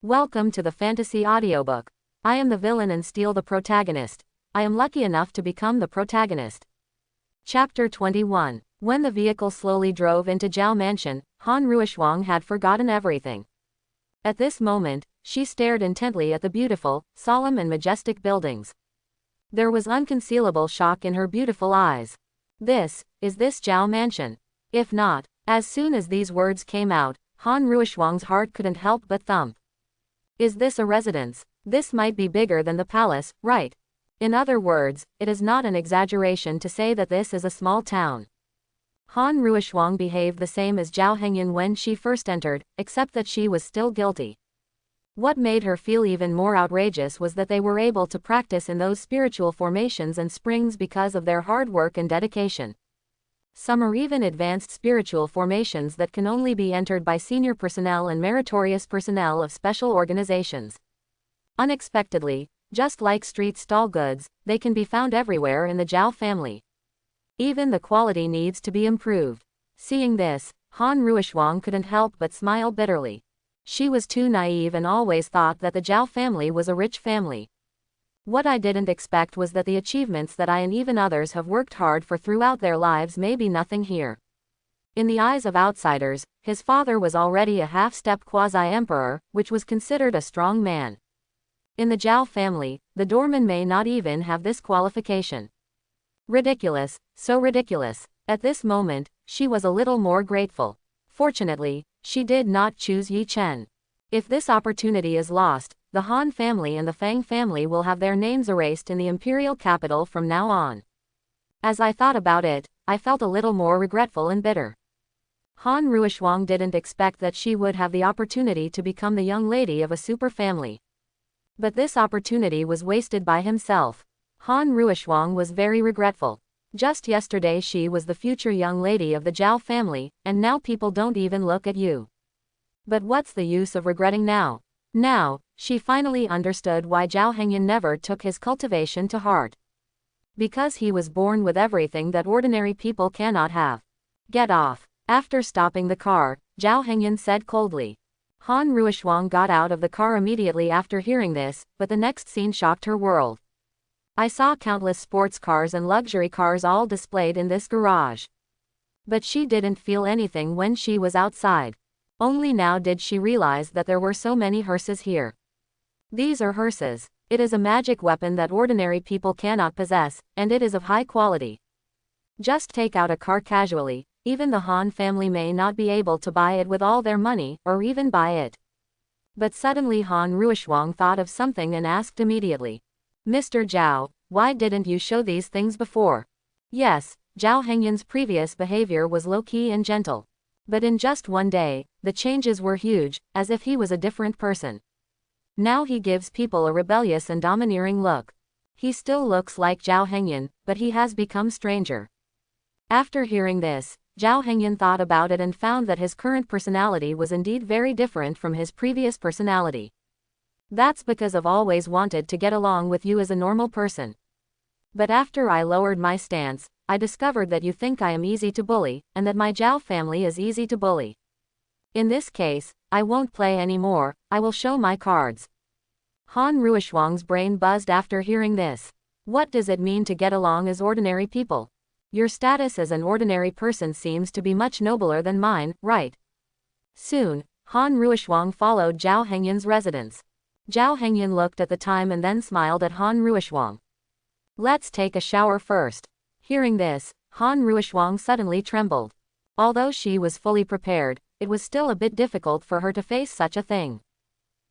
Welcome to the fantasy audiobook. I am the villain and steal the protagonist. I am lucky enough to become the protagonist. Chapter 21. When the vehicle slowly drove into Jiao Mansion, Han Ruishuang had forgotten everything. At this moment, she stared intently at the beautiful, solemn and majestic buildings. There was unconcealable shock in her beautiful eyes. Is this Jiao Mansion? If not, as soon as these words came out, Han Ruishuang's heart couldn't help but thump. Is this a residence? This might be bigger than the palace, right? In other words, it is not an exaggeration to say that this is a small town. Han Ruishuang behaved the same as Jiao Jinyun when she first entered, except that she was still guilty. What made her feel even more outrageous was that they were able to practice in those spiritual formations and springs because of their hard work and dedication. Some are even advanced spiritual formations that can only be entered by senior personnel and meritorious personnel of special organizations. Unexpectedly, just like street stall goods, they can be found everywhere in the Jiao family. Even the quality needs to be improved. Seeing this, Han Ruishuang couldn't help but smile bitterly. She was too naive and always thought that the Jiao family was a rich family. What I didn't expect was that the achievements that I and even others have worked hard for throughout their lives may be nothing here. In the eyes of outsiders, his father was already a half-step quasi-emperor, which was considered a strong man. In the Jiao family, the doorman may not even have this qualification. Ridiculous, so ridiculous. At this moment, she was a little more grateful. Fortunately, she did not choose Ye Chen. If this opportunity is lost, the Han family and the Fang family will have their names erased in the imperial capital from now on. As I thought about it, I felt a little more regretful and bitter. Han Ruishuang didn't expect that she would have the opportunity to become the young lady of a super family. But this opportunity was wasted by himself. Han Ruishuang was very regretful. Just yesterday she was the future young lady of the Jiao family, and now people don't even look at you. But what's the use of regretting now? Now, she finally understood why Jiao Jinyun never took his cultivation to heart. Because he was born with everything that ordinary people cannot have. Get off. After stopping the car, Jiao Jinyun said coldly. Han Ruishuang got out of the car immediately after hearing this, but the next scene shocked her world. I saw countless sports cars and luxury cars all displayed in this garage. But she didn't feel anything when she was outside. Only now did she realize that there were so many hearses here. These are hearses. It is a magic weapon that ordinary people cannot possess, and it is of high quality. Just take out a car casually, even the Han family may not be able to buy it with all their money, or even buy it. But suddenly Han Ruishuang thought of something and asked immediately. Mr. Jiao, why didn't you show these things before? Yes, Jiao Jinyun's previous behavior was low-key and gentle. But in just one day, the changes were huge, as if he was a different person. Now he gives people a rebellious and domineering look. He still looks like Jiao Jinyun, but he has become stranger. After hearing this, Jiao Jinyun thought about it and found that his current personality was indeed very different from his previous personality. That's because I've always wanted to get along with you as a normal person. But after I lowered my stance, I discovered that you think I am easy to bully, and that my Jiao family is easy to bully. In this case, I won't play anymore, I will show my cards. Han Ruishuang's brain buzzed after hearing this. What does it mean to get along as ordinary people? Your status as an ordinary person seems to be much nobler than mine, right? Soon, Han Ruishuang followed Jiao Jinyun's residence. Jiao Jinyun looked at the time and then smiled at Han Ruishuang. Let's take a shower first. Hearing this, Han Ruishuang suddenly trembled. Although she was fully prepared, it was still a bit difficult for her to face such a thing.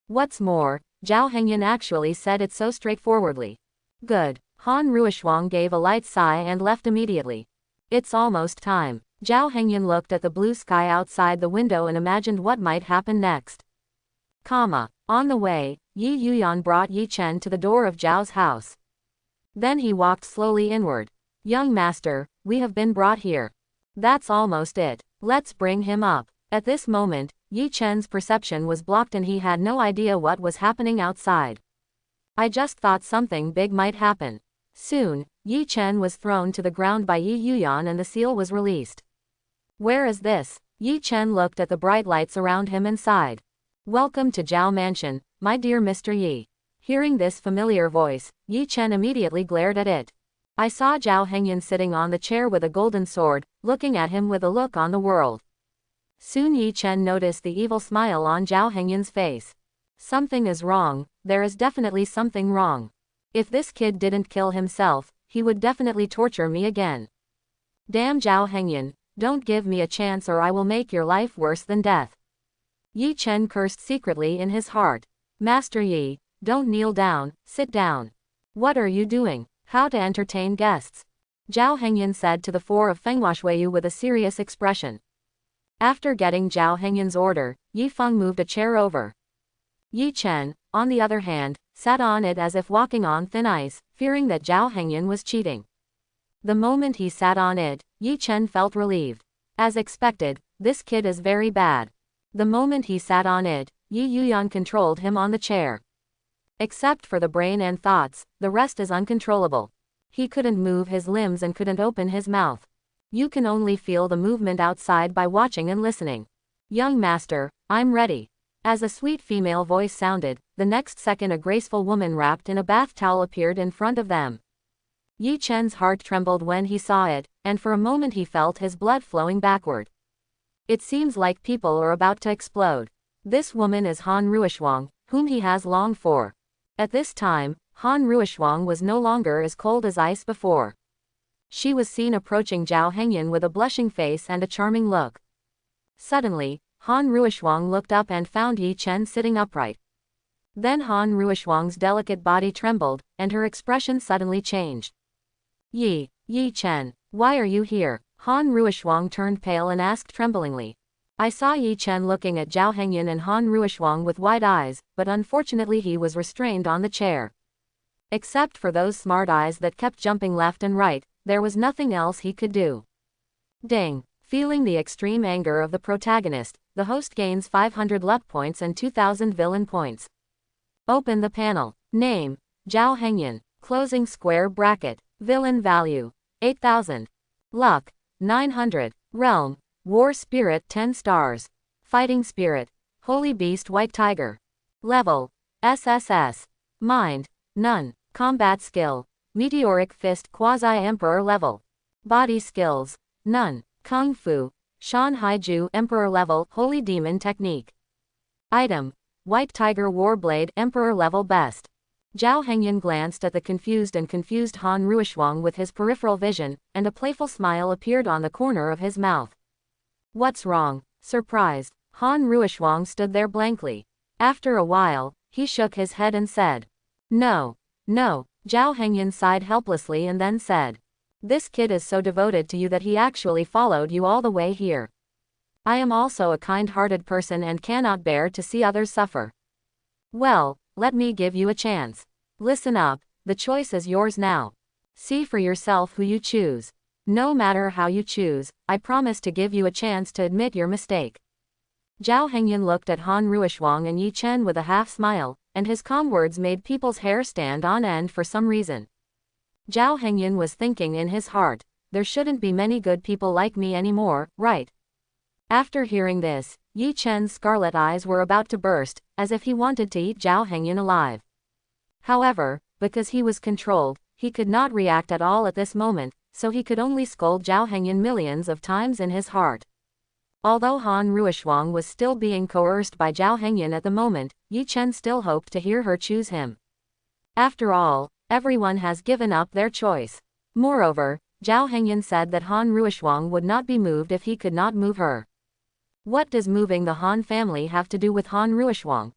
What's more, Jiao Jinyun actually said it so straightforwardly. Good. Han Ruishuang gave a light sigh and left immediately. It's almost time. Jiao Jinyun looked at the blue sky outside the window and imagined what might happen next. On the way, Ye Yuyan brought Ye Chen to the door of Jiao's house. Then he walked slowly inward. Young master, we have been brought here. That's almost it. Let's bring him up. At this moment, Ye Chen's perception was blocked and he had no idea what was happening outside. I just thought something big might happen. Soon, Ye Chen was thrown to the ground by Ye Yuyan and the seal was released. Where is this? Ye Chen looked at the bright lights around him and sighed. Welcome to Jiao Mansion, my dear Mr. Yi. Hearing this familiar voice, Ye Chen immediately glared at it. I saw Jiao Hengyun sitting on the chair with a golden sword, looking at him with a look on the world. Soon Ye Chen noticed the evil smile on Jiao Hengyun's face. Something is wrong, there is definitely something wrong. If this kid didn't kill himself, he would definitely torture me again. Damn Jiao Hengyun, don't give me a chance or I will make your life worse than death. Ye Chen cursed secretly in his heart. Master Yi, don't kneel down, sit down. What are you doing? How to entertain guests? Jiao Hengyun said to the four of Fenghuashuiyu with a serious expression. After getting Jiao Hengyun's order, Yi Feng moved a chair over. Ye Chen, on the other hand, sat on it as if walking on thin ice, fearing that Jiao Hengyun was cheating. The moment he sat on it, Ye Chen felt relieved. As expected, this kid is very bad. The moment he sat on it, Yi Yuyan controlled him on the chair. Except for the brain and thoughts, the rest is uncontrollable. He couldn't move his limbs and couldn't open his mouth. You can only feel the movement outside by watching and listening. Young master, I'm ready. As a sweet female voice sounded, the next second a graceful woman wrapped in a bath towel appeared in front of them. Ye Chen's heart trembled when he saw it, and for a moment he felt his blood flowing backward. It seems like people are about to explode. This woman is Han Ruishuang, whom he has longed for. At this time, Han Ruishuang was no longer as cold as ice before. She was seen approaching Jiao Hengyun with a blushing face and a charming look. Suddenly, Han Ruishuang looked up and found Ye Chen sitting upright. Then Han Ruishuang's delicate body trembled, and her expression suddenly changed. Yi Chen, why are you here? Han Ruishuang turned pale and asked tremblingly. I saw Ye Chen looking at Jiao Hengyun and Han Ruishuang with wide eyes, but unfortunately he was restrained on the chair. Except for those smart eyes that kept jumping left and right, there was nothing else he could do. Ding! Feeling the extreme anger of the protagonist, the host gains 500 luck points and 2000 villain points. Open the panel. Name: Jiao Hengyun. Closing square bracket. Villain value: 8000. Luck: 900. Realm: War Spirit 10 stars. Fighting Spirit: Holy Beast White Tiger. Level: SSS. Mind: None. Combat Skill: Meteoric Fist Quasi-Emperor level. Body Skills: None. Kung Fu: Shan Haiju Emperor level Holy Demon Technique. Item: White Tiger Warblade Emperor level best. Jiao Hengyun glanced at the confused Han Ruishuang with his peripheral vision, and a playful smile appeared on the corner of his mouth. What's wrong? Surprised, Han Ruishuang stood there blankly. After a while, he shook his head and said, No. Jiao Hengyun sighed helplessly and then said, This kid is so devoted to you that he actually followed you all the way here. I am also a kind-hearted person and cannot bear to see others suffer. Well, let me give you a chance. Listen up, the choice is yours now. See for yourself who you choose. No matter how you choose, I promise to give you a chance to admit your mistake. Jiao Hengyun looked at Han Ruishuang and Ye Chen with a half-smile, and his calm words made people's hair stand on end for some reason. Jiao Hengyun was thinking in his heart, there shouldn't be many good people like me anymore, right? After hearing this, Ye Chen's scarlet eyes were about to burst, as if he wanted to eat Jiao Hengyun alive. However, because he was controlled, he could not react at all at this moment, so he could only scold Jiao Hengyun millions of times in his heart. Although Han Ruishuang was still being coerced by Jiao Hengyun at the moment, Ye Chen still hoped to hear her choose him. After all, everyone has given up their choice. Moreover, Jiao Hengyun said that Han Ruishuang would not be moved if he could not move her. What does moving the Han family have to do with Han Ruishuang?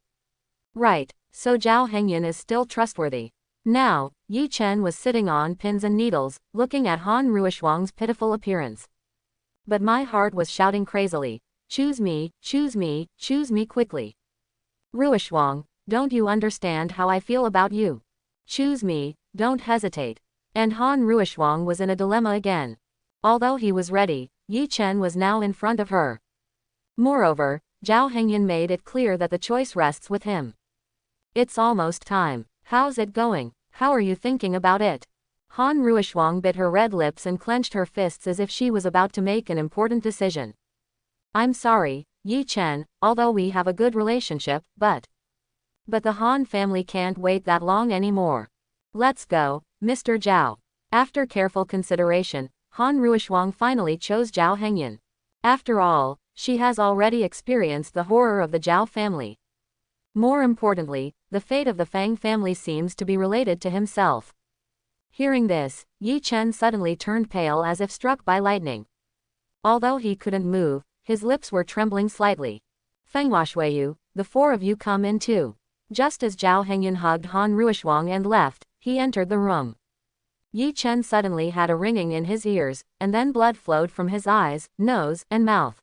Right, so Jiao Hengyun is still trustworthy. Now, Ye Chen was sitting on pins and needles, looking at Han Ruishuang's pitiful appearance. But my heart was shouting crazily, choose me quickly. Ruishuang, don't you understand how I feel about you? Choose me, don't hesitate. And Han Ruishuang was in a dilemma again. Although he was ready, Ye Chen was now in front of her. Moreover, Jiao Hengyun made it clear that the choice rests with him. It's almost time. How's it going? How are you thinking about it? Han Ruishuang bit her red lips and clenched her fists as if she was about to make an important decision. I'm sorry, Ye Chen, although we have a good relationship, but the Han family can't wait that long anymore. Let's go, Mr. Jiao. After careful consideration, Han Ruishuang finally chose Jiao Hengyun. After all, she has already experienced the horror of the Jiao family. More importantly, the fate of the Fang family seems to be related to himself. Hearing this, Ye Chen suddenly turned pale as if struck by lightning. Although he couldn't move, his lips were trembling slightly. Fengwashuiyu, the four of you come in too. Just as Jiao Hengyun hugged Han Ruishuang and left, he entered the room. Ye Chen suddenly had a ringing in his ears, and then blood flowed from his eyes, nose, and mouth.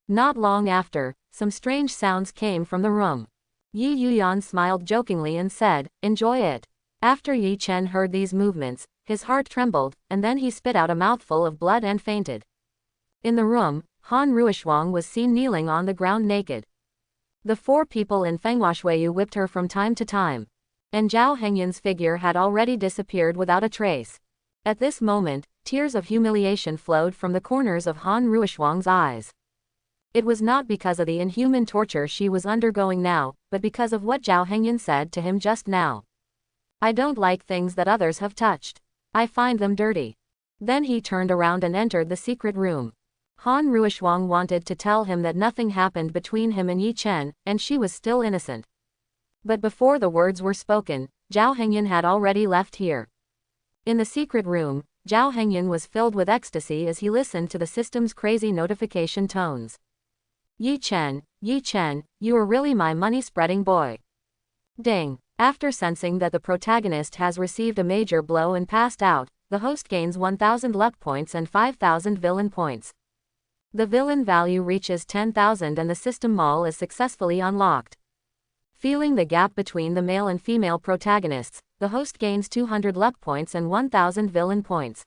Not long after, some strange sounds came from the room. Yi Yuyan smiled jokingly and said, "Enjoy it." After Ye Chen heard these movements, his heart trembled, and then he spit out a mouthful of blood and fainted. In the room, Han Ruishuang was seen kneeling on the ground naked. The four people in Fengwashuiyu whipped her from time to time. And Jiao Hengyun's figure had already disappeared without a trace. At this moment, tears of humiliation flowed from the corners of Han Ruishuang's eyes. It was not because of the inhuman torture she was undergoing now, but because of what Jiao Hengyun said to him just now. "I don't like things that others have touched. I find them dirty." Then he turned around and entered the secret room. Han Ruishuang wanted to tell him that nothing happened between him and Ye Chen, and she was still innocent. But before the words were spoken, Jiao Hengyun had already left here. In the secret room, Jiao Hengyun was filled with ecstasy as he listened to the system's crazy notification tones. Ye Chen, you are really my money-spreading boy." Ding. After sensing that the protagonist has received a major blow and passed out, the host gains 1,000 luck points and 5,000 villain points. The villain value reaches 10,000 and the system mall is successfully unlocked. Feeling the gap between the male and female protagonists, the host gains 200 luck points and 1,000 villain points.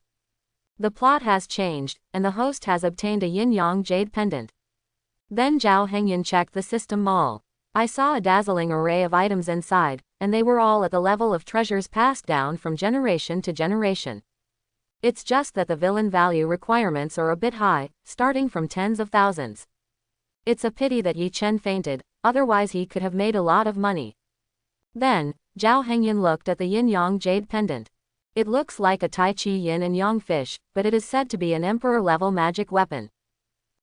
The plot has changed, and the host has obtained a yin-yang jade pendant. Then Jiao Hengyun checked the system mall. "I saw a dazzling array of items inside, and they were all at the level of treasures passed down from generation to generation. It's just that the villain value requirements are a bit high, starting from tens of thousands. It's a pity that Ye Chen fainted, otherwise he could have made a lot of money." Then, Jiao Hengyun looked at the yin-yang jade pendant. It looks like a Tai Chi yin and yang fish, but it is said to be an emperor-level magic weapon.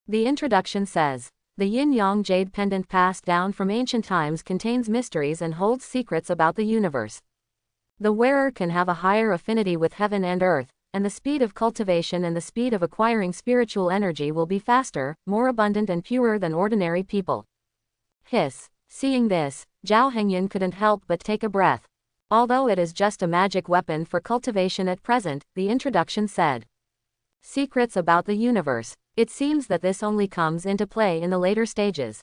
The introduction says, "The yin-yang jade pendant passed down from ancient times contains mysteries and holds secrets about the universe. The wearer can have a higher affinity with heaven and earth, and the speed of cultivation and the speed of acquiring spiritual energy will be faster, more abundant and purer than ordinary people." Hiss. Seeing this, Jiao Hengyun couldn't help but take a breath. Although it is just a magic weapon for cultivation at present, the introduction said, "Secrets about the universe." It seems that this only comes into play in the later stages.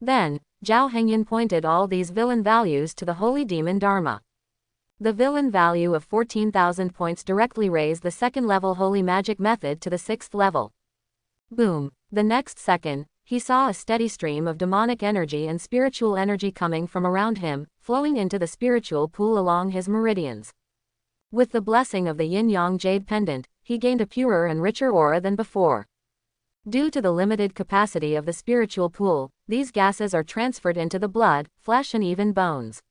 Then, Jiao Hengyun pointed all these villain values to the holy demon Dharma. The villain value of 14,000 points directly raised the second-level holy magic method to the 6th level. Boom. The next second, he saw a steady stream of demonic energy and spiritual energy coming from around him, flowing into the spiritual pool along his meridians. With the blessing of the yin-yang jade pendant, he gained a purer and richer aura than before. Due to the limited capacity of the spiritual pool, these gases are transferred into the blood, flesh and even bones.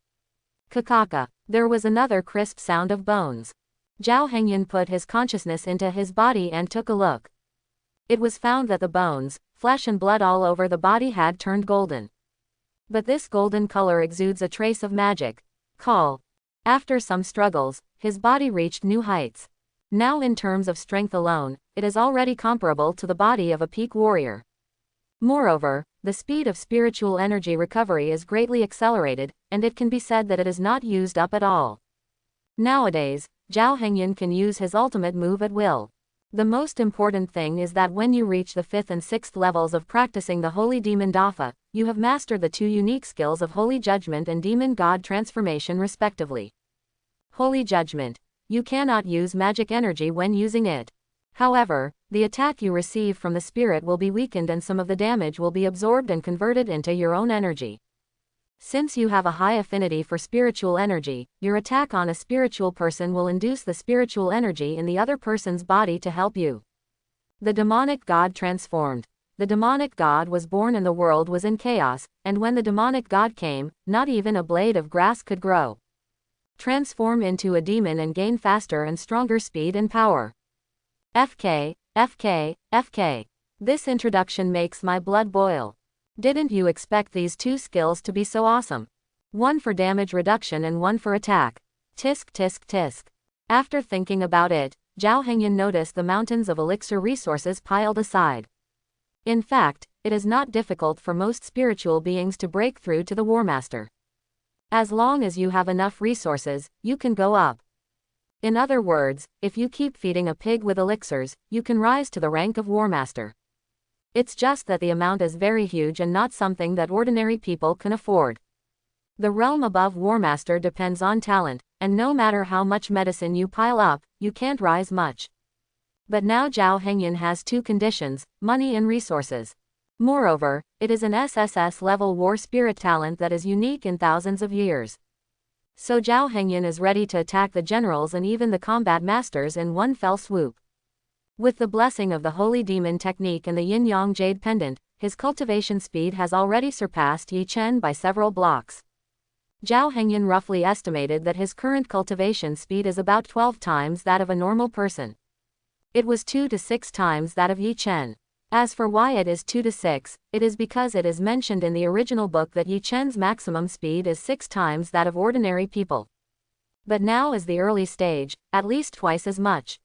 Kakaka. There was another crisp sound of bones. Jiao Hengyun put his consciousness into his body and took a look. It was found that the bones, flesh and blood all over the body had turned golden. But this golden color exudes a trace of magic. Call. After some struggles, his body reached new heights. Now in terms of strength alone, it is already comparable to the body of a peak warrior. Moreover, the speed of spiritual energy recovery is greatly accelerated, and it can be said that it is not used up at all. Nowadays, Jiao Hengyun can use his ultimate move at will. The most important thing is that when you reach the 5th and 6th levels of practicing the Holy Demon Dafa, you have mastered the two unique skills of Holy Judgment and Demon God Transformation respectively. Holy Judgment. You cannot use magic energy when using it. However, the attack you receive from the spirit will be weakened and some of the damage will be absorbed and converted into your own energy. Since you have a high affinity for spiritual energy, your attack on a spiritual person will induce the spiritual energy in the other person's body to help you. The demonic god transformed. the demonic god was born and the world was in chaos, and when the demonic god came, not even a blade of grass could grow. Transform into a demon and gain faster and stronger speed and power. FK, FK, FK. This introduction makes my blood boil. Didn't you expect these two skills to be so awesome? One for damage reduction and one for attack. Tisk tisk tisk. After thinking about it, Jiao Hengyun noticed the mountains of elixir resources piled aside. In fact, it is not difficult for most spiritual beings to break through to the War Master. As long as you have enough resources, you can go up. In other words, if you keep feeding a pig with elixirs, you can rise to the rank of War Master. It's just that the amount is very huge and not something that ordinary people can afford. The realm above War Master depends on talent, and no matter how much medicine you pile up, you can't rise much. But now Jiao Hengyun has two conditions, money and resources. Moreover, it is an SSS level war spirit talent that is unique in thousands of years. So Jiao Hengyun is ready to attack the generals and even the combat masters in one fell swoop. With the blessing of the Holy Demon technique and the Yin-Yang Jade Pendant, his cultivation speed has already surpassed Ye Chen by several blocks. Jiao Hengyun roughly estimated that his current cultivation speed is about 12 times that of a normal person. It was 2 to 6 times that of Ye Chen. As for why it is 2 to 6, it is because it is mentioned in the original book that Ye Chen's maximum speed is 6 times that of ordinary people. But now is the early stage, at least twice as much.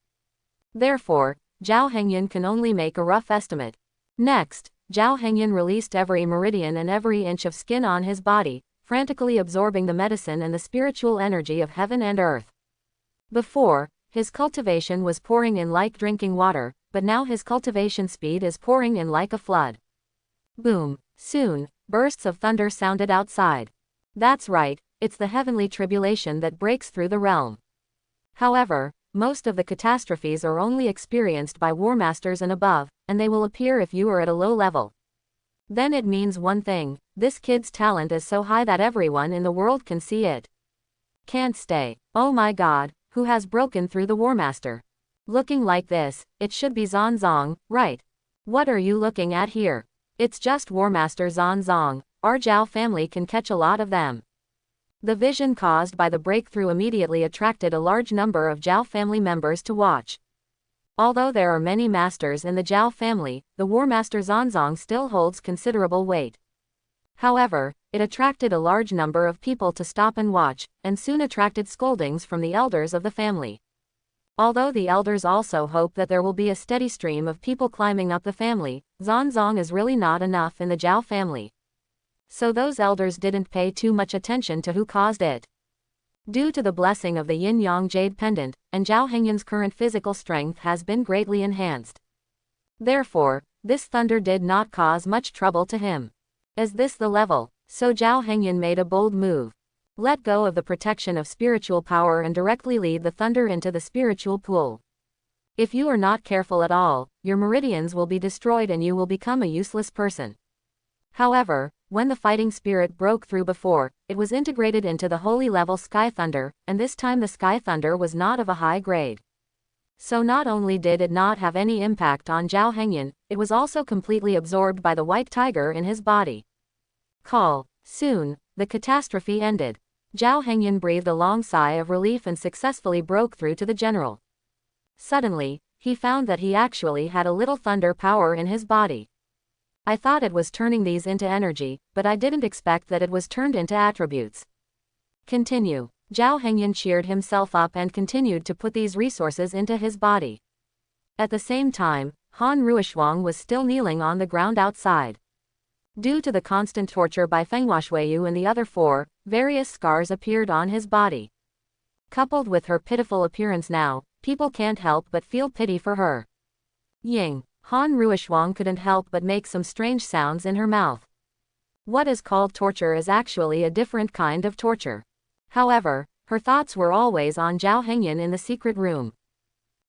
Therefore, Jiao Hengyun can only make a rough estimate. Next, Jiao Hengyun released every meridian and every inch of skin on his body, frantically absorbing the medicine and the spiritual energy of heaven and earth. Before, his cultivation was pouring in like drinking water, but now his cultivation speed is pouring in like a flood. Boom! Soon, bursts of thunder sounded outside. That's right, it's the heavenly tribulation that breaks through the realm. However, most of the catastrophes are only experienced by war masters and above, and they will appear if you are at a low level. Then it means one thing, this kid's talent is so high that everyone in the world can see it. Can't stay. Oh my god, who has broken through the War Master? Looking like this, it should be Zong, right? What are you looking at here? It's just War Master Zong, our Jiao family can catch a lot of them. The vision caused by the breakthrough immediately attracted a large number of Jiao family members to watch. Although there are many masters in the Jiao family, the War Master Zong still holds considerable weight. However, it attracted a large number of people to stop and watch, and soon attracted scoldings from the elders of the family. Although the elders also hope that there will be a steady stream of people climbing up the family, Zong is really not enough in the Jiao family. So those elders didn't pay too much attention to who caused it. Due to the blessing of the Yin-Yang Jade Pendant, and Jiao Hengyun's current physical strength has been greatly enhanced. Therefore, this thunder did not cause much trouble to him. Is this the level? So Jiao Hengyun made a bold move. Let go of the protection of spiritual power and directly lead the thunder into the spiritual pool. If you are not careful at all, your meridians will be destroyed and you will become a useless person. However, when the fighting spirit broke through before, it was integrated into the holy level Sky Thunder, and this time the Sky Thunder was not of a high grade. So not only did it not have any impact on Jiao Hengyun, it was also completely absorbed by the white tiger in his body. Call. Soon, the catastrophe ended. Jiao Hengyun breathed a long sigh of relief and successfully broke through to the general. Suddenly, he found that he actually had a little thunder power in his body. I thought it was turning these into energy, but I didn't expect that it was turned into attributes. Continue. Jiao Hengyun cheered himself up and continued to put these resources into his body. At the same time, Han Ruishuang was still kneeling on the ground outside. Due to the constant torture by Fang Shuiyu and the other four, various scars appeared on his body. Coupled with her pitiful appearance now, people can't help but feel pity for her. Ying. Han Ruishuang couldn't help but make some strange sounds in her mouth. What is called torture is actually a different kind of torture. However, her thoughts were always on Jiao Hengyun in the secret room.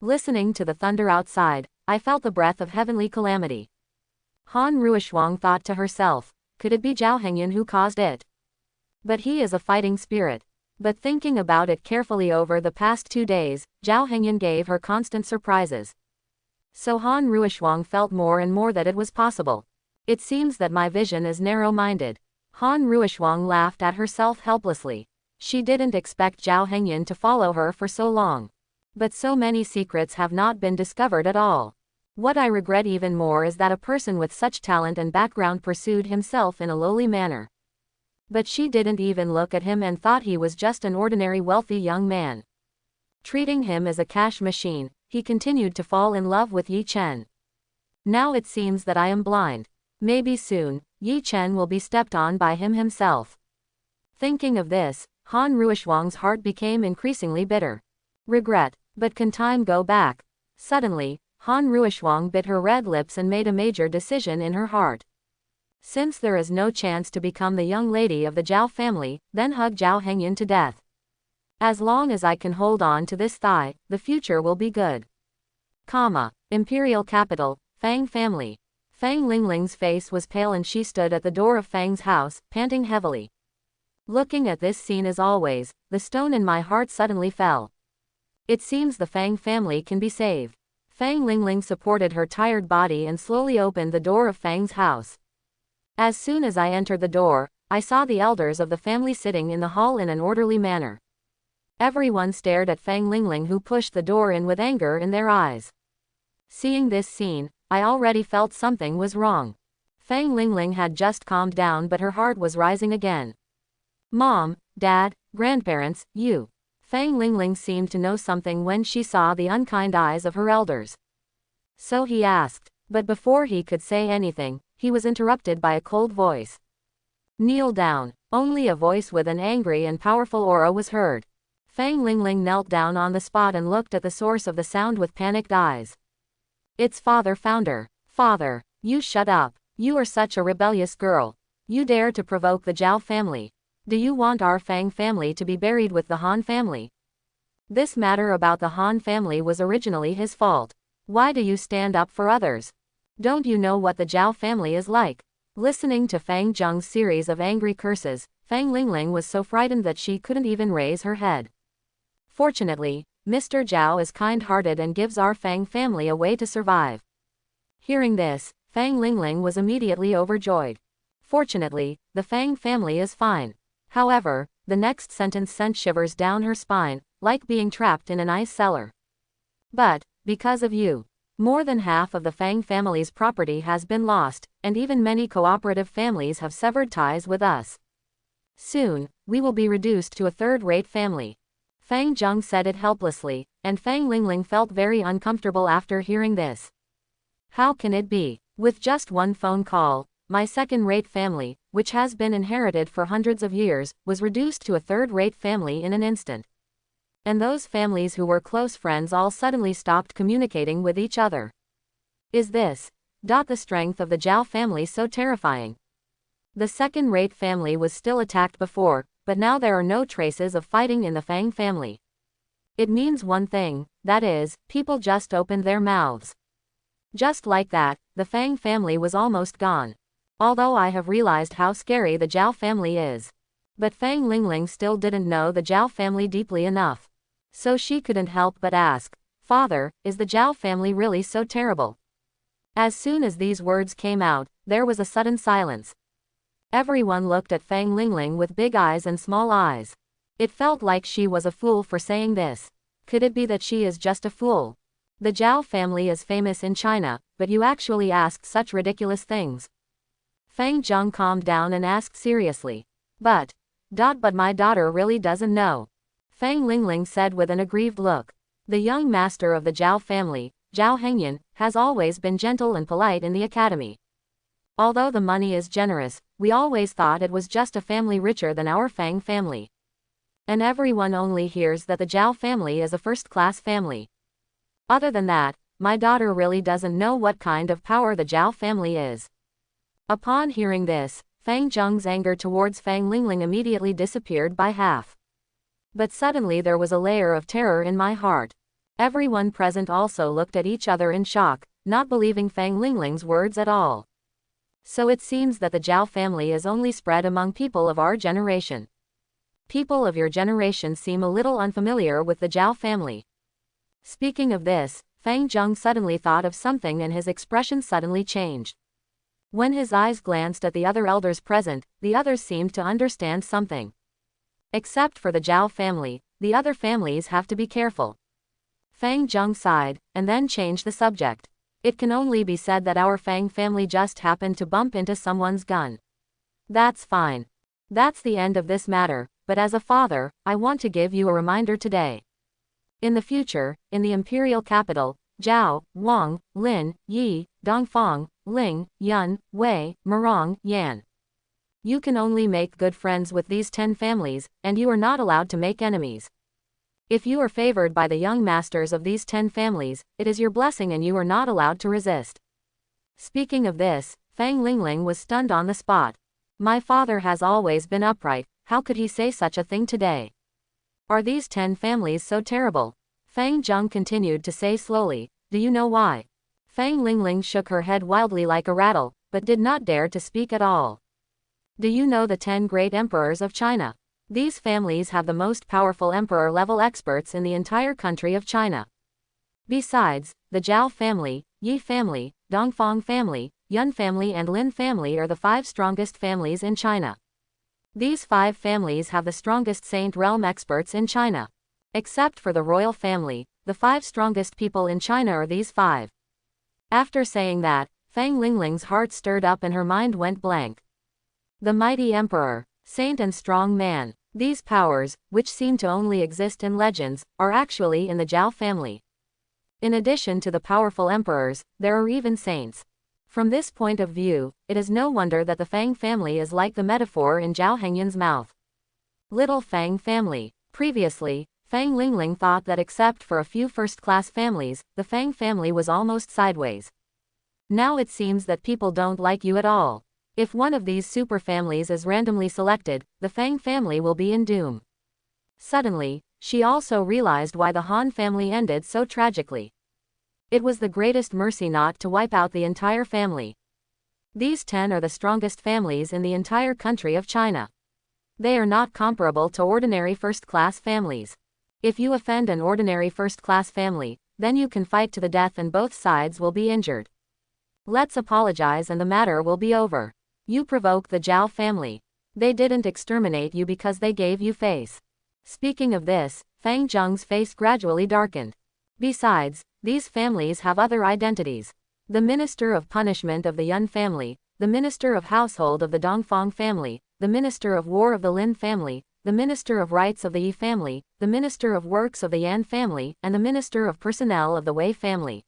Listening to the thunder outside, I felt the breath of heavenly calamity. Han Ruishuang thought to herself, could it be Jiao Hengyun who caused it? But he is a fighting spirit. But thinking about it carefully over the past 2 days, Jiao Hengyun gave her constant surprises. So Han Ruishuang felt more and more that it was possible. It seems that my vision is narrow-minded. Han Ruishuang laughed at herself helplessly. She didn't expect Jiao Hengyun to follow her for so long. But so many secrets have not been discovered at all. What I regret even more is that a person with such talent and background pursued himself in a lowly manner. But she didn't even look at him and thought he was just an ordinary wealthy young man. Treating him as a cash machine, he continued to fall in love with Ye Chen. Now it seems that I am blind. Maybe soon, Ye Chen will be stepped on by him himself. Thinking of this, Han Ruishuang's heart became increasingly bitter. Regret, but can time go back? Suddenly, Han Ruishuang bit her red lips and made a major decision in her heart. Since there is no chance to become the young lady of the Jiao family, then hug Jiao Hengyun to death. As long as I can hold on to this thigh, the future will be good. Imperial capital, Fang family. Fang Lingling's face was pale and she stood at the door of Fang's house, panting heavily. Looking at this scene as always, the stone in my heart suddenly fell. It seems the Fang family can be saved. Fang Lingling supported her tired body and slowly opened the door of Fang's house. As soon as I entered the door, I saw the elders of the family sitting in the hall in an orderly manner. Everyone stared at Fang Lingling, who pushed the door in with anger in their eyes. Seeing this scene, I already felt something was wrong. Fang Lingling had just calmed down, but her heart was rising again. Mom, Dad, grandparents, you. Fang Lingling seemed to know something when she saw the unkind eyes of her elders. So he asked, but before he could say anything, he was interrupted by a cold voice. Kneel down. Only a voice with an angry and powerful aura was heard. Fang Lingling knelt down on the spot and looked at the source of the sound with panicked eyes. It's Father Founder. Father, you shut up. You are such a rebellious girl. You dare to provoke the Jiao family. Do you want our Fang family to be buried with the Han family? This matter about the Han family was originally his fault. Why do you stand up for others? Don't you know what the Jiao family is like? Listening to Fang Zheng's series of angry curses, Fang Lingling was so frightened that she couldn't even raise her head. Fortunately, Mr. Jiao is kind-hearted and gives our Fang family a way to survive. Hearing this, Fang Lingling was immediately overjoyed. Fortunately, the Fang family is fine. However, the next sentence sent shivers down her spine, like being trapped in an ice cellar. But, because of you, more than half of the Fang family's property has been lost, and even many cooperative families have severed ties with us. Soon, we will be reduced to a third-rate family. Fang Zheng said it helplessly, and Fang Lingling felt very uncomfortable after hearing this. How can it be? With just one phone call, my second-rate family, which has been inherited for hundreds of years, was reduced to a third-rate family in an instant. And those families who were close friends all suddenly stopped communicating with each other. Is this the strength of the Jiao family so terrifying? The second-rate family was still attacked before, but now there are no traces of fighting in the Fang family. It means one thing, that is, people just opened their mouths. Just like that, the Fang family was almost gone. Although I have realized how scary the Jiao family is. But Fang Lingling still didn't know the Jiao family deeply enough. So she couldn't help but ask, Father, is the Jiao family really so terrible? As soon as these words came out, there was a sudden silence. Everyone looked at Fang Lingling with big eyes and small eyes. It felt like she was a fool for saying this. Could it be that she is just a fool? The Jiao family is famous in China, but you actually asked such ridiculous things. Fang Zheng calmed down and asked seriously. But my daughter really doesn't know. Fang Lingling said with an aggrieved look. The young master of the Jiao family, Jiao Hengyun, has always been gentle and polite in the academy. Although the money is generous, we always thought it was just a family richer than our Fang family. And everyone only hears that the Jiao family is a first-class family. Other than that, my daughter really doesn't know what kind of power the Jiao family is. Upon hearing this, Fang Zheng's anger towards Fang Lingling immediately disappeared by half. But suddenly there was a layer of terror in my heart. Everyone present also looked at each other in shock, not believing Fang Lingling's words at all. So it seems that the Jiao family is only spread among people of our generation. People of your generation seem a little unfamiliar with the Jiao family. Speaking of this, Fang Zheng suddenly thought of something and his expression suddenly changed. When his eyes glanced at the other elders present, the others seemed to understand something. Except for the Jiao family, the other families have to be careful. Fang Zheng sighed, and then changed the subject. It can only be said that our Fang family just happened to bump into someone's gun. That's fine. That's the end of this matter, but as a father, I want to give you a reminder today. In the future, in the imperial capital, Jiao, Wang, Lin, Yi, Dongfang, Ling, Yun, Wei, Murong, Yan. You can only make good friends with these 10 families, and you are not allowed to make enemies. If you are favored by the young masters of these 10 families, it is your blessing and you are not allowed to resist. Speaking of this, Fang Lingling was stunned on the spot. My father has always been upright, how could he say such a thing today? Are these 10 families so terrible? Fang Zheng continued to say slowly, do you know why? Fang Lingling shook her head wildly like a rattle, but did not dare to speak at all. Do you know the 10 great emperors of China? These families have the most powerful emperor-level experts in the entire country of China. Besides, the Jiao family, Yi family, Dongfang family, Yun family and Lin family are the 5 strongest families in China. These 5 families have the strongest Saint Realm experts in China. Except for the royal family, the 5 strongest people in China are these 5. After saying that, Fang Lingling's heart stirred up and her mind went blank. The mighty emperor, saint and strong man. These powers, which seem to only exist in legends, are actually in the Jiao family. In addition to the powerful emperors, there are even saints. From this point of view, it is no wonder that the Fang family is like the metaphor in Zhao Hengyun's mouth. Little Fang family. Previously, Fang Lingling thought that except for a few first-class families, the Fang family was almost sideways. Now it seems that people don't like you at all. If one of these super families is randomly selected, the Fang family will be in doom. Suddenly, she also realized why the Han family ended so tragically. It was the greatest mercy not to wipe out the entire family. These 10 are the strongest families in the entire country of China. They are not comparable to ordinary first-class families. If you offend an ordinary first-class family, then you can fight to the death and both sides will be injured. Let's apologize and the matter will be over. You provoke the Jiao family. They didn't exterminate you because they gave you face. Speaking of this, Fang Zheng's face gradually darkened. Besides, these families have other identities. The Minister of Punishment of the Yun family, the Minister of Household of the Dongfang family, the Minister of War of the Lin family, the Minister of Rights of the Yi family, the Minister of Works of the Yan family, and the Minister of Personnel of the Wei family.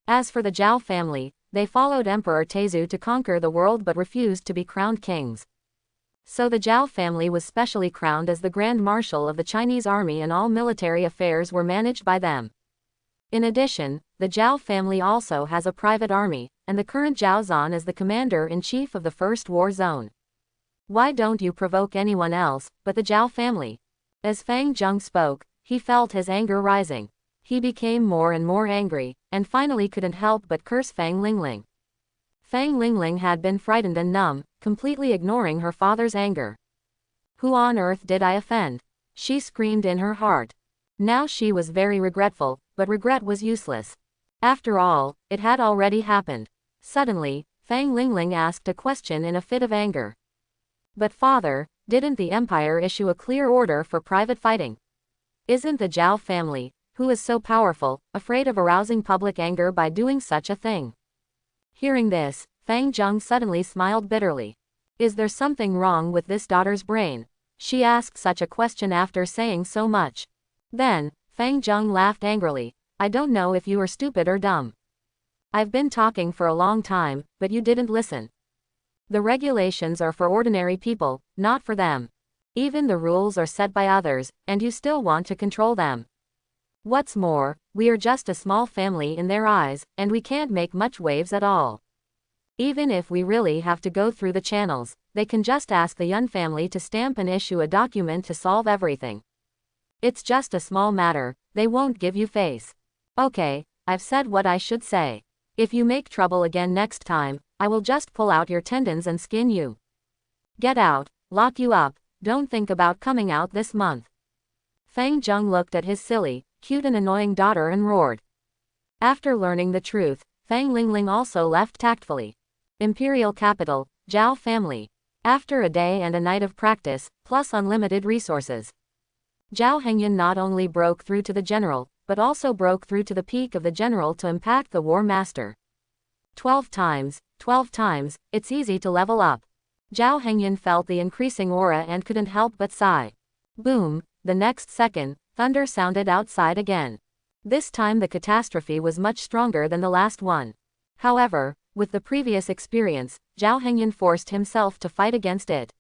As for the Jiao family, they followed Emperor Taizu to conquer the world but refused to be crowned kings. So the Jiao family was specially crowned as the Grand Marshal of the Chinese army and all military affairs were managed by them. In addition, the Jiao family also has a private army, and the current Jiao Zhan is the commander-in-chief of the First War Zone. Why don't you provoke anyone else, but the Jiao family? As Fang Zheng spoke, he felt his anger rising. He became more and more angry, and finally couldn't help but curse Fang Lingling. Fang Lingling had been frightened and numb, completely ignoring her father's anger. Who on earth did I offend? She screamed in her heart. Now she was very regretful, but regret was useless. After all, it had already happened. Suddenly, Fang Lingling asked a question in a fit of anger. But father, didn't the empire issue a clear order for private fighting? Isn't the Jiao family, who is so powerful, afraid of arousing public anger by doing such a thing? Hearing this, Fang Zheng suddenly smiled bitterly. Is there something wrong with this daughter's brain? She asked such a question after saying so much. Then, Fang Zheng laughed angrily. I don't know if you are stupid or dumb. I've been talking for a long time, but you didn't listen. The regulations are for ordinary people, not for them. Even the rules are set by others, and you still want to control them. What's more, we are just a small family in their eyes, and we can't make much waves at all. Even if we really have to go through the channels, they can just ask the Yun family to stamp and issue a document to solve everything. It's just a small matter, they won't give you face. Okay, I've said what I should say. If you make trouble again next time, I will just pull out your tendons and skin you. Get out, lock you up, don't think about coming out this month. Fang Zheng looked at his silly, cute and annoying daughter and roared. After learning the truth, Fang Lingling also left tactfully. Imperial capital, Jiao family. After a day and a night of practice, plus unlimited resources, Jiao Hengyun not only broke through to the general, but also broke through to the peak of the general to impact the war master. 12 times, it's easy to level up. Jiao Hengyun felt the increasing aura and couldn't help but sigh. Boom, the next second, thunder sounded outside again. This time the catastrophe was much stronger than the last one. However, with the previous experience, Jiao Hengyun forced himself to fight against it.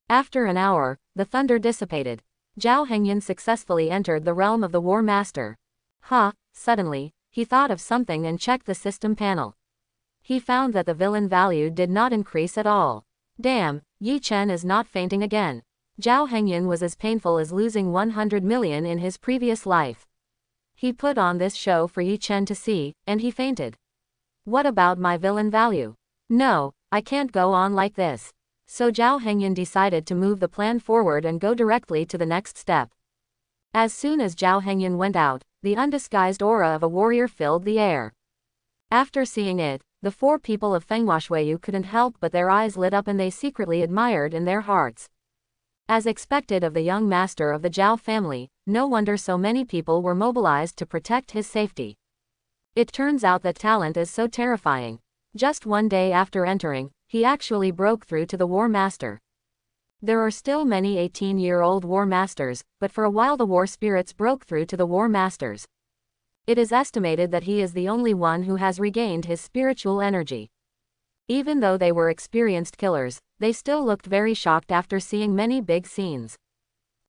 After an hour, the thunder dissipated. Jiao Hengyun successfully entered the realm of the War Master. Suddenly, he thought of something and checked the system panel. He found that the villain value did not increase at all. Damn, Ye Chen is not fainting again. Jiao Hengyun was as painful as losing 100 million in his previous life. He put on this show for Ye Chen to see, and he fainted. What about my villain value? No, I can't go on like this. So Jiao Hengyun decided to move the plan forward and go directly to the next step. As soon as Jiao Hengyun went out, the undisguised aura of a warrior filled the air. After seeing it, the 4 people of Fenghuashuiyu couldn't help but their eyes lit up and they secretly admired in their hearts. As expected of the young master of the Jiao family, no wonder so many people were mobilized to protect his safety. It turns out that talent is so terrifying. Just one day after entering, he actually broke through to the War Master. There are still many 18-year-old War Masters, but for a while the War Spirits broke through to the War Masters. It is estimated that he is the only one who has regained his spiritual energy. Even though they were experienced killers, they still looked very shocked after seeing many big scenes.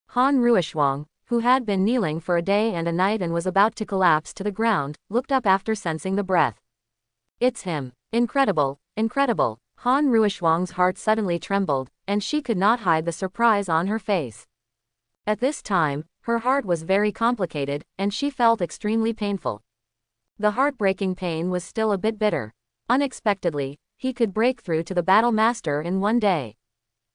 Han Ruishuang, who had been kneeling for a day and a night and was about to collapse to the ground, looked up after sensing the breath. It's him. Incredible, incredible. Han Ruishuang's heart suddenly trembled, and she could not hide the surprise on her face. At this time, her heart was very complicated, and she felt extremely painful. The heartbreaking pain was still a bit bitter. Unexpectedly, he could break through to the Battle Master in one day.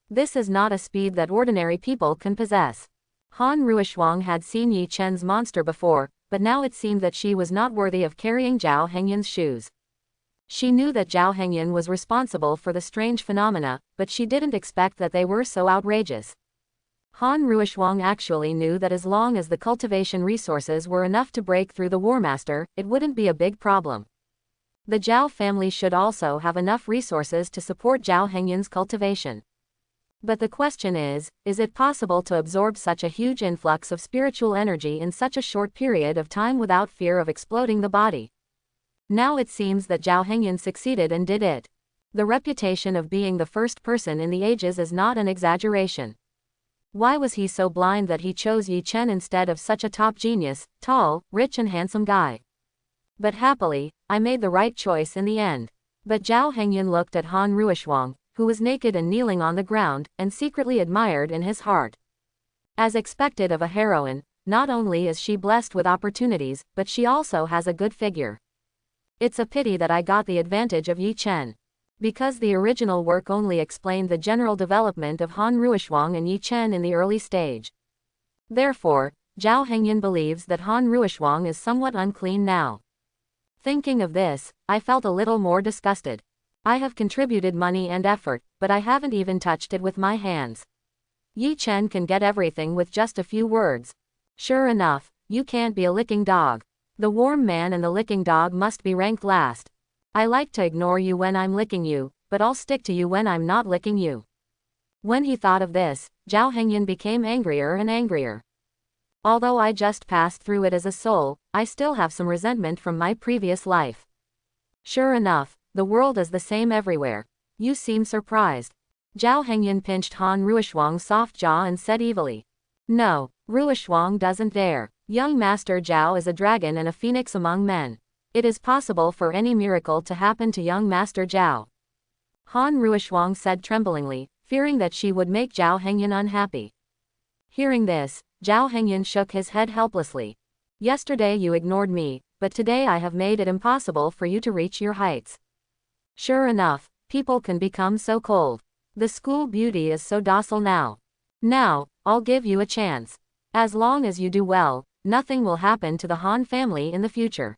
This is not a speed that ordinary people can possess. Han Ruishuang had seen Ye Chen's monster before, but now it seemed that she was not worthy of carrying Jiao Hengyun's shoes. She knew that Jiao Hengyun was responsible for the strange phenomena, but she didn't expect that they were so outrageous. Han Ruishuang actually knew that as long as the cultivation resources were enough to break through the War Master, it wouldn't be a big problem. The Jiao family should also have enough resources to support Jiao Hengyun's cultivation. But the question is it possible to absorb such a huge influx of spiritual energy in such a short period of time without fear of exploding the body? Now it seems that Jiao Hengyun succeeded and did it. The reputation of being the first person in the ages is not an exaggeration. Why was he so blind that he chose Ye Chen instead of such a top genius, tall, rich and handsome guy? But happily, I made the right choice in the end. But Jiao Hengyun looked at Han Ruishuang, who was naked and kneeling on the ground, and secretly admired in his heart. As expected of a heroine, not only is she blessed with opportunities, but she also has a good figure. It's a pity that I got the advantage of Ye Chen. Because the original work only explained the general development of Han Ruishuang and Ye Chen in the early stage. Therefore, Jiao Hengyun believes that Han Ruishuang is somewhat unclean now. Thinking of this, I felt a little more disgusted. I have contributed money and effort, but I haven't even touched it with my hands. Ye Chen can get everything with just a few words. Sure enough, you can't be a licking dog. The warm man and the licking dog must be ranked last. I like to ignore you when I'm licking you, but I'll stick to you when I'm not licking you. When he thought of this, Jiao Hengyun became angrier and angrier. Although I just passed through it as a soul, I still have some resentment from my previous life. Sure enough, the world is the same everywhere. You seem surprised. Jiao Hengyun pinched Han Ruishuang's soft jaw and said evilly. No, Ruishuang doesn't dare. Young Master Jiao is a dragon and a phoenix among men. It is possible for any miracle to happen to young Master Jiao. Han Ruishuang said tremblingly, fearing that she would make Jiao Hengyun unhappy. Hearing this, Jiao Hengyun shook his head helplessly. Yesterday you ignored me, but today I have made it impossible for you to reach your heights. Sure enough, people can become so cold. The school beauty is so docile now. Now, I'll give you a chance. As long as you do well, nothing will happen to the Han family in the future.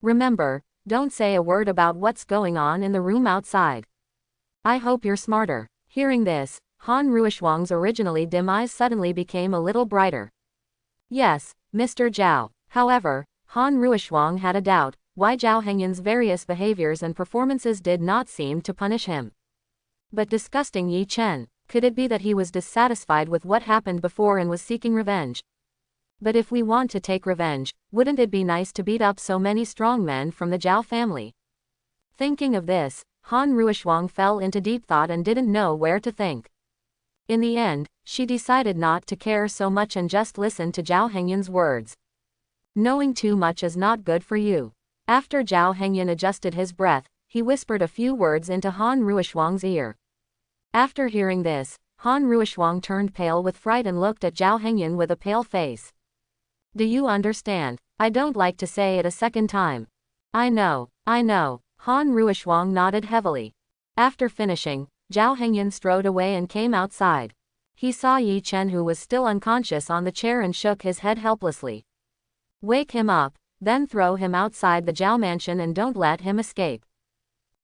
Remember, don't say a word about what's going on in the room outside. I hope you're smarter. Hearing this, Han Ruoxuang's originally dim eyes suddenly became a little brighter. Yes, Mr. Jiao. However, Han Ruoxuang had a doubt, why Jiao Hengyun's various behaviors and performances did not seem to punish him. But disgusting Ye Chen, could it be that he was dissatisfied with what happened before and was seeking revenge? But if we want to take revenge, wouldn't it be nice to beat up so many strong men from the Jiao family? Thinking of this, Han Ruoxuang fell into deep thought and didn't know where to think. In the end, she decided not to care so much and just listen to Jiao Hengyun's words. Knowing too much is not good for you. After Jiao Hengyun adjusted his breath, he whispered a few words into Han Ruoxuang's ear. After hearing this, Han Ruoxuang turned pale with fright and looked at Jiao Hengyun with a pale face. Do you understand? I don't like to say it a second time. I know. Han Ruoxuang nodded heavily. After finishing, Jiao Hengyun strode away and came outside. He saw Ye Chen, who was still unconscious on the chair, and shook his head helplessly. Wake him up, then throw him outside the Jiao mansion and don't let him escape.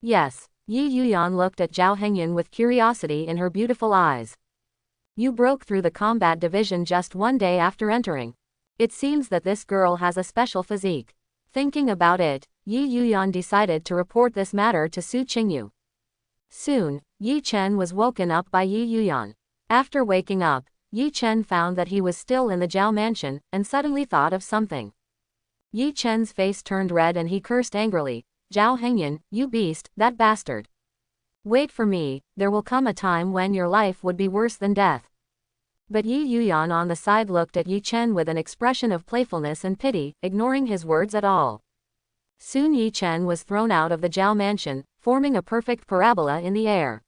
Yes. Yi Yuyan looked at Jiao Hengyun with curiosity in her beautiful eyes. You broke through the combat division just one day after entering. It seems that this girl has a special physique. Thinking about it, Yi Yuyan decided to report this matter to Su Qingyu. Soon, Yi Chen was woken up by Yi Yuyan. After waking up, Yi Chen found that he was still in the Jiao mansion, and suddenly thought of something. Yi Chen's face turned red and he cursed angrily. Jiao Hengyun, you beast, that bastard. Wait for me, there will come a time when your life would be worse than death. But Yi Yuyan on the side looked at Yi Chen with an expression of playfulness and pity, ignoring his words at all. Soon Yi Chen was thrown out of the Jiao mansion, forming a perfect parabola in the air.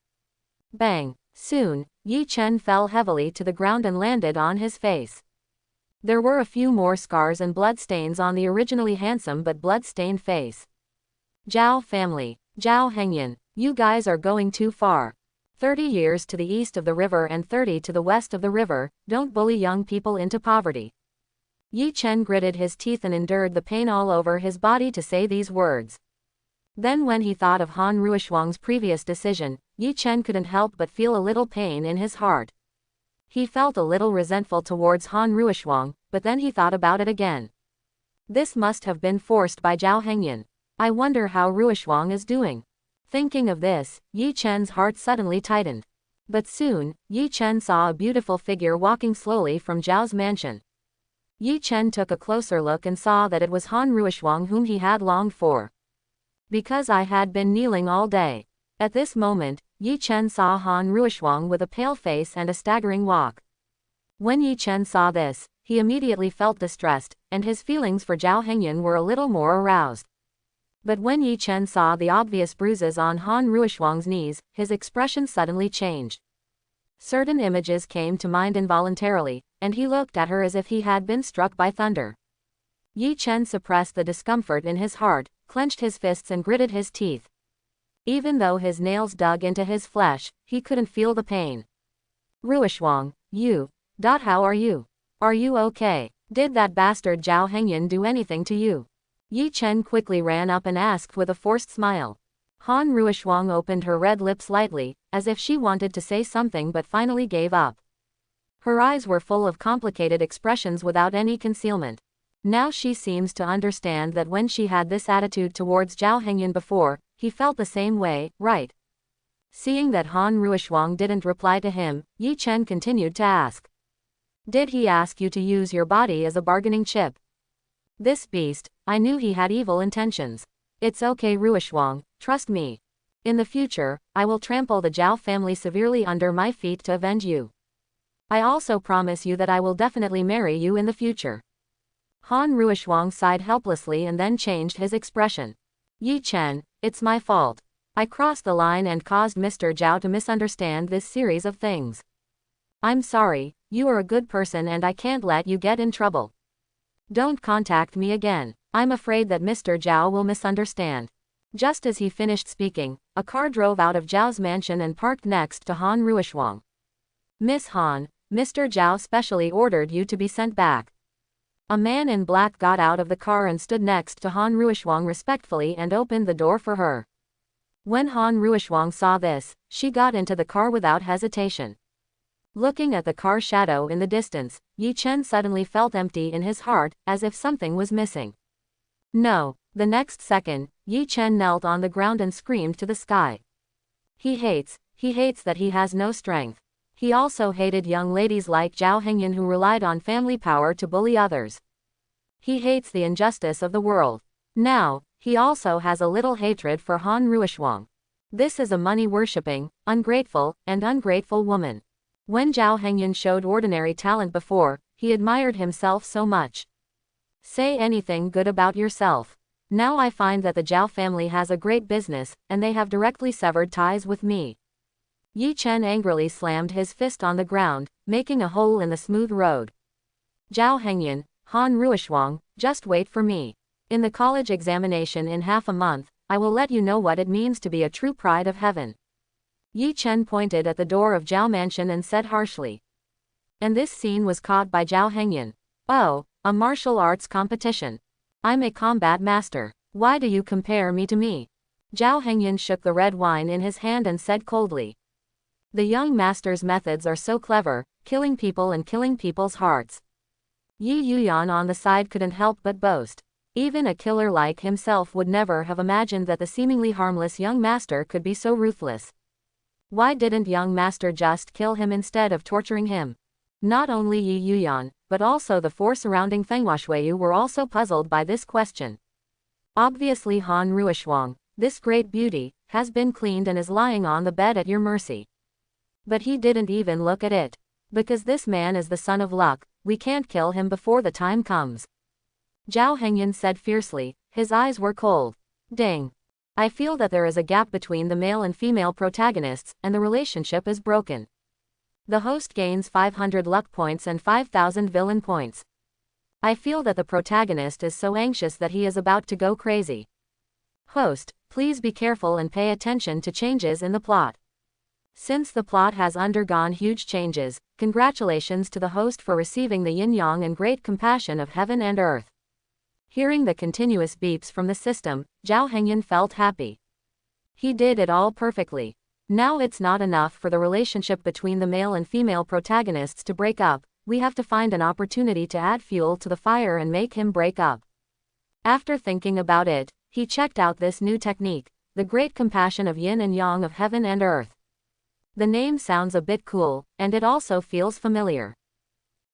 Bang! Soon, Yi Chen fell heavily to the ground and landed on his face. There were a few more scars and bloodstains on the originally handsome but blood-stained face. Jiao family, Jiao Hengyun, you guys are going too far. 30 years to the east of the river and 30 to the west of the river, don't bully young people into poverty. Yi Chen gritted his teeth and endured the pain all over his body to say these words. Then when he thought of Han Ruoxuang's previous decision, Yi Chen couldn't help but feel a little pain in his heart. He felt a little resentful towards Han Ruoxuang, but then he thought about it again. This must have been forced by Jiao Hengyun. I wonder how Ruoxuang is doing. Thinking of this, Yi Chen's heart suddenly tightened. But soon, Yi Chen saw a beautiful figure walking slowly from Jiao's mansion. Yi Chen took a closer look and saw that it was Han Ruoxuang, whom he had longed for. Because I had been kneeling all day. At this moment, Yi Chen saw Han Ruoxuang with a pale face and a staggering walk. When Yi Chen saw this, he immediately felt distressed, and his feelings for Jiao Hengyun were a little more aroused. But when Yi Chen saw the obvious bruises on Han Ruoxuang's knees, his expression suddenly changed. Certain images came to mind involuntarily, and he looked at her as if he had been struck by thunder. Yi Chen suppressed the discomfort in his heart, clenched his fists and gritted his teeth. Even though his nails dug into his flesh, he couldn't feel the pain. Ruoxuang, you. How are you? Are you okay? Did that bastard Jiao Hengyun do anything to you? Yi Chen quickly ran up and asked with a forced smile. Han Ruoxuang opened her red lips lightly, as if she wanted to say something but finally gave up. Her eyes were full of complicated expressions without any concealment. Now she seems to understand that when she had this attitude towards Jiao Hengyun before, he felt the same way, right? Seeing that Han Ruoxuang didn't reply to him, Yi Chen continued to ask. Did he ask you to use your body as a bargaining chip? This beast, I knew he had evil intentions. It's okay Ruoxuang, trust me. In the future, I will trample the Jiao family severely under my feet to avenge you. I also promise you that I will definitely marry you in the future. Han Ruoxuang sighed helplessly and then changed his expression. Yi Chen, it's my fault. I crossed the line and caused Mr. Jiao to misunderstand this series of things. I'm sorry, you are a good person and I can't let you get in trouble. Don't contact me again. I'm afraid that Mr. Jiao will misunderstand. Just as he finished speaking, a car drove out of Jiao's mansion and parked next to Han Ruoxuang. Miss Han, Mr. Jiao specially ordered you to be sent back. A man in black got out of the car and stood next to Han Ruishuang respectfully and opened the door for her. When Han Ruishuang saw this, she got into the car without hesitation. Looking at the car shadow in the distance, Ye Chen suddenly felt empty in his heart, as if something was missing. No, the next second, Ye Chen knelt on the ground and screamed to the sky. He hates that he has no strength. He also hated young ladies like Jiao Hengyun who relied on family power to bully others. He hates the injustice of the world. Now, he also has a little hatred for Han Ruishuang. This is a money-worshipping, ungrateful woman. When Jiao Hengyun showed ordinary talent before, he admired himself so much. Say anything good about yourself. Now I find that the Jiao family has a great business, and they have directly severed ties with me. Ye Chen angrily slammed his fist on the ground, making a hole in the smooth road. Jiao Hengyun, Han Ruishuang, just wait for me. In the college examination in half a month, I will let you know what it means to be a true pride of heaven. Ye Chen pointed at the door of Jiao Mansion and said harshly. And this scene was caught by Jiao Hengyun. Oh, a martial arts competition. I'm a combat master. Why do you compare me to me? Jiao Hengyun shook the red wine in his hand and said coldly. The young master's methods are so clever, killing people and killing people's hearts. Yi Yuyan on the side couldn't help but boast. Even a killer like himself would never have imagined that the seemingly harmless young master could be so ruthless. Why didn't young master just kill him instead of torturing him? Not only Yi Yuyan, but also the four surrounding Fenghuashuiyu were also puzzled by this question. Obviously Han Ruishuang, this great beauty, has been cleaned and is lying on the bed at your mercy. But he didn't even look at it. Because this man is the son of luck, we can't kill him before the time comes. Jiao Hengyun said fiercely, his eyes were cold. Dang. I feel that there is a gap between the male and female protagonists, and the relationship is broken. The host gains 500 luck points and 5,000 villain points. I feel that the protagonist is so anxious that he is about to go crazy. Host, please be careful and pay attention to changes in the plot. Since the plot has undergone huge changes, congratulations to the host for receiving the yin-yang and great compassion of heaven and earth. Hearing the continuous beeps from the system, Jiao Hengyun felt happy. He did it all perfectly. Now it's not enough for the relationship between the male and female protagonists to break up, we have to find an opportunity to add fuel to the fire and make him break up. After thinking about it, he checked out this new technique, the great compassion of yin and yang of heaven and earth. The name sounds a bit cool, and it also feels familiar.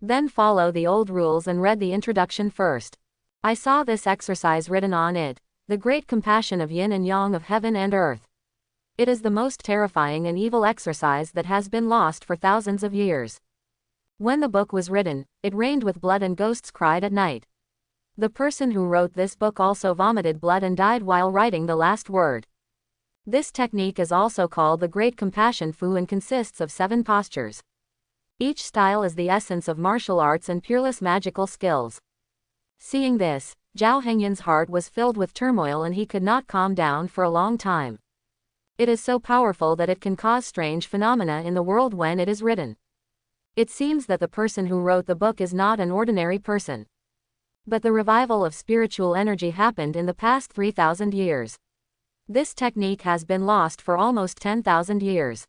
Then follow the old rules and read the introduction first. I saw this exercise written on it, the great compassion of yin and yang of heaven and earth. It is the most terrifying and evil exercise that has been lost for thousands of years. When the book was written, it rained with blood and ghosts cried at night. The person who wrote this book also vomited blood and died while writing the last word. This technique is also called the Great Compassion Fu and consists of 7 postures. Each style is the essence of martial arts and peerless magical skills. Seeing this, Jiao Hengyun's heart was filled with turmoil and he could not calm down for a long time. It is so powerful that it can cause strange phenomena in the world when it is written. It seems that the person who wrote the book is not an ordinary person. But the revival of spiritual energy happened in the past 3,000 years. This technique has been lost for almost 10,000 years.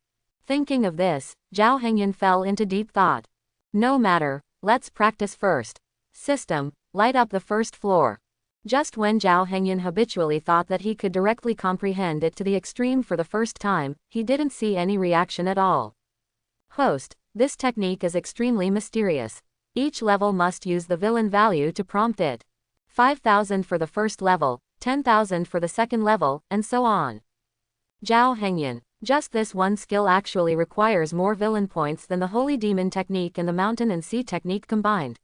Thinking of this, Jiao Hengyun fell into deep thought. No matter, let's practice first. System, light up the first floor. Just when Jiao Hengyun habitually thought that he could directly comprehend it to the extreme for the first time, he didn't see any reaction at all. Host, this technique is extremely mysterious. Each level must use the villain value to prompt it. 5,000 for the first level, 10,000 for the second level, and so on. Jiao Hengyun, just this one skill actually requires more villain points than the Holy Demon technique and the Mountain and Sea technique combined.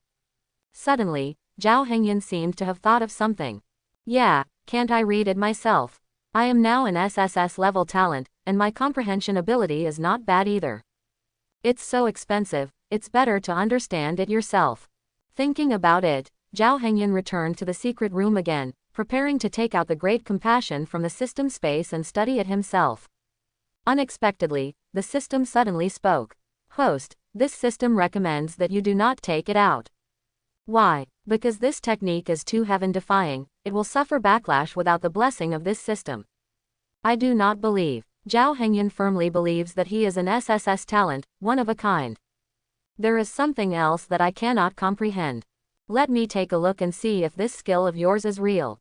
Suddenly, Jiao Hengyun seemed to have thought of something. Yeah, can't I read it myself? I am now an SSS level talent, and my comprehension ability is not bad either. It's so expensive, it's better to understand it yourself. Thinking about it, Jiao Hengyun returned to the secret room again, preparing to take out the Great Compassion from the system space and study it himself. Unexpectedly, the system suddenly spoke. Host, this system recommends that you do not take it out. Why? Because this technique is too heaven-defying, it will suffer backlash without the blessing of this system. I do not believe. Jiao Hengyun firmly believes that he is an SSS talent, one of a kind. There is something else that I cannot comprehend. Let me take a look and see if this skill of yours is real.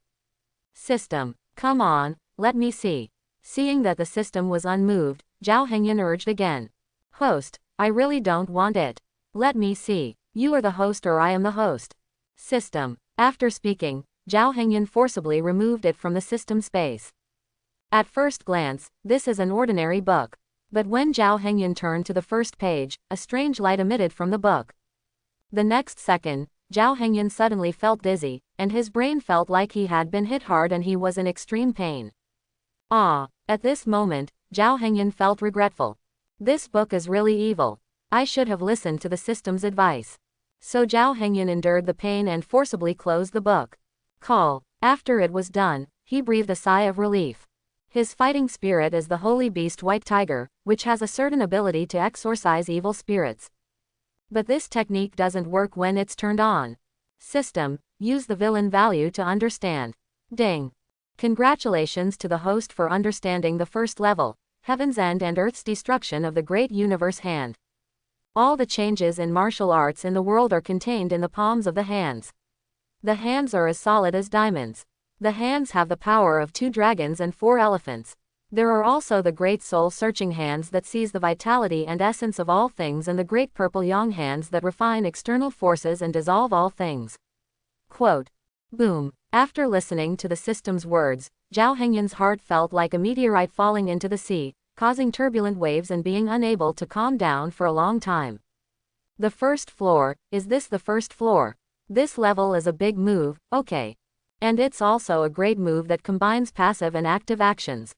System. Come on, let me see. Seeing that the system was unmoved, Jiao Hengyun urged again. Host, I really don't want it. Let me see. You are the host or I am the host. System. After speaking, Jiao Hengyun forcibly removed it from the system space. At first glance, this is an ordinary book. But when Jiao Hengyun turned to the first page, a strange light emitted from the book. The next second, Jiao Hengyun suddenly felt dizzy, and his brain felt like he had been hit hard and he was in extreme pain. At this moment, Jiao Hengyun felt regretful. This book is really evil. I should have listened to the system's advice. So Jiao Hengyun endured the pain and forcibly closed the book. After it was done, he breathed a sigh of relief. His fighting spirit is the holy beast White Tiger, which has a certain ability to exorcise evil spirits. But this technique doesn't work when it's turned on. System, use the villain value to understand. Ding. Congratulations to the host for understanding the first level, Heaven's End and Earth's Destruction of the Great Universe Hand. All the changes in martial arts in the world are contained in the palms of the hands. The hands are as solid as diamonds. The hands have the power of 2 dragons and 4 elephants. There are also the great soul-searching hands that seize the vitality and essence of all things and the great purple yang hands that refine external forces and dissolve all things. Quote. Boom. After listening to the system's words, Jiao Hengyun's heart felt like a meteorite falling into the sea, causing turbulent waves and being unable to calm down for a long time. The first floor, is this the first floor? This level is a big move, okay. And it's also a great move that combines passive and active actions.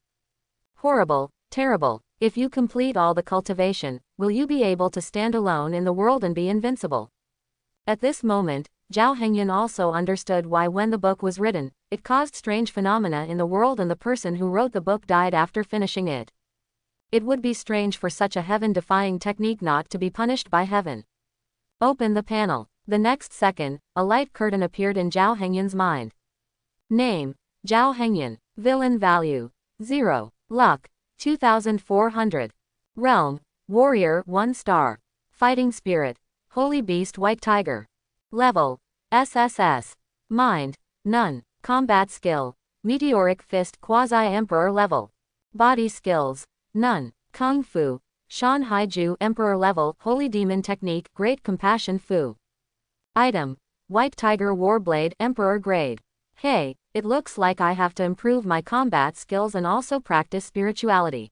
Horrible, terrible. If you complete all the cultivation, will you be able to stand alone in the world and be invincible? At this moment, Jiao Hengyun also understood why when the book was written, it caused strange phenomena in the world and the person who wrote the book died after finishing it. It would be strange for such a heaven-defying technique not to be punished by heaven. Open the panel. The next second, a light curtain appeared in Jiao Hengyun's mind. Name, Jiao Hengyun. Villain value, 0. Luck, 2400. Realm, Warrior 1 star. Fighting Spirit, Holy Beast White Tiger. Level, SSS. Mind, none. Combat Skill, Meteoric Fist Quasi-Emperor level. Body Skills, none. Kung Fu, Shan Haiju Emperor level. Holy Demon Technique Great Compassion Fu. Item, White Tiger Warblade Emperor grade. Hey, it looks like I have to improve my combat skills and also practice spirituality.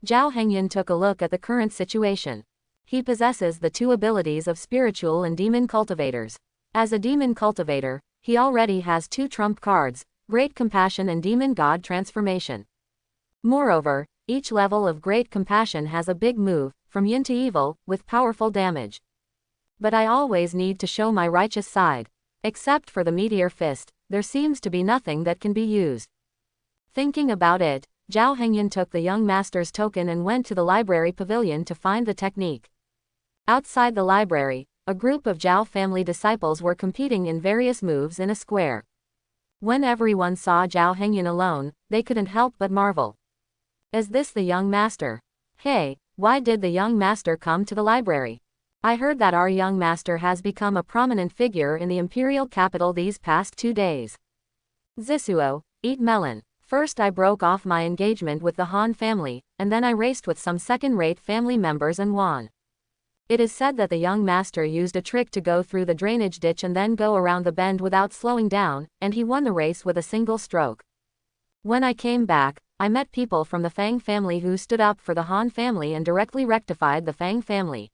Jiao Hengyun took a look at the current situation. He possesses the 2 abilities of spiritual and demon cultivators. As a demon cultivator, he already has 2 trump cards, Great Compassion and Demon God Transformation. Moreover, each level of Great Compassion has a big move, from yin to evil, with powerful damage. But I always need to show my righteous side. Except for the Meteor Fist, there seems to be nothing that can be used. Thinking about it, Jiao Hengyun took the young master's token and went to the library pavilion to find the technique. Outside the library, a group of Jiao family disciples were competing in various moves in a square. When everyone saw Jiao Hengyun alone, they couldn't help but marvel. Is this the young master? Hey, why did the young master come to the library? I heard that our young master has become a prominent figure in the imperial capital these past 2 days. Zisuo, eat melon. First I broke off my engagement with the Han family, and then I raced with some second-rate family members and won. It is said that the young master used a trick to go through the drainage ditch and then go around the bend without slowing down, and he won the race with a single stroke. When I came back, I met people from the Fang family who stood up for the Han family and directly rectified the Fang family.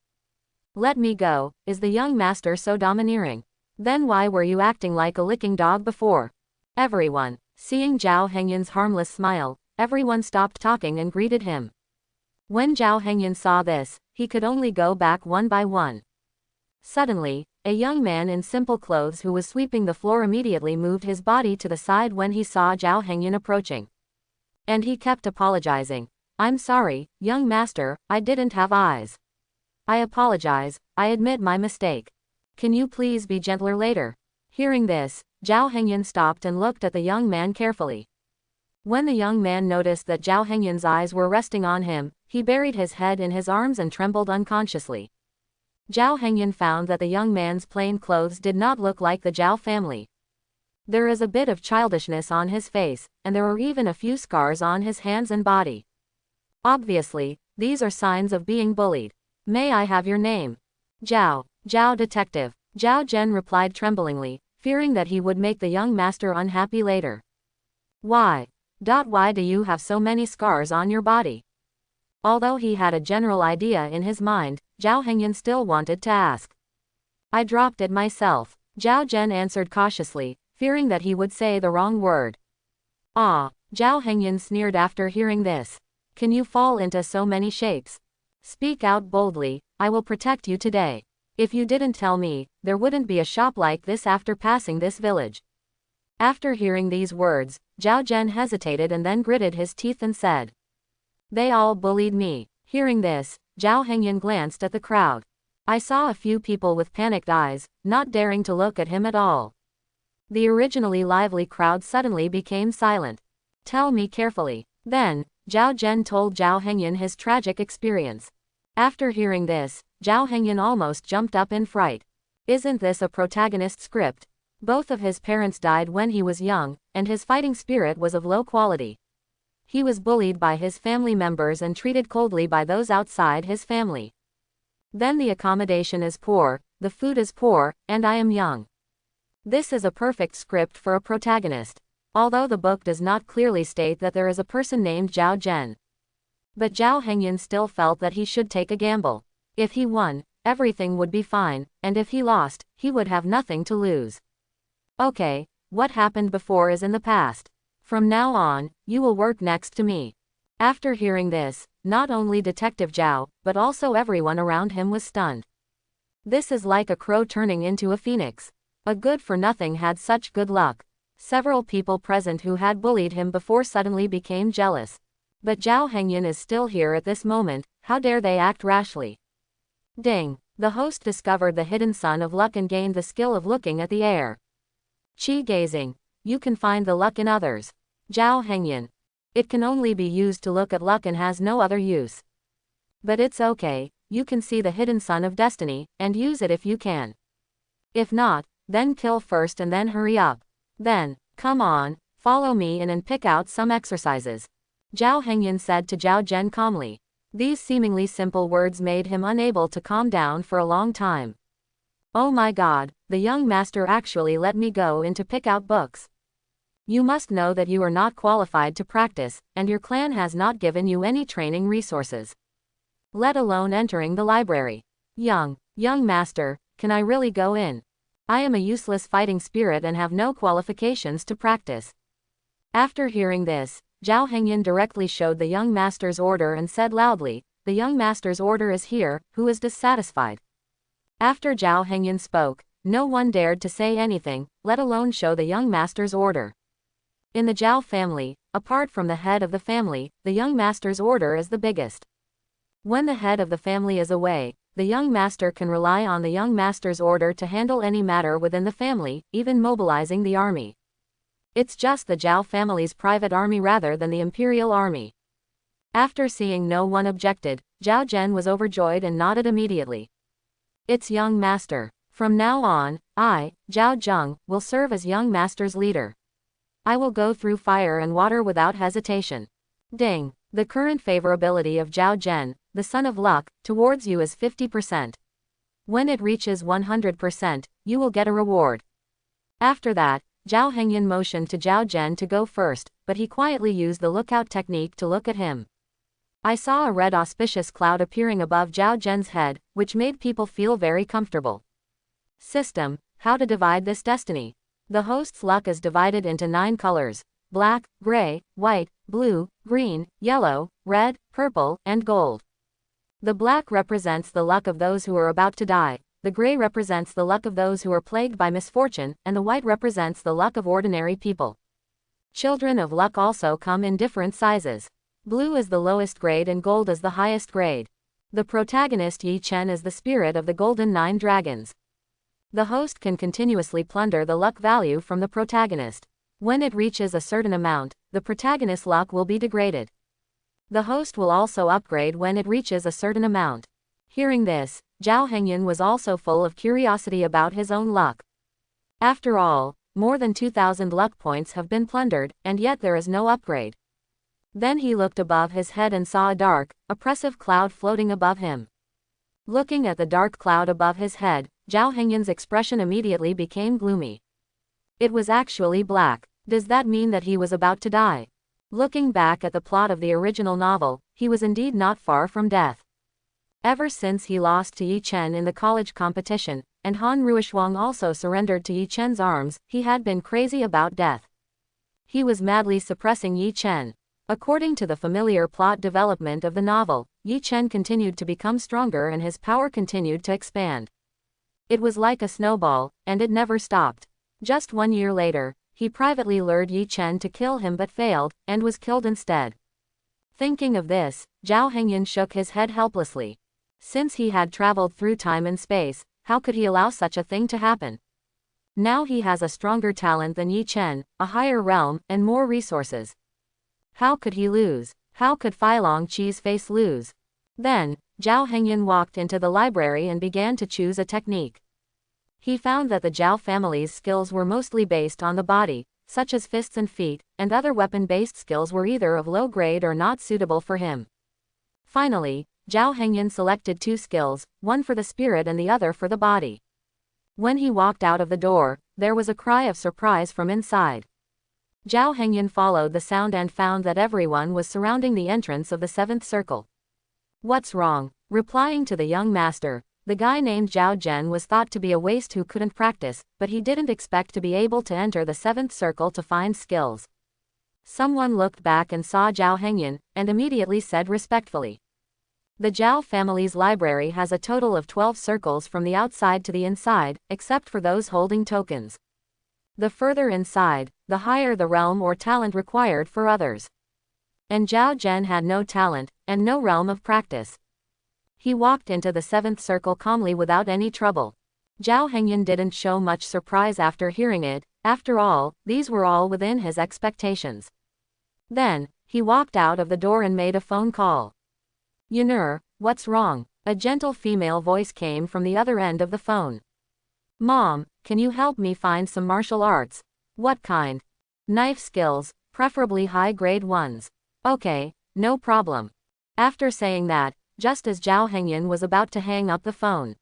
Let me go, is the young master so domineering? Then why were you acting like a licking dog before? Everyone, seeing Jiao Hengyun's harmless smile, everyone stopped talking and greeted him. When Jiao Hengyun saw this, he could only go back one by one. Suddenly, a young man in simple clothes who was sweeping the floor immediately moved his body to the side when he saw Jiao Hengyun approaching. And he kept apologizing. I'm sorry, young master, I didn't have eyes. I apologize, I admit my mistake. Can you please be gentler later? Hearing this, Jiao Hengyun stopped and looked at the young man carefully. When the young man noticed that Jiao Hengyun's eyes were resting on him, he buried his head in his arms and trembled unconsciously. Jiao Hengyun found that the young man's plain clothes did not look like the Jiao family. There is a bit of childishness on his face, and there are even a few scars on his hands and body. Obviously, these are signs of being bullied. May I have your name? Jiao. Jiao detective. Jiao Zhen replied tremblingly, fearing that he would make the young master unhappy later. Why? Why do you have so many scars on your body? Although he had a general idea in his mind, Jiao Hengyun still wanted to ask. I dropped it myself, Jiao Zhen answered cautiously, fearing that he would say the wrong word. Ah, Jiao Hengyun sneered after hearing this. Can you fall into so many shapes? Speak out boldly, I will protect you today. If you didn't tell me, there wouldn't be a shop like this after passing this village. After hearing these words, Jiao Zhen hesitated and then gritted his teeth and said. They all bullied me. Hearing this, Jiao Hengyun glanced at the crowd. I saw a few people with panicked eyes, not daring to look at him at all. The originally lively crowd suddenly became silent. Tell me carefully. Then, Jiao Zhen told Jiao Hengyun his tragic experience. After hearing this, Jiao Hengyun almost jumped up in fright. Isn't this a protagonist script? Both of his parents died when he was young, and his fighting spirit was of low quality. He was bullied by his family members and treated coldly by those outside his family. Then the accommodation is poor, the food is poor, and I am young. This is a perfect script for a protagonist. Although the book does not clearly state that there is a person named Jiao Zhen. But Jiao Hengyun still felt that he should take a gamble. If he won, everything would be fine, and if he lost, he would have nothing to lose. Okay, what happened before is in the past. From now on, you will work next to me. After hearing this, not only Detective Jiao, but also everyone around him was stunned. This is like a crow turning into a phoenix. A good-for-nothing had such good luck. Several people present who had bullied him before suddenly became jealous. But Jiao Hengyun is still here at this moment, how dare they act rashly? Ding! The host discovered the hidden sun of luck and gained the skill of looking at the air. Qi gazing. You can find the luck in others. Jiao Hengyun. It can only be used to look at luck and has no other use. But it's okay, you can see the hidden sun of destiny, and use it if you can. If not, then kill first and then hurry up. Then, come on, follow me in and pick out some exercises. Jiao Hengyun said to Jiao Zhen calmly. These seemingly simple words made him unable to calm down for a long time. Oh my god, the young master actually let me go in to pick out books. You must know that you are not qualified to practice, and your clan has not given you any training resources. Let alone entering the library. Young master, can I really go in? I am a useless fighting spirit and have no qualifications to practice. After hearing this, Jiao Hengyun directly showed the young master's order and said loudly, the young master's order is here, who is dissatisfied? After Jiao Hengyun spoke, no one dared to say anything, let alone show the young master's order. In the Jiao family, apart from the head of the family, the young master's order is the biggest. When the head of the family is away, the young master can rely on the young master's order to handle any matter within the family, even mobilizing the army. It's just the Jiao family's private army rather than the imperial army. After seeing no one objected, Jiao Zhen was overjoyed and nodded immediately. It's young master. From now on, I, Jiao Zheng, will serve as young master's leader. I will go through fire and water without hesitation. Ding! The current favorability of Jiao Zhen, the son of luck, towards you is 50%. When it reaches 100%, you will get a reward. After that, Jiao Hengyun motioned to Jiao Zhen to go first, but he quietly used the lookout technique to look at him. I saw a red auspicious cloud appearing above Jiao Zhen's head, which made people feel very comfortable. System: how to divide this destiny. The host's luck is divided into 9 colors: black, gray, white, blue, green, yellow, red, purple, and gold. The black represents the luck of those who are about to die, the gray represents the luck of those who are plagued by misfortune, and the white represents the luck of ordinary people. Children of luck also come in different sizes. Blue is the lowest grade and gold is the highest grade. The protagonist Ye Chen is the spirit of the golden 9 dragons. The host can continuously plunder the luck value from the protagonist. When it reaches a certain amount, the protagonist's luck will be degraded. The host will also upgrade when it reaches a certain amount. Hearing this, Jiao Hengyun was also full of curiosity about his own luck. After all, more than 2,000 luck points have been plundered, and yet there is no upgrade. Then he looked above his head and saw a dark, oppressive cloud floating above him. Looking at the dark cloud above his head, Jiao Hengyun's expression immediately became gloomy. It was actually black. Does that mean that he was about to die? Looking back at the plot of the original novel, he was indeed not far from death. Ever since he lost to Ye Chen in the college competition, and Han Ruishuang also surrendered to Ye Chen's arms, he had been crazy about death. He was madly suppressing Ye Chen. According to the familiar plot development of the novel, Ye Chen continued to become stronger and his power continued to expand. It was like a snowball, and it never stopped. Just 1 year later, he privately lured Ye Chen to kill him but failed, and was killed instead. Thinking of this, Jiao Hengyun shook his head helplessly. Since he had traveled through time and space, how could he allow such a thing to happen? Now he has a stronger talent than Ye Chen, a higher realm, and more resources. How could he lose? How could Feilong Qi's face lose? Then, Jiao Hengyun walked into the library and began to choose a technique. He found that the Jiao family's skills were mostly based on the body, such as fists and feet, and other weapon-based skills were either of low grade or not suitable for him. Finally, Jiao Hengyun selected 2 skills, one for the spirit and the other for the body. When he walked out of the door, there was a cry of surprise from inside. Jiao Hengyun followed the sound and found that everyone was surrounding the entrance of the 7th circle. What's wrong? Replying to the young master, the guy named Zhao Zhen was thought to be a waste who couldn't practice, but he didn't expect to be able to enter the 7th circle to find skills. Someone looked back and saw Jiao Hengyun, and immediately said respectfully, "The Jiao family's library has a total of 12 circles from the outside to the inside, except for those holding tokens. The further inside, the higher the realm or talent required for others." And Zhao Zhen had no talent, and no realm of practice. He walked into the 7th circle calmly without any trouble. Jiao Hengyun didn't show much surprise after hearing it, after all, these were all within his expectations. Then, he walked out of the door and made a phone call. "Yunur, what's wrong?" A gentle female voice came from the other end of the phone. "Mom, can you help me find some martial arts?" "What kind?" "Knife skills, preferably high-grade ones." "Okay, no problem." After saying that, just as Jiao Hengyun was about to hang up the phone,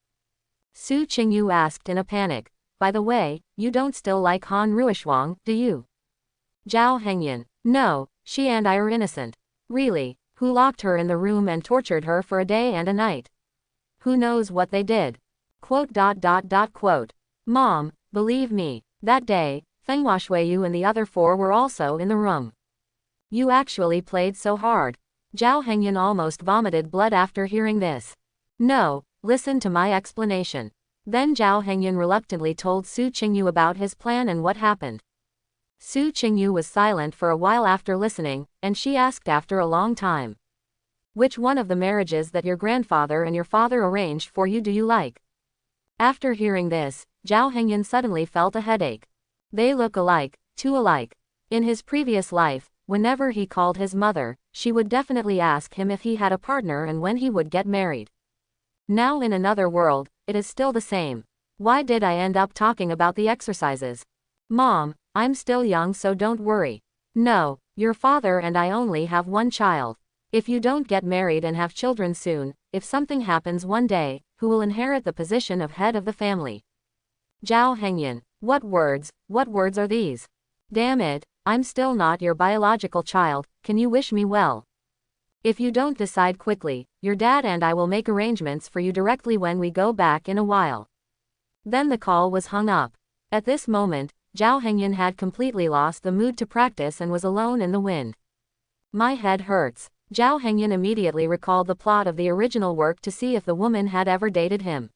Su Qingyu asked in a panic, "By the way, you don't still like Han Ruishuang, do you?" Jiao Hengyun, "No, she and I are innocent." "Really? Who locked her in the room and tortured her for a day and a night?" "Who knows what they did?" "Mom, believe me, that day, Feng Washuiyu and the other 4 were also in the room." "You actually played so hard." Jiao Hengyun almost vomited blood after hearing this. "No, listen to my explanation." Then Jiao Hengyun reluctantly told Su Qingyu about his plan and what happened. Su Qingyu was silent for a while after listening, and she asked after a long time, "Which one of the marriages that your grandfather and your father arranged for you do you like?" After hearing this, Jiao Hengyun suddenly felt a headache. They look alike, too alike. In his previous life, whenever he called his mother, she would definitely ask him if he had a partner and when he would get married. Now in another world, it is still the same. Why did I end up talking about the exercises? Mom, I'm still young, so don't worry. No, your father and I only have one child. If you don't get married and have children soon, if something happens one day, who will inherit the position of head of the family? Jiao Hengyun, what words are these? Damn it, I'm still not your biological child, can you wish me well? If you don't decide quickly, your dad and I will make arrangements for you directly when we go back in a while. Then the call was hung up. At this moment, Jiao Hengyun had completely lost the mood to practice and was alone in the wind. My head hurts. Jiao Hengyun immediately recalled the plot of the original work to see if the woman had ever dated him.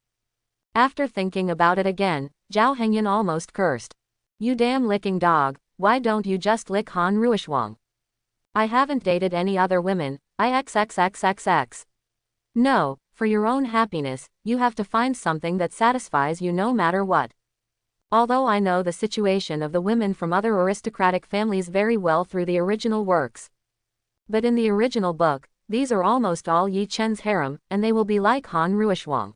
After thinking about it again, Jiao Hengyun almost cursed. You damn licking dog, why don't you just lick Han Ruishuang? I haven't dated any other women, I XXXXX. No, For your own happiness, you have to find something that satisfies you no matter what. Although I know the situation of the women from other aristocratic families very well through the original works. But in the original book, these are almost all Ye Chen's harem, and they will be like Han Ruishuang.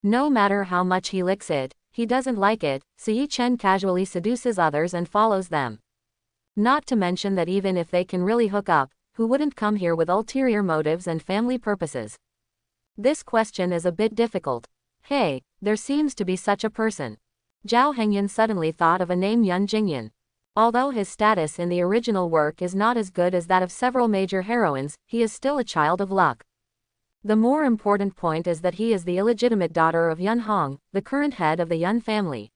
No matter how much he licks it, he doesn't like it, so Ye Chen casually seduces others and follows them. Not to mention that even if they can really hook up, who wouldn't come here with ulterior motives and family purposes? This question is a bit difficult. Hey, there seems to be such a person. Jiao Hengyun suddenly thought of a name, Yan Jinyun. Although his status in the original work is not as good as that of several major heroines, he is still a child of luck. The more important point is that he is the illegitimate daughter of Yun Hong, the current head of the Yun family.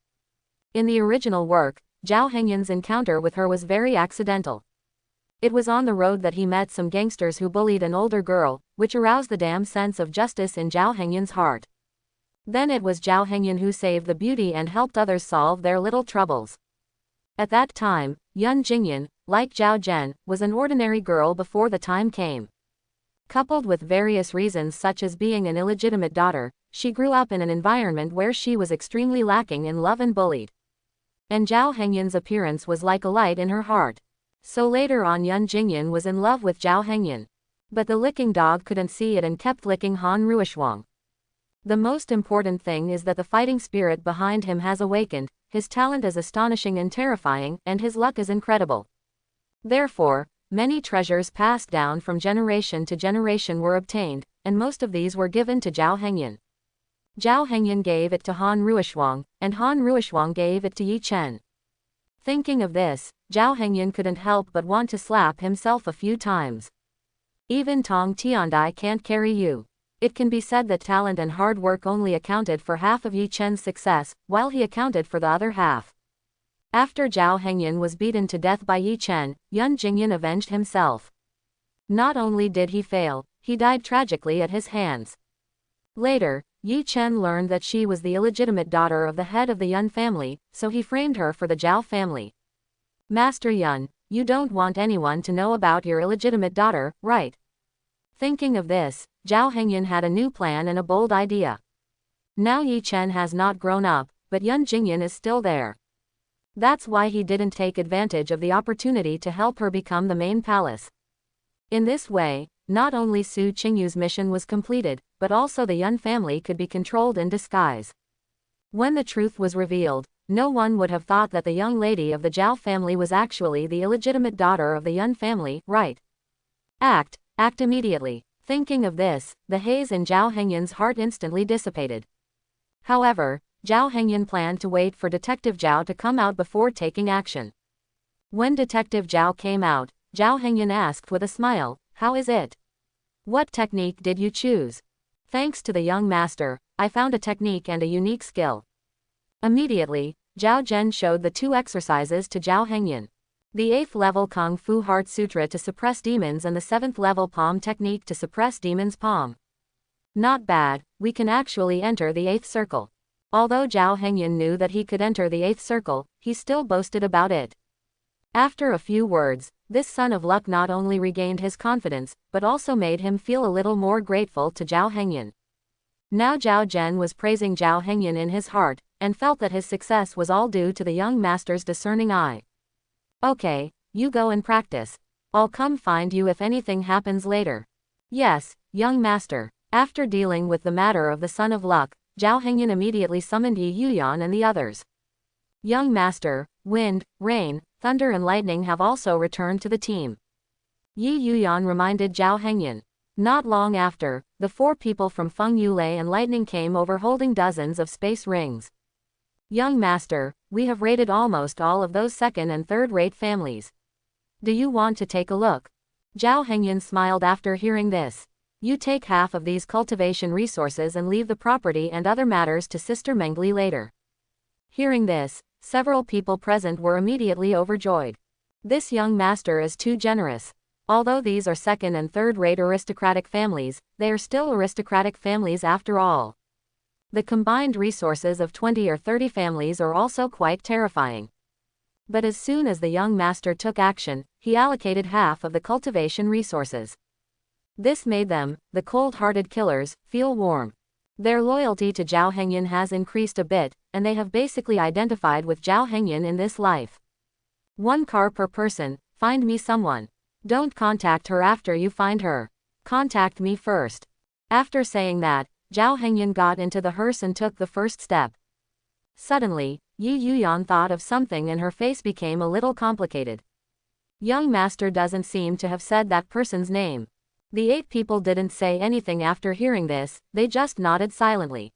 In the original work, Jiao Hengyun's encounter with her was very accidental. It was on the road that he met some gangsters who bullied an older girl, which aroused the damn sense of justice in Jiao Hengyun's heart. Then it was Jiao Hengyun who saved the beauty and helped others solve their little troubles. At that time, Yan Jinyun, like Jiao Zhen, was an ordinary girl before the time came. Coupled with various reasons such as being an illegitimate daughter, she grew up in an environment where she was extremely lacking in love and bullied. And Jiao Hengyun's appearance was like a light in her heart. So later on Yan Jinyun was in love with Jiao Hengyun. But the licking dog couldn't see it and kept licking Han Ruishuang. The most important thing is that the fighting spirit behind him has awakened, his talent is astonishing and terrifying, and his luck is incredible. Therefore, many treasures passed down from generation to generation were obtained, and most of these were given to Jiao Hengyun. Jiao Hengyun gave it to Han Ruishuang, and Han Ruishuang gave it to Ye Chen. Thinking of this, Jiao Hengyun couldn't help but want to slap himself a few times. Even Tong Tiandai can't carry you. It can be said that talent and hard work only accounted for half of Ye Chen's success, while he accounted for the other half. After Jiao Hengyun was beaten to death by Ye Chen, Yan Jinyun avenged himself. Not only did he fail, he died tragically at his hands. Later, Ye Chen learned that she was the illegitimate daughter of the head of the Yun family, so he framed her for the Jiao family. Master Yun, you don't want anyone to know about your illegitimate daughter, right? Thinking of this, Jiao Hengyun had a new plan and a bold idea. Now Ye Chen has not grown up, but Yan Jinyun is still there. That's why he didn't take advantage of the opportunity to help her become the main palace. In this way, not only Su Qingyu's mission was completed, but also the Yun family could be controlled in disguise. When the truth was revealed, no one would have thought that the young lady of the Jiao family was actually the illegitimate daughter of the Yun family, right? Act immediately. Thinking of this, the haze in Jiao Hengyun's heart instantly dissipated. However, Jiao Hengyun planned to wait for Detective Jiao to come out before taking action. When Detective Jiao came out, Jiao Hengyun asked with a smile, "How is it? What technique did you choose?" "Thanks to the young master, I found a technique and a unique skill." Immediately, Jiao Zhen showed the two exercises to Jiao Hengyun. The 8th level Kung Fu Heart Sutra to suppress demons and the 7th level palm technique to suppress demons' palm. Not bad, we can actually enter the 8th circle. Although Jiao Hengyun knew that he could enter the 8th circle, he still boasted about it. After a few words, this son of luck not only regained his confidence, but also made him feel a little more grateful to Jiao Hengyun. Now Jiao Zhen was praising Jiao Hengyun in his heart, and felt that his success was all due to the young master's discerning eye. "Okay, you go and practice. I'll come find you if anything happens later." "Yes, young master." After dealing with the matter of the son of luck, Jiao Hengyun immediately summoned Yi Yuyan and the others. "Young master, wind, rain, thunder and lightning have also returned to the team." Yi Yuyan reminded Jiao Hengyun. Not long after, the 4 people from Feng Yulei and Lightning came over holding dozens of space rings. "Young master, we have raided almost all of those second and third-rate families. Do you want to take a look?" Jiao Hengyun smiled after hearing this. "You take half of these cultivation resources and leave the property and other matters to Sister Mengli later." Hearing this, several people present were immediately overjoyed. This young master is too generous. Although these are second and third-rate aristocratic families, they are still aristocratic families after all. The combined resources of 20 or 30 families are also quite terrifying. But as soon as the young master took action, he allocated half of the cultivation resources. This made them, the cold-hearted killers, feel warm. Their loyalty to Jiao Hengyun has increased a bit, and they have basically identified with Jiao Hengyun in this life. 1 car per person, find me someone. Don't contact her after you find her. Contact me first. After saying that, Jiao Hengyun got into the hearse and took the first step. Suddenly, Yi Yuyan thought of something and her face became a little complicated. Young master doesn't seem to have said that person's name. The 8 people didn't say anything after hearing this, they just nodded silently.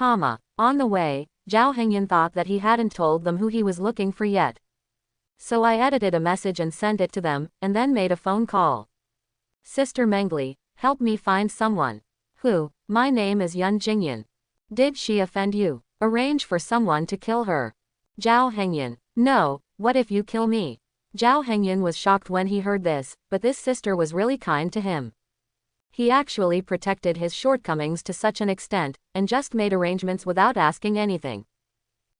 On the way, Jiao Hengyun thought that he hadn't told them who he was looking for yet. So I edited a message and sent it to them, and then made a phone call. Sister Mengli, help me find someone. Who? My name is Yan Jinyun. Did she offend you? Arrange for someone to kill her. Jiao Hengyun. No, what if you kill me? Jiao Hengyun was shocked when he heard this, but this sister was really kind to him. He actually protected his shortcomings to such an extent, and just made arrangements without asking anything.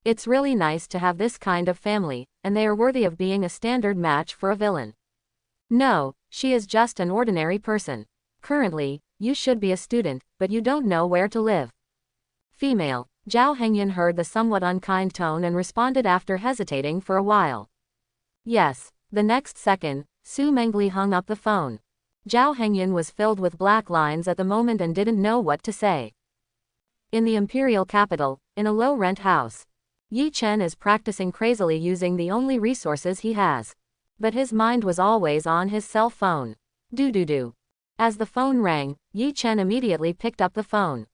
It's really nice to have this kind of family, and they are worthy of being a standard match for a villain. No, she is just an ordinary person. Currently, you should be a student, but you don't know where to live. Female. Jiao Hengyun heard the somewhat unkind tone and responded after hesitating for a while. Yes. The next second, Su Mengli hung up the phone. Jiao Hengyun was filled with black lines at the moment and didn't know what to say. In the imperial capital, in a low-rent house, Ye Chen is practicing crazily using the only resources he has. But his mind was always on his cell phone. Do. As the phone rang, Ye Chen immediately picked up the phone.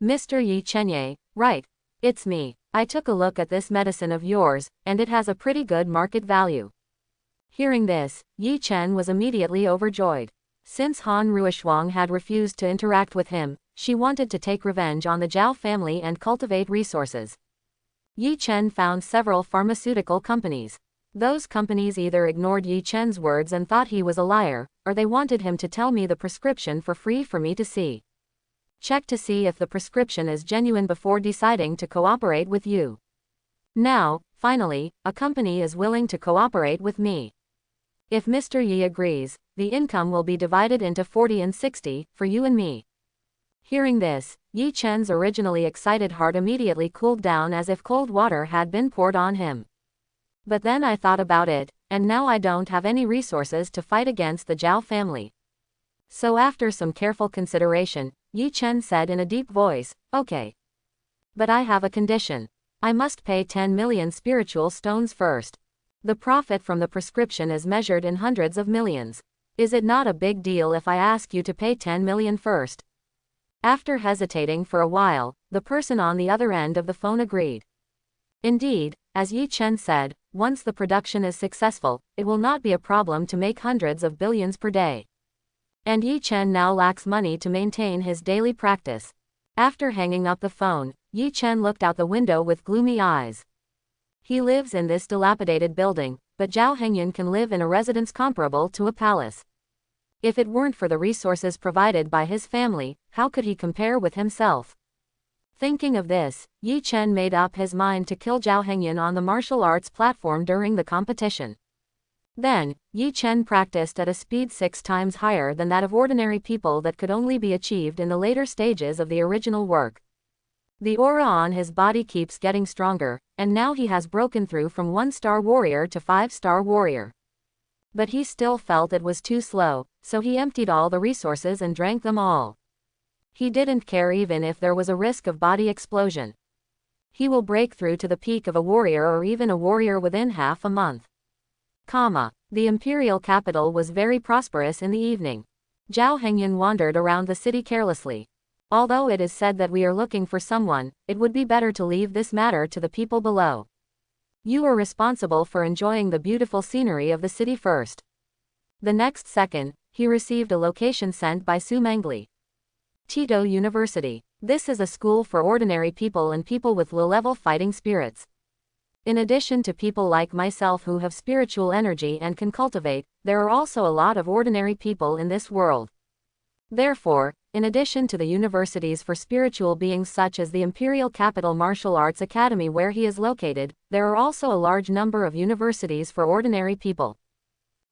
Mr. Ye Chenye, right. It's me. I took a look at this medicine of yours, and it has a pretty good market value. Hearing this, Ye Chen was immediately overjoyed. Since Han Ruishuang had refused to interact with him, she wanted to take revenge on the Jiao family and cultivate resources. Ye Chen found several pharmaceutical companies. Those companies either ignored Ye Chen's words and thought he was a liar, or they wanted him to tell me the prescription for free for me to see. Check to see if the prescription is genuine before deciding to cooperate with you. Now, finally, a company is willing to cooperate with me. If Mr. Yi agrees, the income will be divided into 40 and 60, for you and me. Hearing this, Ye Chen's originally excited heart immediately cooled down as if cold water had been poured on him. But then I thought about it, and now I don't have any resources to fight against the Jiao family. So after some careful consideration, Ye Chen said in a deep voice, okay. But I have a condition. I must pay 10 million spiritual stones first. The profit from the prescription is measured in hundreds of millions. Is it not a big deal if I ask you to pay 10 million first? After hesitating for a while, the person on the other end of the phone agreed. Indeed, as Ye Chen said, once the production is successful, it will not be a problem to make hundreds of billions per day. And Ye Chen now lacks money to maintain his daily practice. After hanging up the phone, Ye Chen looked out the window with gloomy eyes. He lives in this dilapidated building, but Jiao Hengyun can live in a residence comparable to a palace. If it weren't for the resources provided by his family, how could he compare with himself? Thinking of this, Ye Chen made up his mind to kill Jiao Hengyun on the martial arts platform during the competition. Then, Ye Chen practiced at a speed 6 times higher than that of ordinary people that could only be achieved in the later stages of the original work. The aura on his body keeps getting stronger, and now he has broken through from 1-star warrior to 5-star warrior. But he still felt it was too slow, so he emptied all the resources and drank them all. He didn't care even if there was a risk of body explosion. He will break through to the peak of a warrior or even a warrior within half a month. The imperial capital was very prosperous in the evening. Jiao Hengyun wandered around the city carelessly. Although it is said that we are looking for someone, it would be better to leave this matter to the people below. You are responsible for enjoying the beautiful scenery of the city first. The next second, he received a location sent by Su Mengli. Tito University. This is a school for ordinary people and people with low-level fighting spirits. In addition to people like myself who have spiritual energy and can cultivate, there are also a lot of ordinary people in this world. Therefore, in addition to the universities for spiritual beings such as the Imperial Capital Martial Arts Academy where he is located, there are also a large number of universities for ordinary people.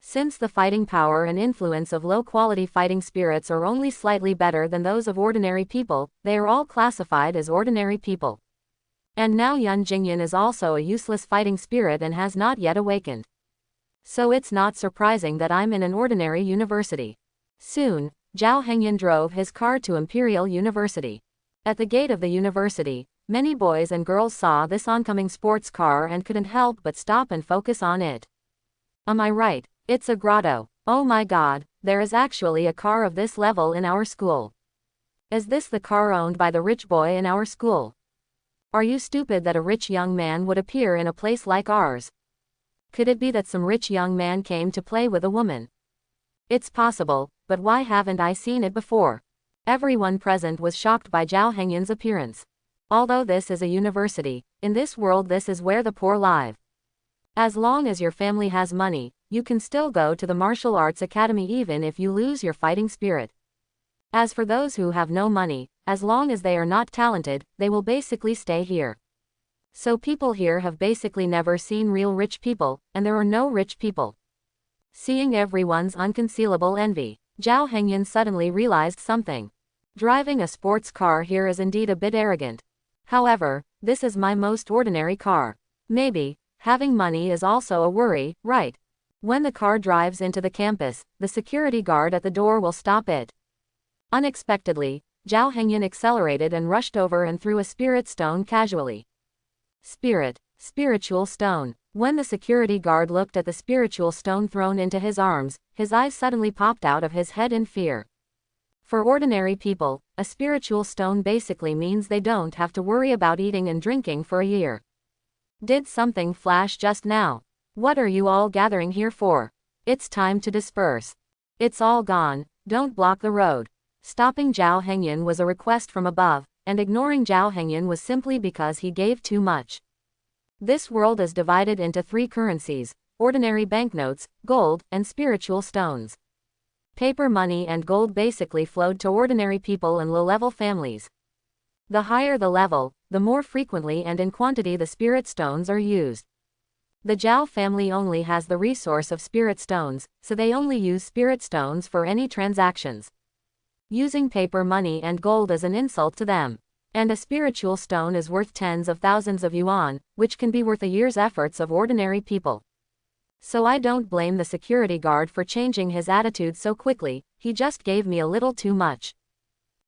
Since the fighting power and influence of low-quality fighting spirits are only slightly better than those of ordinary people, they are all classified as ordinary people. And now Yan Jinyun is also a useless fighting spirit and has not yet awakened. So it's not surprising that I'm in an ordinary university. Soon, Jiao Hengyan drove his car to Imperial University. At the gate of the university, many boys and girls saw this oncoming sports car and couldn't help but stop and focus on it. Am I right? It's a grotto. Oh my god, there is actually a car of this level in our school. Is this the car owned by the rich boy in our school? Are you stupid that a rich young man would appear in a place like ours? Could it be that some rich young man came to play with a woman? It's possible, but why haven't I seen it before? Everyone present was shocked by Jiao Hengyan's appearance. Although this is a university, in this world this is where the poor live. As long as your family has money, you can still go to the martial arts academy even if you lose your fighting spirit. As for those who have no money, as long as they are not talented, they will basically stay here. So people here have basically never seen real rich people, and there are no rich people. Seeing everyone's unconcealable envy, Jiao Hengyan suddenly realized something. Driving a sports car here is indeed a bit arrogant. However, this is my most ordinary car. Maybe, having money is also a worry, right? When the car drives into the campus, the security guard at the door will stop it. Unexpectedly, Jiao Hengyan accelerated and rushed over and threw a spirit stone casually. Spiritual stone. When the security guard looked at the spiritual stone thrown into his arms, his eyes suddenly popped out of his head in fear. For ordinary people, a spiritual stone basically means they don't have to worry about eating and drinking for a year. Did something flash just now? What are you all gathering here for? It's time to disperse. It's all gone, don't block the road. Stopping Jiao Hengyan was a request from above, and ignoring Jiao Hengyan was simply because he gave too much. This world is divided into 3 currencies: ordinary banknotes, gold, and spiritual stones. Paper money and gold basically flowed to ordinary people and low-level families. The higher the level, the more frequently and in quantity the spirit stones are used. The Jiao family only has the resource of spirit stones, so they only use spirit stones for any transactions. Using paper money and gold is an insult to them. And a spiritual stone is worth tens of thousands of yuan, which can be worth a year's efforts of ordinary people. So I don't blame the security guard for changing his attitude so quickly, he just gave me a little too much.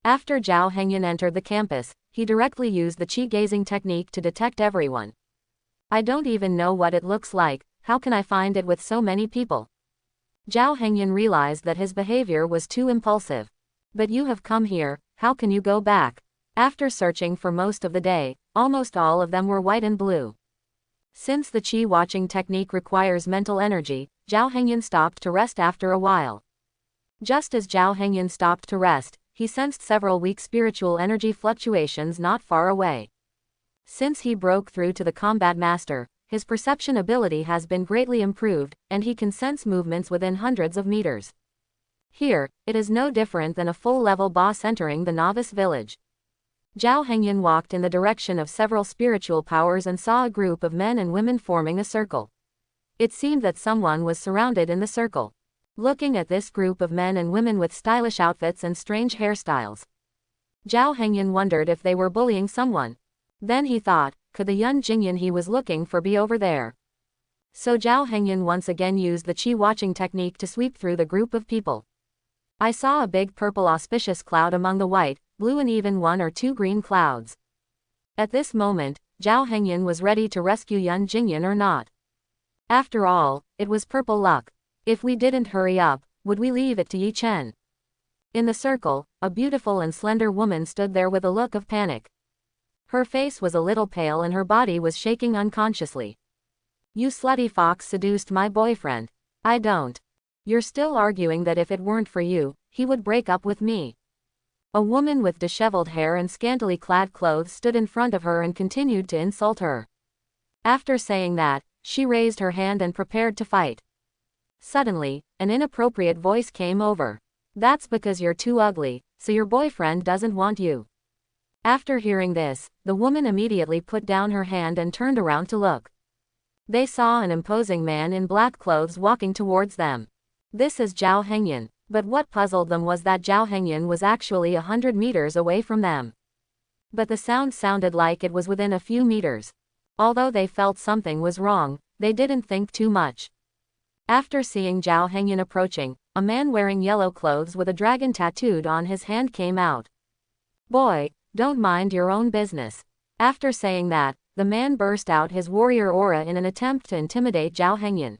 After Jiao Hengyan entered the campus, he directly used the chi-gazing technique to detect everyone. I don't even know what it looks like, how can I find it with so many people? Jiao Hengyan realized that his behavior was too impulsive. But you have come here, how can you go back? After searching for most of the day, almost all of them were white and blue. Since the chi-watching technique requires mental energy, Jiao Hengyan stopped to rest after a while. Just as Jiao Hengyan stopped to rest, he sensed several weak spiritual energy fluctuations not far away. Since he broke through to the combat master, his perception ability has been greatly improved, and he can sense movements within hundreds of meters. Here, it is no different than a full-level boss entering the novice village. Jiao Hengyan walked in the direction of several spiritual powers and saw a group of men and women forming a circle. It seemed that someone was surrounded in the circle. Looking at this group of men and women with stylish outfits and strange hairstyles, Jiao Hengyan wondered if they were bullying someone. Then he thought, could the Yan Jinyun he was looking for be over there? So Jiao Hengyan once again used the chi-watching technique to sweep through the group of people. I saw a big purple auspicious cloud among the white, blue and even 1 or 2 green clouds. At this moment, Jiao Hengyan was ready to rescue Yan Jinyun or not. After all, it was purple luck. If we didn't hurry up, would we leave it to Ye Chen? In the circle, a beautiful and slender woman stood there with a look of panic. Her face was a little pale and her body was shaking unconsciously. You slutty fox seduced my boyfriend. I don't. You're still arguing that if it weren't for you, he would break up with me. A woman with disheveled hair and scantily clad clothes stood in front of her and continued to insult her. After saying that, she raised her hand and prepared to fight. Suddenly, an inappropriate voice came over. That's because you're too ugly, so your boyfriend doesn't want you. After hearing this, the woman immediately put down her hand and turned around to look. They saw an imposing man in black clothes walking towards them. This is Jiao Hengyun. But what puzzled them was that Jiao Hengyun was actually 100 meters away from them. But the sound sounded like it was within a few meters. Although they felt something was wrong, they didn't think too much. After seeing Jiao Hengyun approaching, a man wearing yellow clothes with a dragon tattooed on his hand came out. "Boy, don't mind your own business." After saying that, the man burst out his warrior aura in an attempt to intimidate Jiao Hengyun.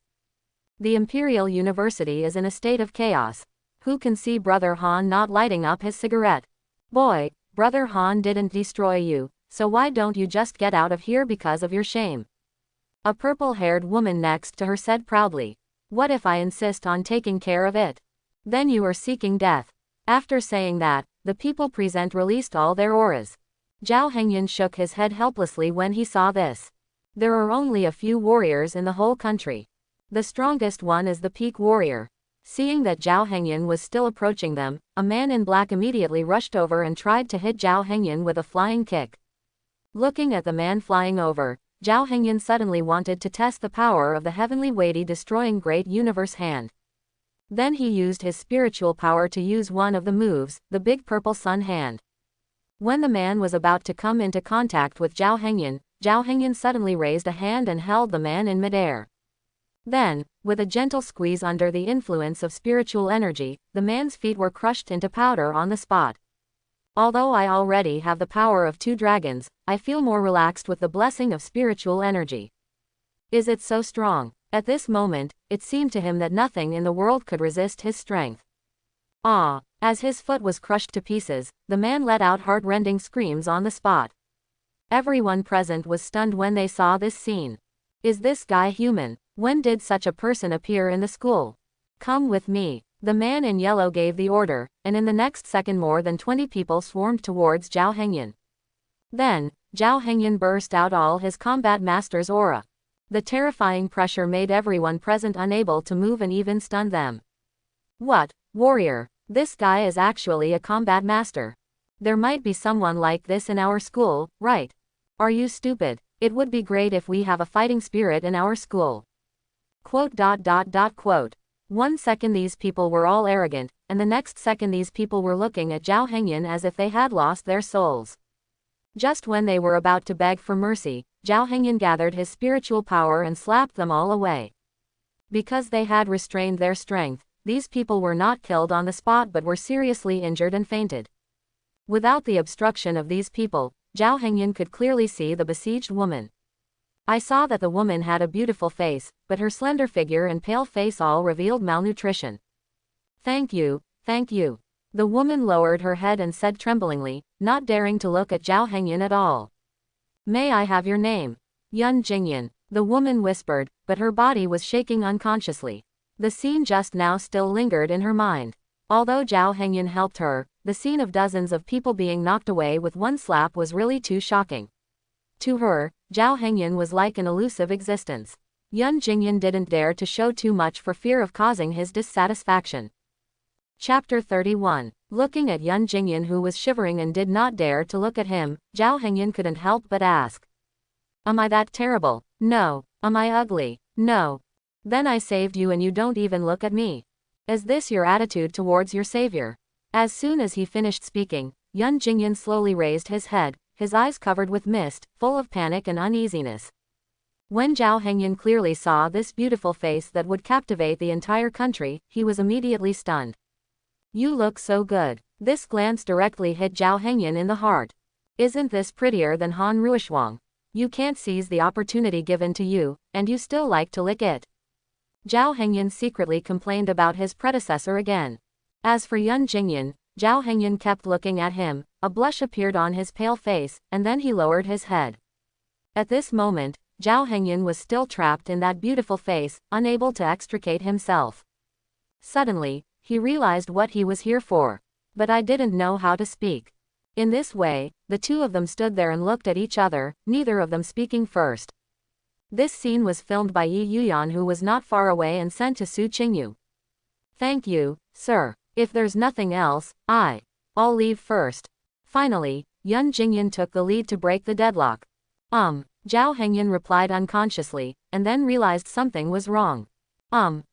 The Imperial University is in a state of chaos. Who can see Brother Han not lighting up his cigarette? "Boy, Brother Han didn't destroy you, so why don't you just get out of here because of your shame?" A purple-haired woman next to her said proudly. "What if I insist on taking care of it? Then you are seeking death." After saying that, the people present released all their auras. Jiao Hengyun shook his head helplessly when he saw this. There are only a few warriors in the whole country. The strongest one is the peak warrior. Seeing that Jiao Hengyun was still approaching them, a man in black immediately rushed over and tried to hit Jiao Hengyun with a flying kick. Looking at the man flying over, Jiao Hengyun suddenly wanted to test the power of the heavenly weighty destroying great universe hand. Then he used his spiritual power to use one of the moves, the big purple sun hand. When the man was about to come into contact with Jiao Hengyun suddenly raised a hand and held the man in midair. Then, with a gentle squeeze under the influence of spiritual energy, the man's feet were crushed into powder on the spot. Although I already have the power of 2 dragons, I feel more relaxed with the blessing of spiritual energy. Is it so strong? At this moment, it seemed to him that nothing in the world could resist his strength. Ah! As his foot was crushed to pieces, the man let out heart-rending screams on the spot. Everyone present was stunned when they saw this scene. Is this guy human? When did such a person appear in the school? Come with me. The man in yellow gave the order, and in the next second more than 20 people swarmed towards Jiao Hengyun. Then, Jiao Hengyun burst out all his combat master's aura. The terrifying pressure made everyone present unable to move and even stunned them. What, warrior? This guy is actually a combat master. There might be someone like this in our school, right? Are you stupid? It would be great if we have a fighting spirit in our school. Quote. 1 second these people were all arrogant, and the next second these people were looking at Jiao Hengyun as if they had lost their souls. Just when they were about to beg for mercy, Jiao Hengyun gathered his spiritual power and slapped them all away. Because they had restrained their strength, these people were not killed on the spot but were seriously injured and fainted. Without the obstruction of these people, Jiao Hengyun could clearly see the besieged woman. I saw that the woman had a beautiful face, but her slender figure and pale face all revealed malnutrition. Thank you, thank you. The woman lowered her head and said tremblingly, not daring to look at Jiao Hengyun at all. May I have your name? Yan Jinyun, the woman whispered, but her body was shaking unconsciously. The scene just now still lingered in her mind. Although Jiao Hengyun helped her, the scene of dozens of people being knocked away with one slap was really too shocking. To her, Jiao Hengyun was like an elusive existence. Yan Jinyun didn't dare to show too much for fear of causing his dissatisfaction. Chapter 31. Looking at Yan Jinyun who was shivering and did not dare to look at him, Jiao Hengyun couldn't help but ask. Am I that terrible? No. Am I ugly? No. Then I saved you and you don't even look at me. Is this your attitude towards your savior? As soon as he finished speaking, Yan Jinyun slowly raised his head, his eyes covered with mist, full of panic and uneasiness. When Jiao Hengyun clearly saw this beautiful face that would captivate the entire country, he was immediately stunned. You look so good. This glance directly hit Jiao Hengyun in the heart. Isn't this prettier than Han Ruishuang? You can't seize the opportunity given to you, and you still like to lick it. Jiao Hengyun secretly complained about his predecessor again. As for Yan Jinyun, Jiao Hengyun kept looking at him, a blush appeared on his pale face, and then he lowered his head. At this moment, Jiao Hengyun was still trapped in that beautiful face, unable to extricate himself. Suddenly, he realized what he was here for. But I didn't know how to speak. In this way, the two of them stood there and looked at each other, neither of them speaking first. This scene was filmed by Yi Yuyan who was not far away and sent to Su Qingyu. Thank you, sir. If there's nothing else, I'll leave first. Finally, Yan Jinyun took the lead to break the deadlock. Jiao Hengyan replied unconsciously, and then realized something was wrong.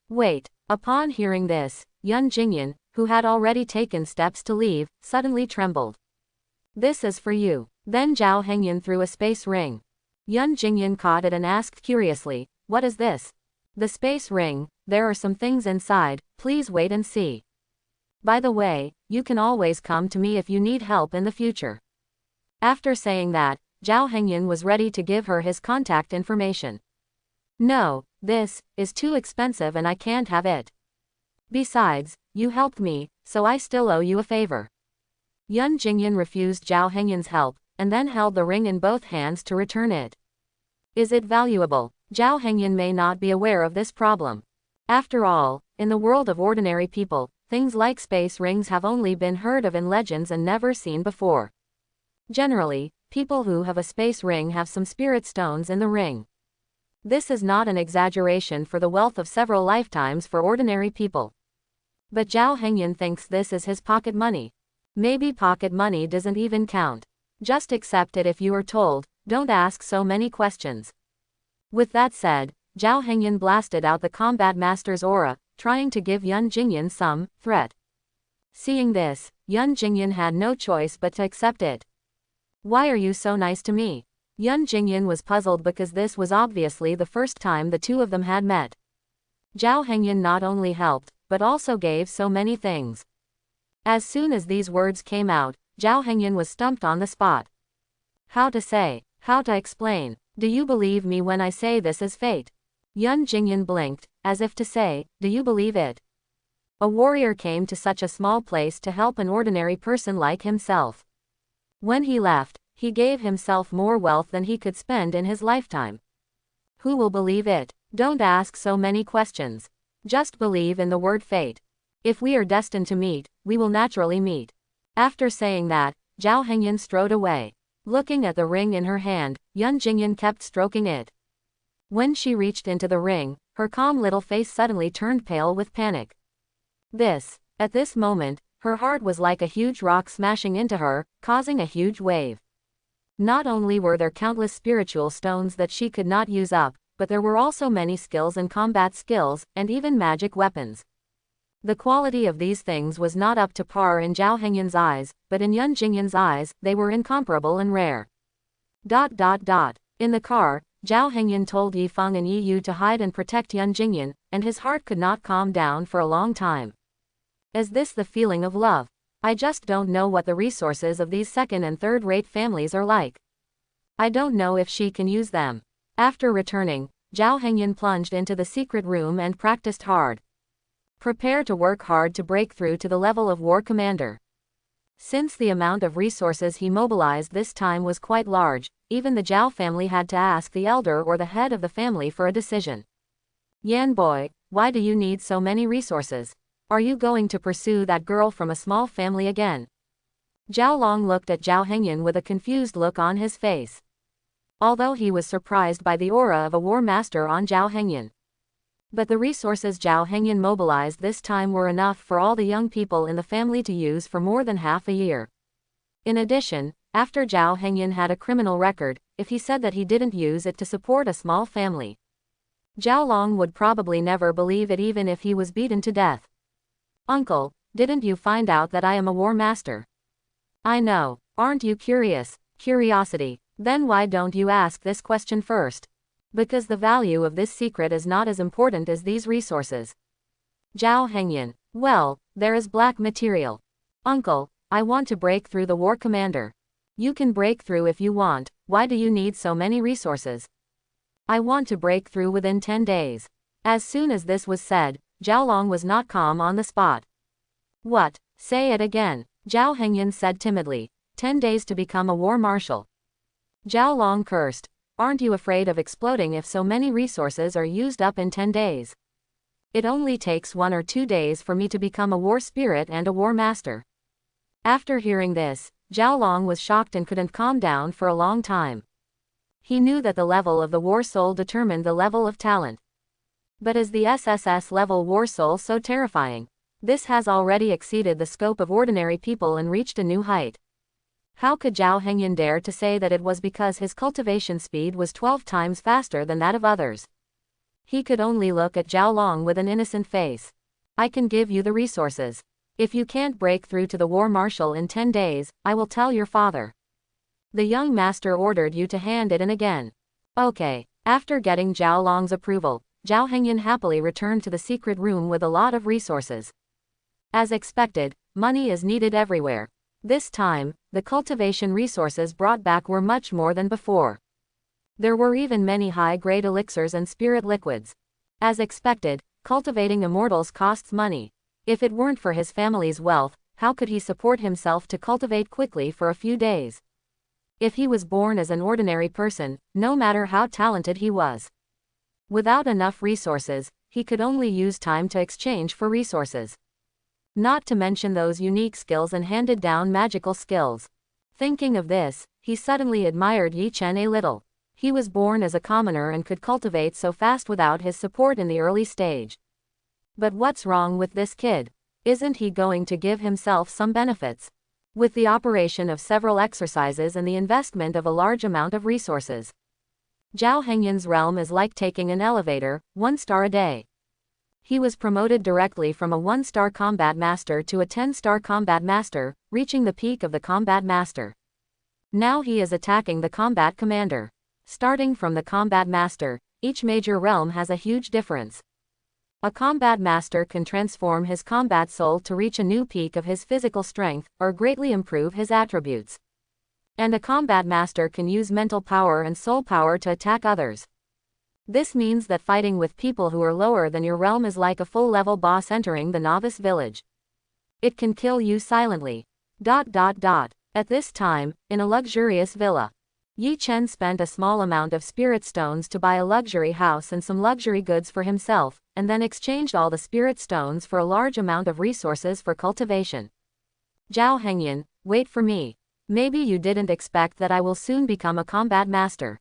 Wait. Upon hearing this, Yan Jinyun, who had already taken steps to leave, suddenly trembled. This is for you. Then Jiao Hengyan threw a space ring. Yan Jinyun caught it and asked curiously, what is this? The space ring, there are some things inside, please wait and see. By the way, you can always come to me if you need help in the future. After saying that, Jiao Hengyan was ready to give her his contact information. No, this is too expensive and I can't have it. Besides, you helped me, so I still owe you a favor. Yan Jinyun refused Jiao Hengyan's help, and then held the ring in both hands to return it. Is it valuable? Jiao Hengyan may not be aware of this problem. After all, in the world of ordinary people, things like space rings have only been heard of in legends and never seen before. Generally, people who have a space ring have some spirit stones in the ring. This is not an exaggeration for the wealth of several lifetimes for ordinary people. But Jiao Hengyan thinks this is his pocket money. Maybe pocket money doesn't even count. Just accept it if you are told, don't ask so many questions. With that said, Jiao Hengyan blasted out the combat master's aura, trying to give Yan Jinyun some threat. Seeing this, Yan Jinyun had no choice but to accept it. Why are you so nice to me? Yan Jinyun was puzzled because this was obviously the first time the two of them had met. Jiao Hengyan not only helped, but also gave so many things. As soon as these words came out, Jiao Hengyan was stumped on the spot. How to say, how to explain? Do you believe me when I say this is fate? Yan Jinyun blinked, as if to say, do you believe it? A warrior came to such a small place to help an ordinary person like himself. When he left, he gave himself more wealth than he could spend in his lifetime. Who will believe it? Don't ask so many questions. Just believe in the word fate. If we are destined to meet, we will naturally meet. After saying that, Jiao Hengyan strode away. Looking at the ring in her hand, Yan Jinyun kept stroking it. When she reached into the ring, her calm little face suddenly turned pale with panic. At this moment, her heart was like a huge rock smashing into her, causing a huge wave. Not only were there countless spiritual stones that she could not use up, but there were also many skills and combat skills, and even magic weapons. The quality of these things was not up to par in Jiao Hengyan's eyes, but in Yan Jinyun's eyes, they were incomparable and rare. In the car, Jiao Hengyan told Yi Fang and Yi Yu to hide and protect Yan Jinyun, and his heart could not calm down for a long time. Is this the feeling of love? I just don't know what the resources of these second and third-rate families are like. I don't know if she can use them. After returning, Jiao Hengyan plunged into the secret room and practiced hard. Prepare to work hard to break through to the level of war commander. Since the amount of resources he mobilized this time was quite large, even the Jiao family had to ask the elder or the head of the family for a decision. Yan boy, why do you need so many resources? Are you going to pursue that girl from a small family again? Jiao Long looked at Jiao Hengyan with a confused look on his face. Although he was surprised by the aura of a war master on Jiao Hengyan. But the resources Jiao Hengyan mobilized this time were enough for all the young people in the family to use for more than half a year. In addition, after Jiao Hengyan had a criminal record, if he said that he didn't use it to support a small family, Jiao Long would probably never believe it even if he was beaten to death. Uncle, didn't you find out that I am a war master? I know, aren't you curious? Curiosity. Then why don't you ask this question first? Because the value of this secret is not as important as these resources. Jiao Hengyan. Well, there is black material. Uncle, I want to break through the war commander. You can break through if you want, why do you need so many resources? I want to break through within 10 days. As soon as this was said, Jiao Long was not calm on the spot. What? Say it again. Jiao Hengyan said timidly. 10 days to become a war marshal. Jiao Long cursed. Aren't you afraid of exploding if so many resources are used up in 10 days? It only takes 1 or 2 days for me to become a war spirit and a war master. After hearing this, Jiao Long was shocked and couldn't calm down for a long time. He knew that the level of the war soul determined the level of talent. But is the SSS level war soul so terrifying? This has already exceeded the scope of ordinary people and reached a new height. How could Jiao Hengyun dare to say that it was because his cultivation speed was 12 times faster than that of others? He could only look at Jiao Long with an innocent face. I can give you the resources. If you can't break through to the war marshal in 10 days, I will tell your father. The young master ordered you to hand it in again. Okay. After getting Jiao Long's approval, Jiao Hengyun happily returned to the secret room with a lot of resources. As expected, money is needed everywhere. This time, the cultivation resources brought back were much more than before. There were even many high-grade elixirs and spirit liquids. As expected, cultivating immortals costs money. If it weren't for his family's wealth, how could he support himself to cultivate quickly for a few days? If he was born as an ordinary person, no matter how talented he was, without enough resources, he could only use time to exchange for resources. Not to mention those unique skills and handed-down magical skills. Thinking of this, he suddenly admired Ye Chen a little. He was born as a commoner and could cultivate so fast without his support in the early stage. But what's wrong with this kid? Isn't he going to give himself some benefits? With the operation of several exercises and the investment of a large amount of resources, Jiao Hengyun's realm is like taking an elevator, 1 star a day. He was promoted directly from a 1-star combat master to a 10-star combat master, reaching the peak of the combat master. Now he is attacking the combat commander. Starting from the combat master, each major realm has a huge difference. A combat master can transform his combat soul to reach a new peak of his physical strength, or greatly improve his attributes. And a combat master can use mental power and soul power to attack others. This means that fighting with people who are lower than your realm is like a full-level boss entering the novice village. It can kill you silently. At this time, in a luxurious villa, Ye Chen spent a small amount of spirit stones to buy a luxury house and some luxury goods for himself, and then exchanged all the spirit stones for a large amount of resources for cultivation. Jiao Hengyun, wait for me. Maybe you didn't expect that I will soon become a combat master.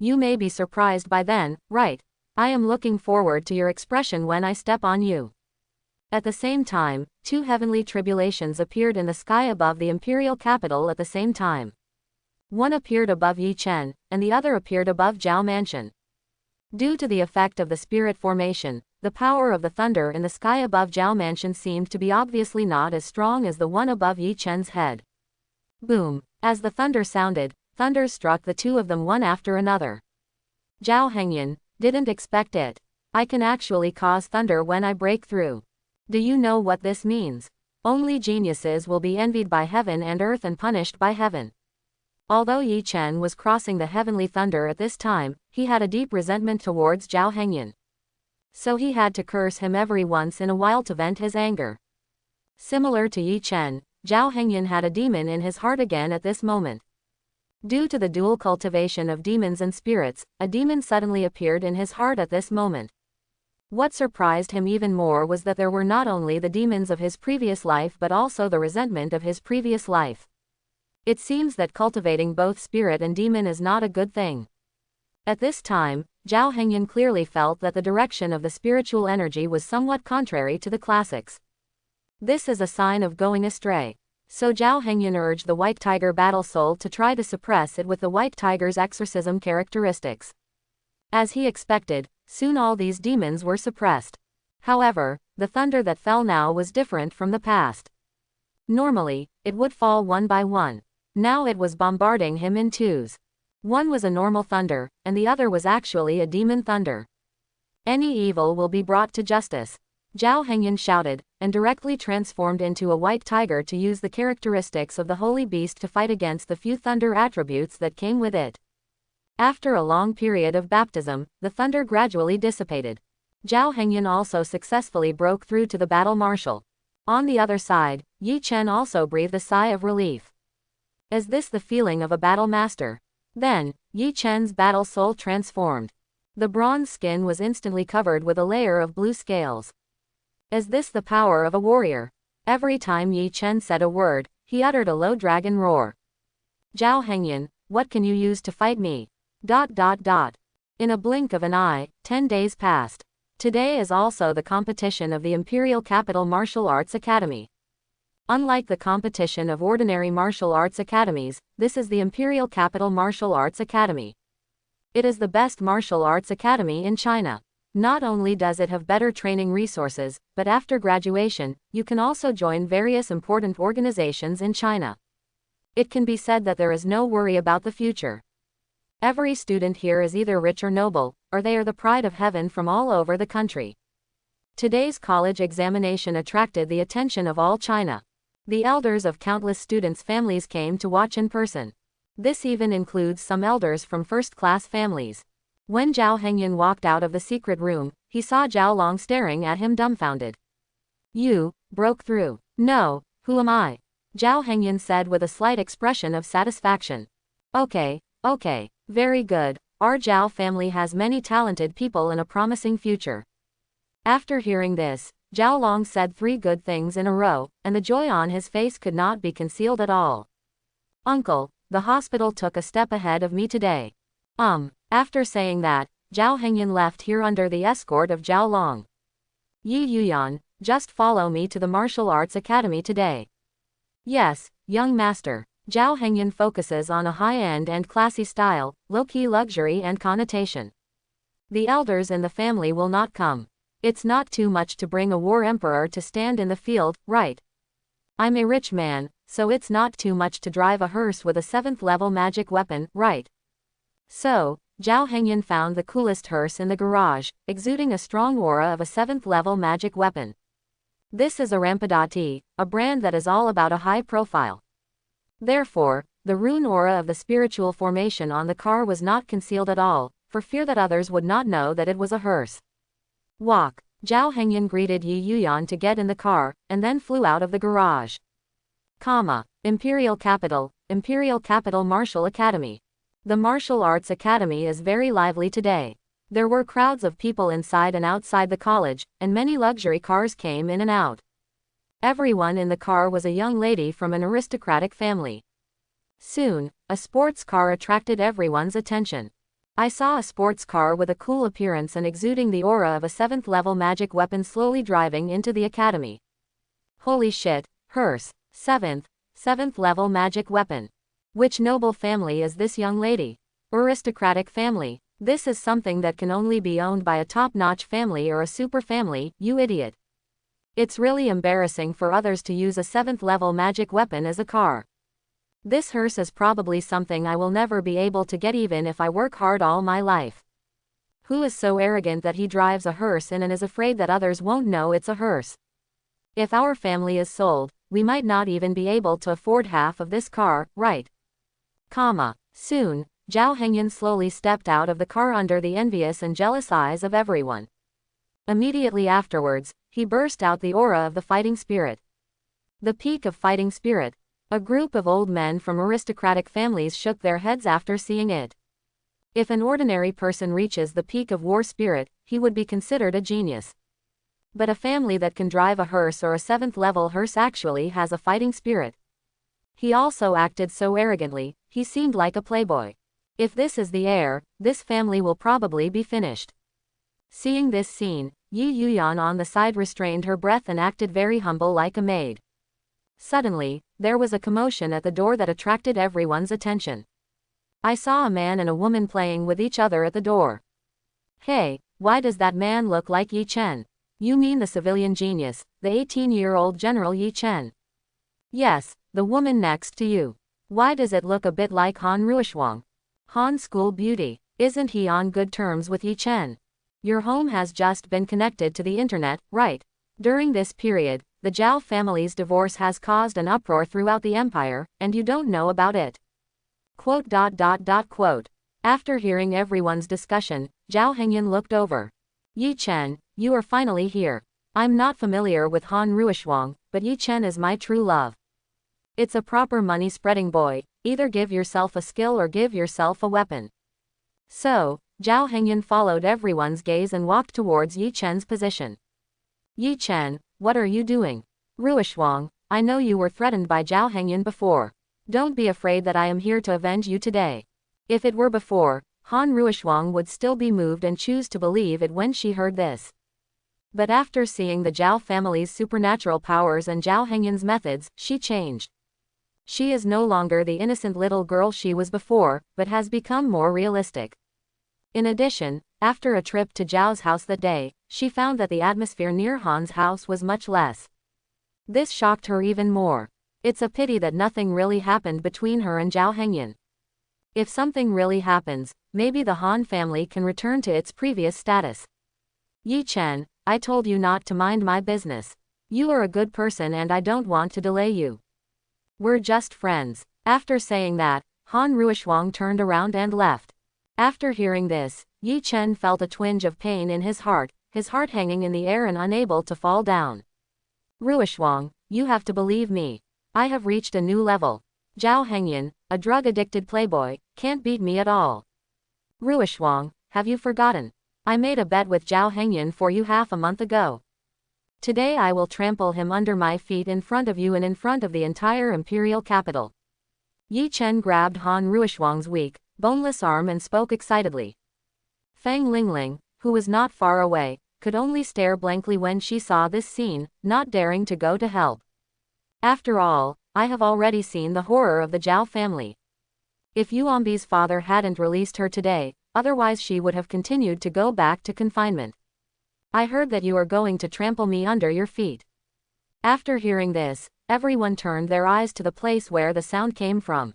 You may be surprised by then, right? I am looking forward to your expression when I step on you. At the same time, 2 heavenly tribulations appeared in the sky above the imperial capital at the same time. One appeared above Ye Chen, and the other appeared above Jiao Mansion. Due to the effect of the spirit formation, the power of the thunder in the sky above Jiao Mansion seemed to be obviously not as strong as the one above Ye Chen's head. Boom! As the thunder sounded, thunder struck the 2 of them one after another. Jiao Hengyun, didn't expect it. I can actually cause thunder when I break through. Do you know what this means? Only geniuses will be envied by heaven and earth and punished by heaven. Although Ye Chen was crossing the heavenly thunder at this time, he had a deep resentment towards Jiao Hengyun. So he had to curse him every once in a while to vent his anger. Similar to Ye Chen, Jiao Hengyun had a demon in his heart again at this moment. Due to the dual cultivation of demons and spirits, a demon suddenly appeared in his heart at this moment. What surprised him even more was that there were not only the demons of his previous life but also the resentment of his previous life. It seems that cultivating both spirit and demon is not a good thing. At this time, Jiao Hengyun clearly felt that the direction of the spiritual energy was somewhat contrary to the classics. This is a sign of going astray. So Jiao Hengyun urged the White Tiger Battle Soul to try to suppress it with the White Tiger's exorcism characteristics. As he expected, soon all these demons were suppressed. However, the thunder that fell now was different from the past. Normally, it would fall one by one. Now it was bombarding him in 2s. One was a normal thunder, and the other was actually a demon thunder. Any evil will be brought to justice. Jiao Hengyun shouted, and directly transformed into a white tiger to use the characteristics of the holy beast to fight against the few thunder attributes that came with it. After a long period of baptism, the thunder gradually dissipated. Jiao Hengyun also successfully broke through to the battle marshal. On the other side, Ye Chen also breathed a sigh of relief. Is this the feeling of a battle master? Then, Ye Chen's battle soul transformed. The bronze skin was instantly covered with a layer of blue scales. Is this the power of a warrior? Every time Ye Chen said a word, he uttered a low dragon roar. Jiao Hengyun, what can you use to fight me? In a blink of an eye, 10 days passed. Today is also the competition of the Imperial Capital Martial Arts Academy. Unlike the competition of ordinary martial arts academies, this is the Imperial Capital Martial Arts Academy. It is the best martial arts academy in China. Not only does it have better training resources, but after graduation, you can also join various important organizations in China. It can be said that there is no worry about the future. Every student here is either rich or noble, or they are the pride of heaven from all over the country. Today's college examination attracted the attention of all China. The elders of countless students' families came to watch in person. This even includes some elders from first-class families. When Jiao Hengyun walked out of the secret room, he saw Zhao Long staring at him dumbfounded. "You broke through." "No, who am I?" Jiao Hengyun said with a slight expression of satisfaction. Okay, very good. Our Zhao family has many talented people and a promising future." After hearing this, Zhao Long said 3 good things in a row, and the joy on his face could not be concealed at all. "Uncle, the hospital took a step ahead of me today." After saying that, Zhao Hengyun left here under the escort of Zhao Long. "Yi Yuyan, just follow me to the martial arts academy today." "Yes, young master." Zhao Hengyun focuses on a high-end and classy style, low-key luxury and connotation. "The elders in the family will not come. It's not too much to bring a war emperor to stand in the field, right? I'm a rich man, so it's not too much to drive a hearse with a 7th level magic weapon, right?" So, Zhao Hengyun found the coolest hearse in the garage, exuding a strong aura of a 7th level magic weapon. This is a reprimanded, a brand that is all about a high profile. Therefore, the rune aura of the spiritual formation on the car was not concealed at all, for fear that others would not know that it was a hearse. "Walk." Zhao Hengyun greeted Yi Yuyan to get in the car, and then flew out of the garage. Imperial Capital Martial Academy. The Martial Arts Academy is very lively today. There were crowds of people inside and outside the college, and many luxury cars came in and out. Everyone in the car was a young lady from an aristocratic family. Soon, a sports car attracted everyone's attention. I saw a sports car with a cool appearance and exuding the aura of a 7th level magic weapon slowly driving into the academy. Holy shit, hearse, 7th level magic weapon. Which noble family is this young lady? Aristocratic family. This is something that can only be owned by a top-notch family or a super family, you idiot. It's really embarrassing for others to use a 7th level magic weapon as a car. This hearse is probably something I will never be able to get even if I work hard all my life. Who is so arrogant that he drives a hearse in and is afraid that others won't know it's a hearse? If our family is sold, we might not even be able to afford half of this car, right? Soon, Zhao Hengyun slowly stepped out of the car under the envious and jealous eyes of everyone. Immediately afterwards, he burst out the aura of the fighting spirit. The peak of fighting spirit. A group of old men from aristocratic families shook their heads after seeing it. If an ordinary person reaches the peak of war spirit, he would be considered a genius. But a family that can drive a hearse or a 7th level hearse actually has a fighting spirit. He also acted so arrogantly, he seemed like a playboy. If this is the heir, this family will probably be finished. Seeing this scene, Yi Yuyan on the side restrained her breath and acted very humble like a maid. Suddenly, there was a commotion at the door that attracted everyone's attention. I saw a man and a woman playing with each other at the door. Hey, why does that man look like Yi Chen? You mean the civilian genius, the 18-year-old General Yi Chen? Yes, the woman next to you. Why does it look a bit like Han Ruishuang? Han School Beauty. Isn't he on good terms with Yi Chen? Your home has just been connected to the internet, right? During this period, the Jiao family's divorce has caused an uproar throughout the empire, and you don't know about it. After hearing everyone's discussion, Zhao Hengyun looked over. Yi Chen, you are finally here. I'm not familiar with Han Ruishuang, but Yi Chen is my true love. It's a proper money-spreading boy, either give yourself a skill or give yourself a weapon. So, Zhao Hengyun followed everyone's gaze and walked towards Yi Chen's position. Yi Chen, what are you doing? Ruishuang, I know you were threatened by Zhao Hengyun before. Don't be afraid that I am here to avenge you today. If it were before, Han Ruishuang would still be moved and choose to believe it when she heard this. But after seeing the Jiao family's supernatural powers and Jiao Hengyun's methods, she changed. She is no longer the innocent little girl she was before, but has become more realistic. In addition, after a trip to Jiao's house that day, she found that the atmosphere near Han's house was much less. This shocked her even more. It's a pity that nothing really happened between her and Jiao Hengyun. If something really happens, maybe the Han family can return to its previous status. Ye Chen, I told you not to mind my business. You are a good person and I don't want to delay you. We're just friends. After saying that, Han Ruishuang turned around and left. After hearing this, Ye Chen felt a twinge of pain in his heart hanging in the air and unable to fall down. Ruishuang, you have to believe me. I have reached a new level. Jiao Hengyun, a drug-addicted playboy, can't beat me at all. Ruishuang, have you forgotten? I made a bet with Jiao Hengyun for you half a month ago. Today I will trample him under my feet in front of you and in front of the entire imperial capital. Ye Chen grabbed Han Ruishuang's weak, boneless arm and spoke excitedly. Fang Lingling, who was not far away, could only stare blankly when she saw this scene, not daring to go to help. After all, I have already seen the horror of the Jiao family. If Yuanbi's father hadn't released her today, otherwise she would have continued to go back to confinement. I heard that you are going to trample me under your feet. After hearing this, everyone turned their eyes to the place where the sound came from.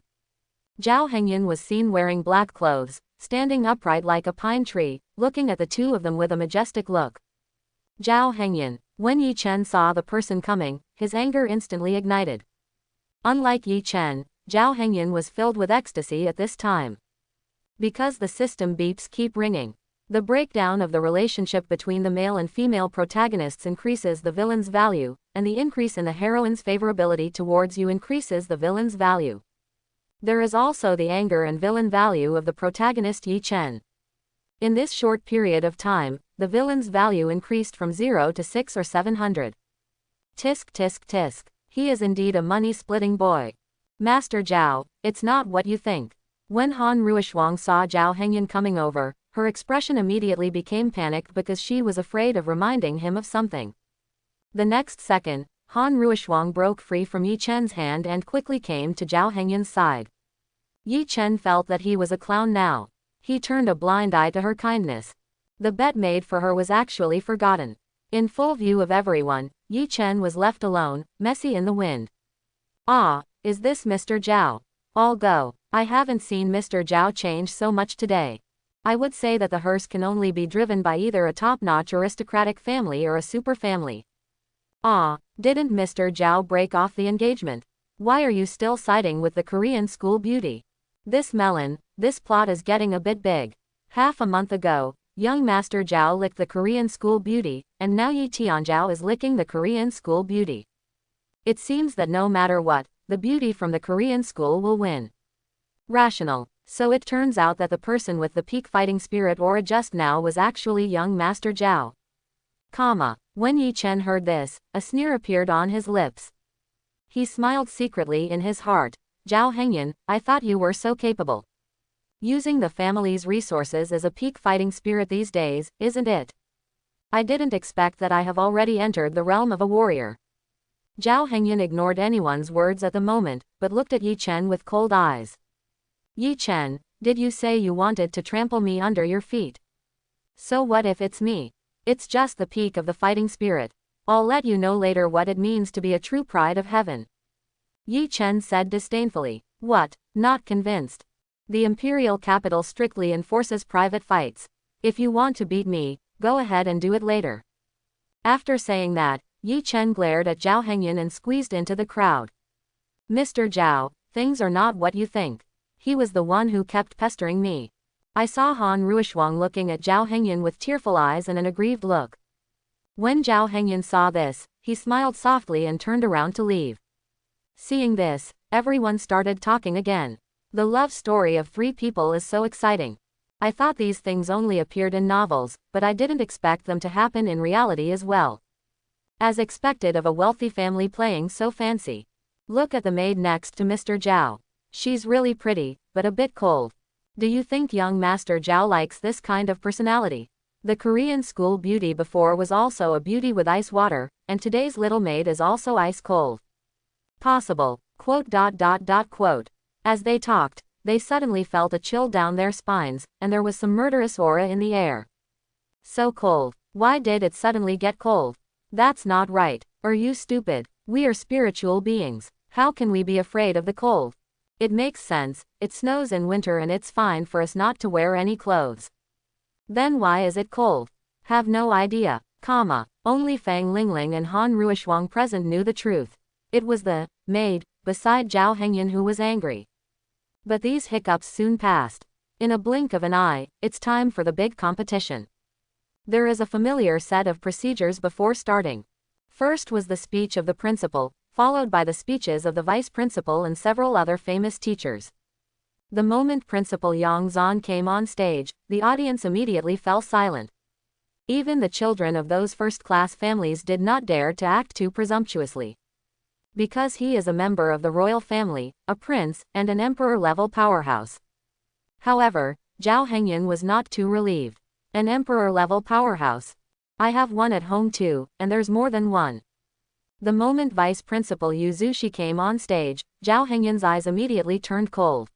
Jiao Hengyun was seen wearing black clothes, standing upright like a pine tree, looking at the two of them with a majestic look. Jiao Hengyun, when Ye Chen saw the person coming, his anger instantly ignited. Unlike Ye Chen, Jiao Hengyun was filled with ecstasy at this time. Because the system beeps keep ringing. The breakdown of the relationship between the male and female protagonists increases the villain's value, and the increase in the heroine's favorability towards you increases the villain's value. There is also the anger and villain value of the protagonist Ye Chen. In this short period of time, the villain's value increased from 0 to 6 or 700. Tisk tisk tisk. He is indeed a money-splitting boy. Master Jiao, it's not what you think. When Han Ruishuang saw Jiao Hengyun coming over, her expression immediately became panicked because she was afraid of reminding him of something. The next second, Han Ruishuang broke free from Ye Chen's hand and quickly came to Jiao Hengyun's side. Ye Chen felt that he was a clown now. He turned a blind eye to her kindness. The bet made for her was actually forgotten. In full view of everyone, Ye Chen was left alone, messy in the wind. Ah, is this Mr. Jiao? I'll go. I haven't seen Mr. Jiao change so much today. I would say that the hearse can only be driven by either a top-notch aristocratic family or a super family. Ah, didn't Mr. Jiao break off the engagement? Why are you still siding with the Korean school beauty? This plot is getting a bit big. Half a month ago, young Master Jiao licked the Korean school beauty, and now Yi Tianjiao is licking the Korean school beauty. It seems that no matter what, the beauty from the Korean school will win. Rational. So it turns out that the person with the peak fighting spirit aura just now was actually young Master Jiao. When Ye Chen heard this, a sneer appeared on his lips. He smiled secretly in his heart. Jiao Hengyun, I thought you were so capable. Using the family's resources as a peak fighting spirit these days, isn't it? I didn't expect that I have already entered the realm of a warrior. Jiao Hengyun ignored anyone's words at the moment, but looked at Ye Chen with cold eyes. Ye Chen, did you say you wanted to trample me under your feet? So what if it's me? It's just the peak of the fighting spirit. I'll let you know later what it means to be a true pride of heaven. Ye Chen said disdainfully. What, not convinced? The imperial capital strictly enforces private fights. If you want to beat me, go ahead and do it later. After saying that, Ye Chen glared at Jiao Hengyun and squeezed into the crowd. Mr. Jiao, things are not what you think. He was the one who kept pestering me. I saw Han Ruishuang looking at Jiao Hengyun with tearful eyes and an aggrieved look. When Jiao Hengyun saw this, he smiled softly and turned around to leave. Seeing this, everyone started talking again. The love story of three people is so exciting. I thought these things only appeared in novels, but I didn't expect them to happen in reality as well. As expected of a wealthy family playing so fancy. Look at the maid next to Mr. Jiao. She's really pretty, but a bit cold. Do you think young Master Jiao likes this kind of personality? The Korean school beauty before was also a beauty with ice water, and today's little maid is also ice cold. Possible. Quote. As they talked, they suddenly felt a chill down their spines, and there was some murderous aura in the air. So cold. Why did it suddenly get cold? That's not right. Are you stupid? We are spiritual beings. How can we be afraid of the cold? It makes sense. It snows in winter and it's fine for us not to wear any clothes. Then why is it cold? Have no idea. Only Fang Lingling and Han Ruishuang present knew the truth. It was the maid beside Jiao Hengyun who was angry. But these hiccups soon passed. In a blink of an eye, it's time for the big competition. There is a familiar set of procedures before starting. First was the speech of the principal, followed by the speeches of the vice principal and several other famous teachers. The moment Principal Yang Zhan came on stage, the audience immediately fell silent. Even the children of those first-class families did not dare to act too presumptuously. Because he is a member of the royal family, a prince, and an emperor-level powerhouse. However, Jiao Hengyun was not too relieved. An emperor-level powerhouse. I have one at home too, and there's more than one. The moment Vice Principal Yu Zushi came on stage, Jiao Hengyun's eyes immediately turned cold.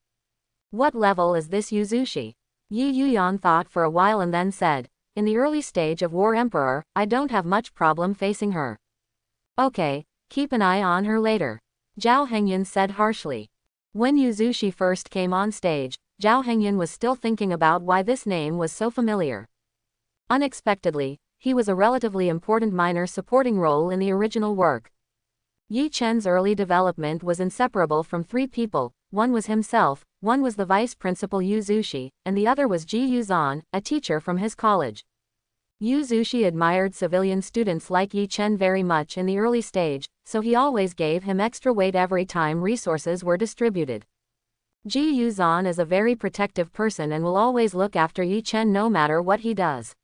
What level is this Yu Zushi? Yi Yuyan thought for a while and then said, in the early stage of War Emperor, I don't have much problem facing her. Okay, keep an eye on her later. Jiao Hengyun said harshly. When Yu Zushi first came on stage, Jiao Hengyun was still thinking about why this name was so familiar. Unexpectedly, he was a relatively important minor supporting role in the original work. Ye Chen's early development was inseparable from three people. One was himself, one was the vice principal Yu Zushi, and the other was Ji Yuzhan, a teacher from his college. Yu Zushi admired civilian students like Ye Chen very much in the early stage, so he always gave him extra weight every time resources were distributed. Ji Yuzhan is a very protective person and will always look after Ye Chen no matter what he does.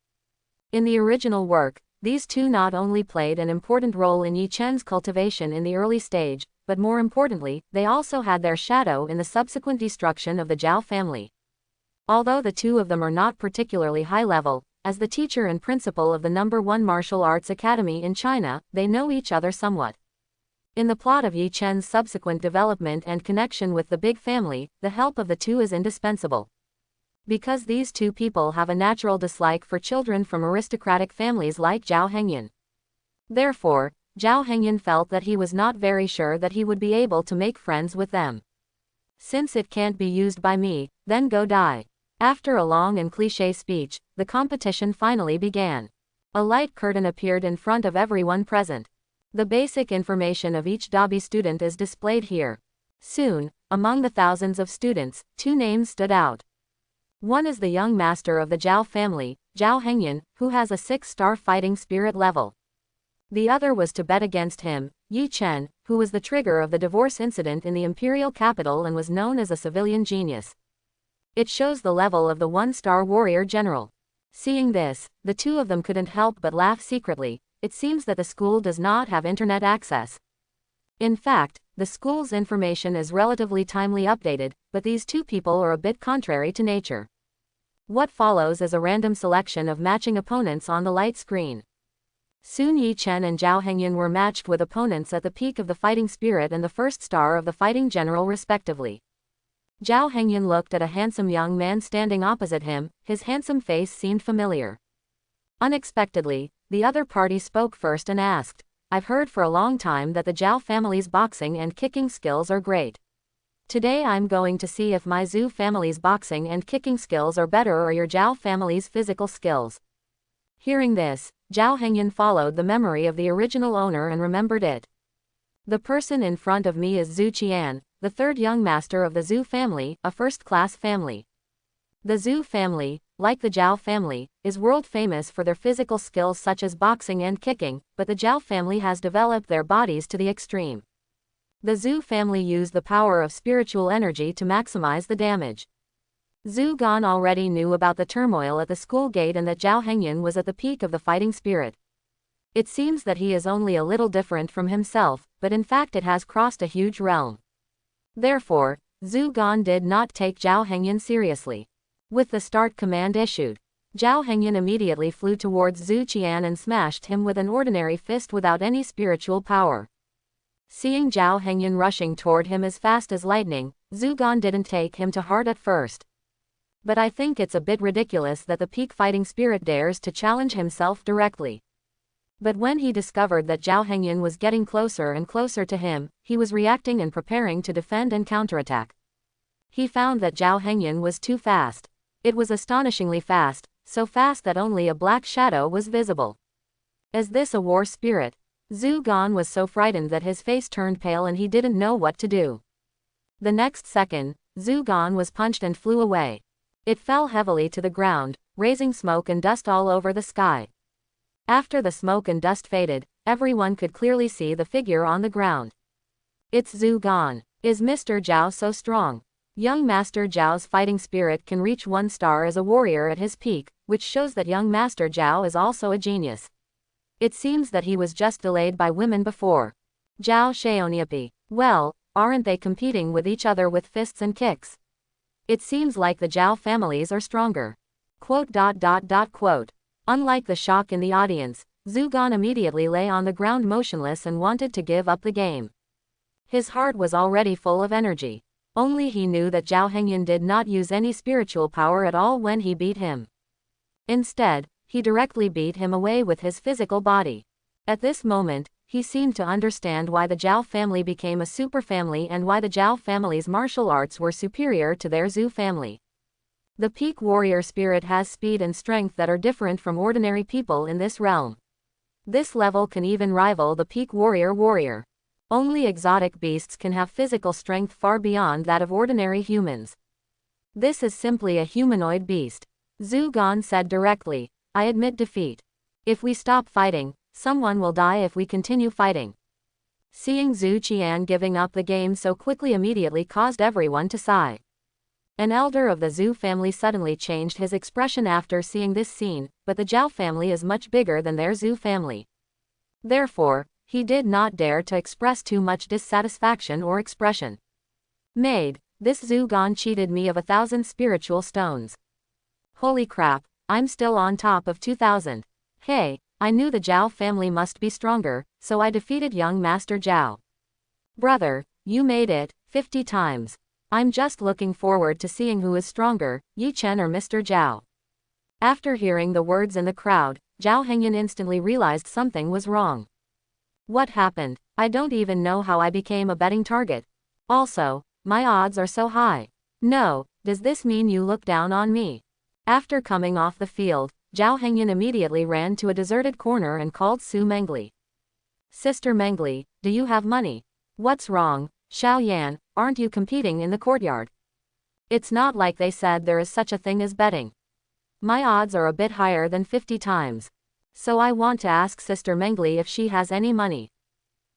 In the original work, these two not only played an important role in Ye Chen's cultivation in the early stage, but more importantly, they also had their shadow in the subsequent destruction of the Jiao family. Although the two of them are not particularly high level, as the teacher and principal of the #1 martial arts academy in China, they know each other somewhat. In the plot of Ye Chen's subsequent development and connection with the big family, the help of the two is indispensable. Because these two people have a natural dislike for children from aristocratic families like Jiao Hengyun. Therefore, Jiao Hengyun felt that he was not very sure that he would be able to make friends with them. Since it can't be used by me, then go die. After a long and cliché speech, the competition finally began. A light curtain appeared in front of everyone present. The basic information of each Dabi student is displayed here. Soon, among the thousands of students, two names stood out. One is the young master of the Jiao family, Jiao Hengyun, who has a 6-star fighting spirit level. The other was to bet against him, Ye Chen, who was the trigger of the divorce incident in the imperial capital and was known as a civilian genius. It shows the level of the 1-star warrior general. Seeing this, the two of them couldn't help but laugh secretly. It seems that the school does not have internet access. In fact, the school's information is relatively timely updated, but these two people are a bit contrary to nature. What follows is a random selection of matching opponents on the light screen. Soon Ye Chen and Jiao Hengyun were matched with opponents at the peak of the fighting spirit and the 1st star of the fighting general respectively. Jiao Hengyun looked at a handsome young man standing opposite him. His handsome face seemed familiar. Unexpectedly, the other party spoke first and asked, I've heard for a long time that the Jiao family's boxing and kicking skills are great. Today I'm going to see if my Zhu family's boxing and kicking skills are better or your Jiao family's physical skills. Hearing this, Jiao Hengyun followed the memory of the original owner and remembered it. The person in front of me is Zhu Qian, the third young master of the Zhu family, a first-class family. The Zhu family, like the Jiao family, is world famous for their physical skills such as boxing and kicking, but the Jiao family has developed their bodies to the extreme. The Zhu family use the power of spiritual energy to maximize the damage. Zhu Gan already knew about the turmoil at the school gate and that Jiao Hengyun was at the peak of the fighting spirit. It seems that he is only a little different from himself, but in fact it has crossed a huge realm. Therefore, Zhu Gan did not take Jiao Hengyun seriously. With the start command issued, Jiao Hengyan immediately flew towards Zhu Qian and smashed him with an ordinary fist without any spiritual power. Seeing Jiao Hengyan rushing toward him as fast as lightning, Zhu Gan didn't take him to heart at first. But I think it's a bit ridiculous that the peak fighting spirit dares to challenge himself directly. But when he discovered that Jiao Hengyan was getting closer and closer to him, he was reacting and preparing to defend and counterattack. He found that Jiao Hengyan was too fast. It was astonishingly fast, so fast that only a black shadow was visible. Is this a war spirit? Zhu Gan was so frightened that his face turned pale and he didn't know what to do. The next second, Zhu Gan was punched and flew away. It fell heavily to the ground, raising smoke and dust all over the sky. After the smoke and dust faded, everyone could clearly see the figure on the ground. It's Zhu Gan. Is Mr. Jiao so strong? Young Master Jiao's fighting spirit can reach 1 star as a warrior at his peak, which shows that young Master Jiao is also a genius. It seems that he was just delayed by women before. Jiao Xiaoniapi. Well, aren't they competing with each other with fists and kicks? It seems like the Jiao families are stronger. Quote. Unlike the shock in the audience, Zhu Gan immediately lay on the ground motionless and wanted to give up the game. His heart was already full of energy. Only he knew that Jiao Hengyan did not use any spiritual power at all when he beat him. Instead, he directly beat him away with his physical body. At this moment, he seemed to understand why the Jiao family became a super family and why the Jiao family's martial arts were superior to their Zhu family. The peak warrior spirit has speed and strength that are different from ordinary people in this realm. This level can even rival the peak warrior. Only exotic beasts can have physical strength far beyond that of ordinary humans. This is simply a humanoid beast. Zhu Gan said directly, I admit defeat. If we stop fighting, someone will die if we continue fighting. Seeing Zhu Qian giving up the game so quickly immediately caused everyone to sigh. An elder of the Zhu family suddenly changed his expression after seeing this scene, but the Jiao family is much bigger than their Zhu family. Therefore, he did not dare to express too much dissatisfaction or expression. Maid, this Zhu Gan cheated me of 1,000 spiritual stones. Holy crap, I'm still on top of 2,000. Hey, I knew the Jiao family must be stronger, so I defeated young Master Jiao. Brother, you made it, 50 times. I'm just looking forward to seeing who is stronger, Ye Chen or Mr. Jiao. After hearing the words in the crowd, Jiao Hengyan instantly realized something was wrong. What happened? I don't even know how I became a betting target. Also, my odds are so high. No, does this mean you look down on me? After coming off the field, Jiao Hengyan immediately ran to a deserted corner and called Su Mengli. Sister Mengli, do you have money? What's wrong, Xiao Yan, aren't you competing in the courtyard? It's not like they said there is such a thing as betting. My odds are a bit higher than 50 times. So I want to ask Sister Mengli if she has any money.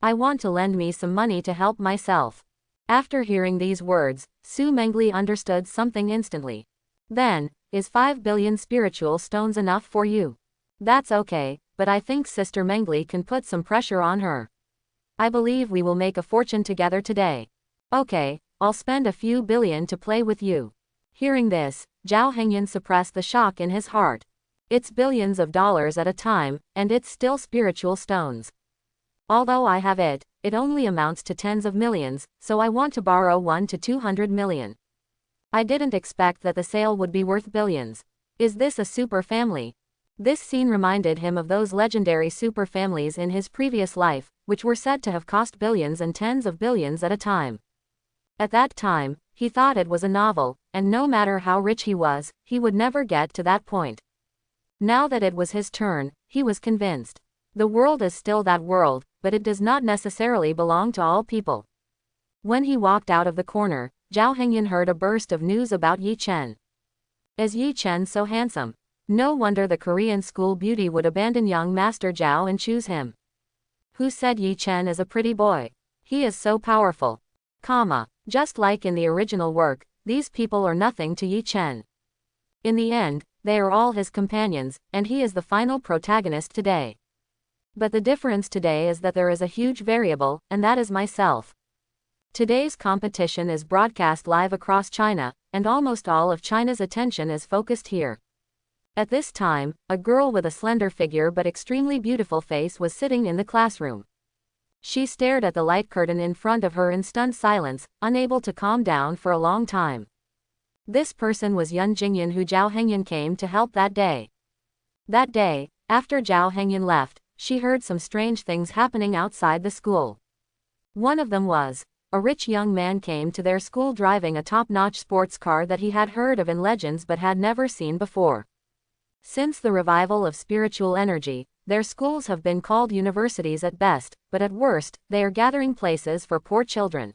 I want to lend me some money to help myself. After hearing these words, Su Mengli understood something instantly. Then, is 5 billion spiritual stones enough for you? That's okay, but I think Sister Mengli can put some pressure on her. I believe we will make a fortune together today. Okay, I'll spend a few billion to play with you. Hearing this, Jiao Hengyan suppressed the shock in his heart. It's billions of dollars at a time, and it's still spiritual stones. Although I have it, it only amounts to tens of millions, so I want to borrow 1 to 200 million. I didn't expect that the sale would be worth billions. Is this a super family? This scene reminded him of those legendary super families in his previous life, which were said to have cost billions and tens of billions at a time. At that time, he thought it was a novel, and no matter how rich he was, he would never get to that point. Now that it was his turn, he was convinced. The world is still that world, but it does not necessarily belong to all people. When he walked out of the corner, Jiao Hengyan heard a burst of news about Ye Chen. Is Ye Chen so handsome? No wonder the Korean school beauty would abandon young Master Jiao and choose him. Who said Ye Chen is a pretty boy? He is so powerful. Just like in the original work, these people are nothing to Ye Chen. In the end, they are all his companions, and he is the final protagonist today. But the difference today is that there is a huge variable, and that is myself. Today's competition is broadcast live across China, and almost all of China's attention is focused here. At this time, a girl with a slender figure but extremely beautiful face was sitting in the classroom. She stared at the light curtain in front of her in stunned silence, unable to calm down for a long time. This person was Yan Jinyun, who Jiao Hengyan came to help that day. That day, after Jiao Hengyan left, she heard some strange things happening outside the school. One of them was, a rich young man came to their school driving a top-notch sports car that he had heard of in legends but had never seen before. Since the revival of spiritual energy, their schools have been called universities at best, but at worst, they are gathering places for poor children.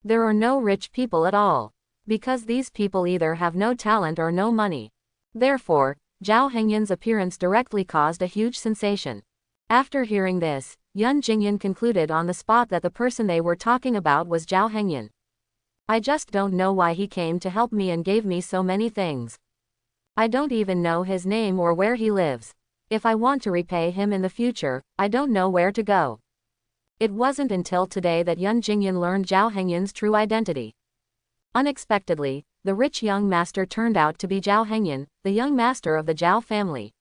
There are no rich people at all, because these people either have no talent or no money. Therefore, Jiao Hengyan's appearance directly caused a huge sensation. After hearing this, Yan Jinyun concluded on the spot that the person they were talking about was Jiao Hengyan. I just don't know why he came to help me and gave me so many things. I don't even know his name or where he lives. If I want to repay him in the future, I don't know where to go. It wasn't until today that Yan Jinyun learned Jiao Hengyan's true identity. Unexpectedly, the rich young master turned out to be Jiao Hengyan, the young master of the Jiao family.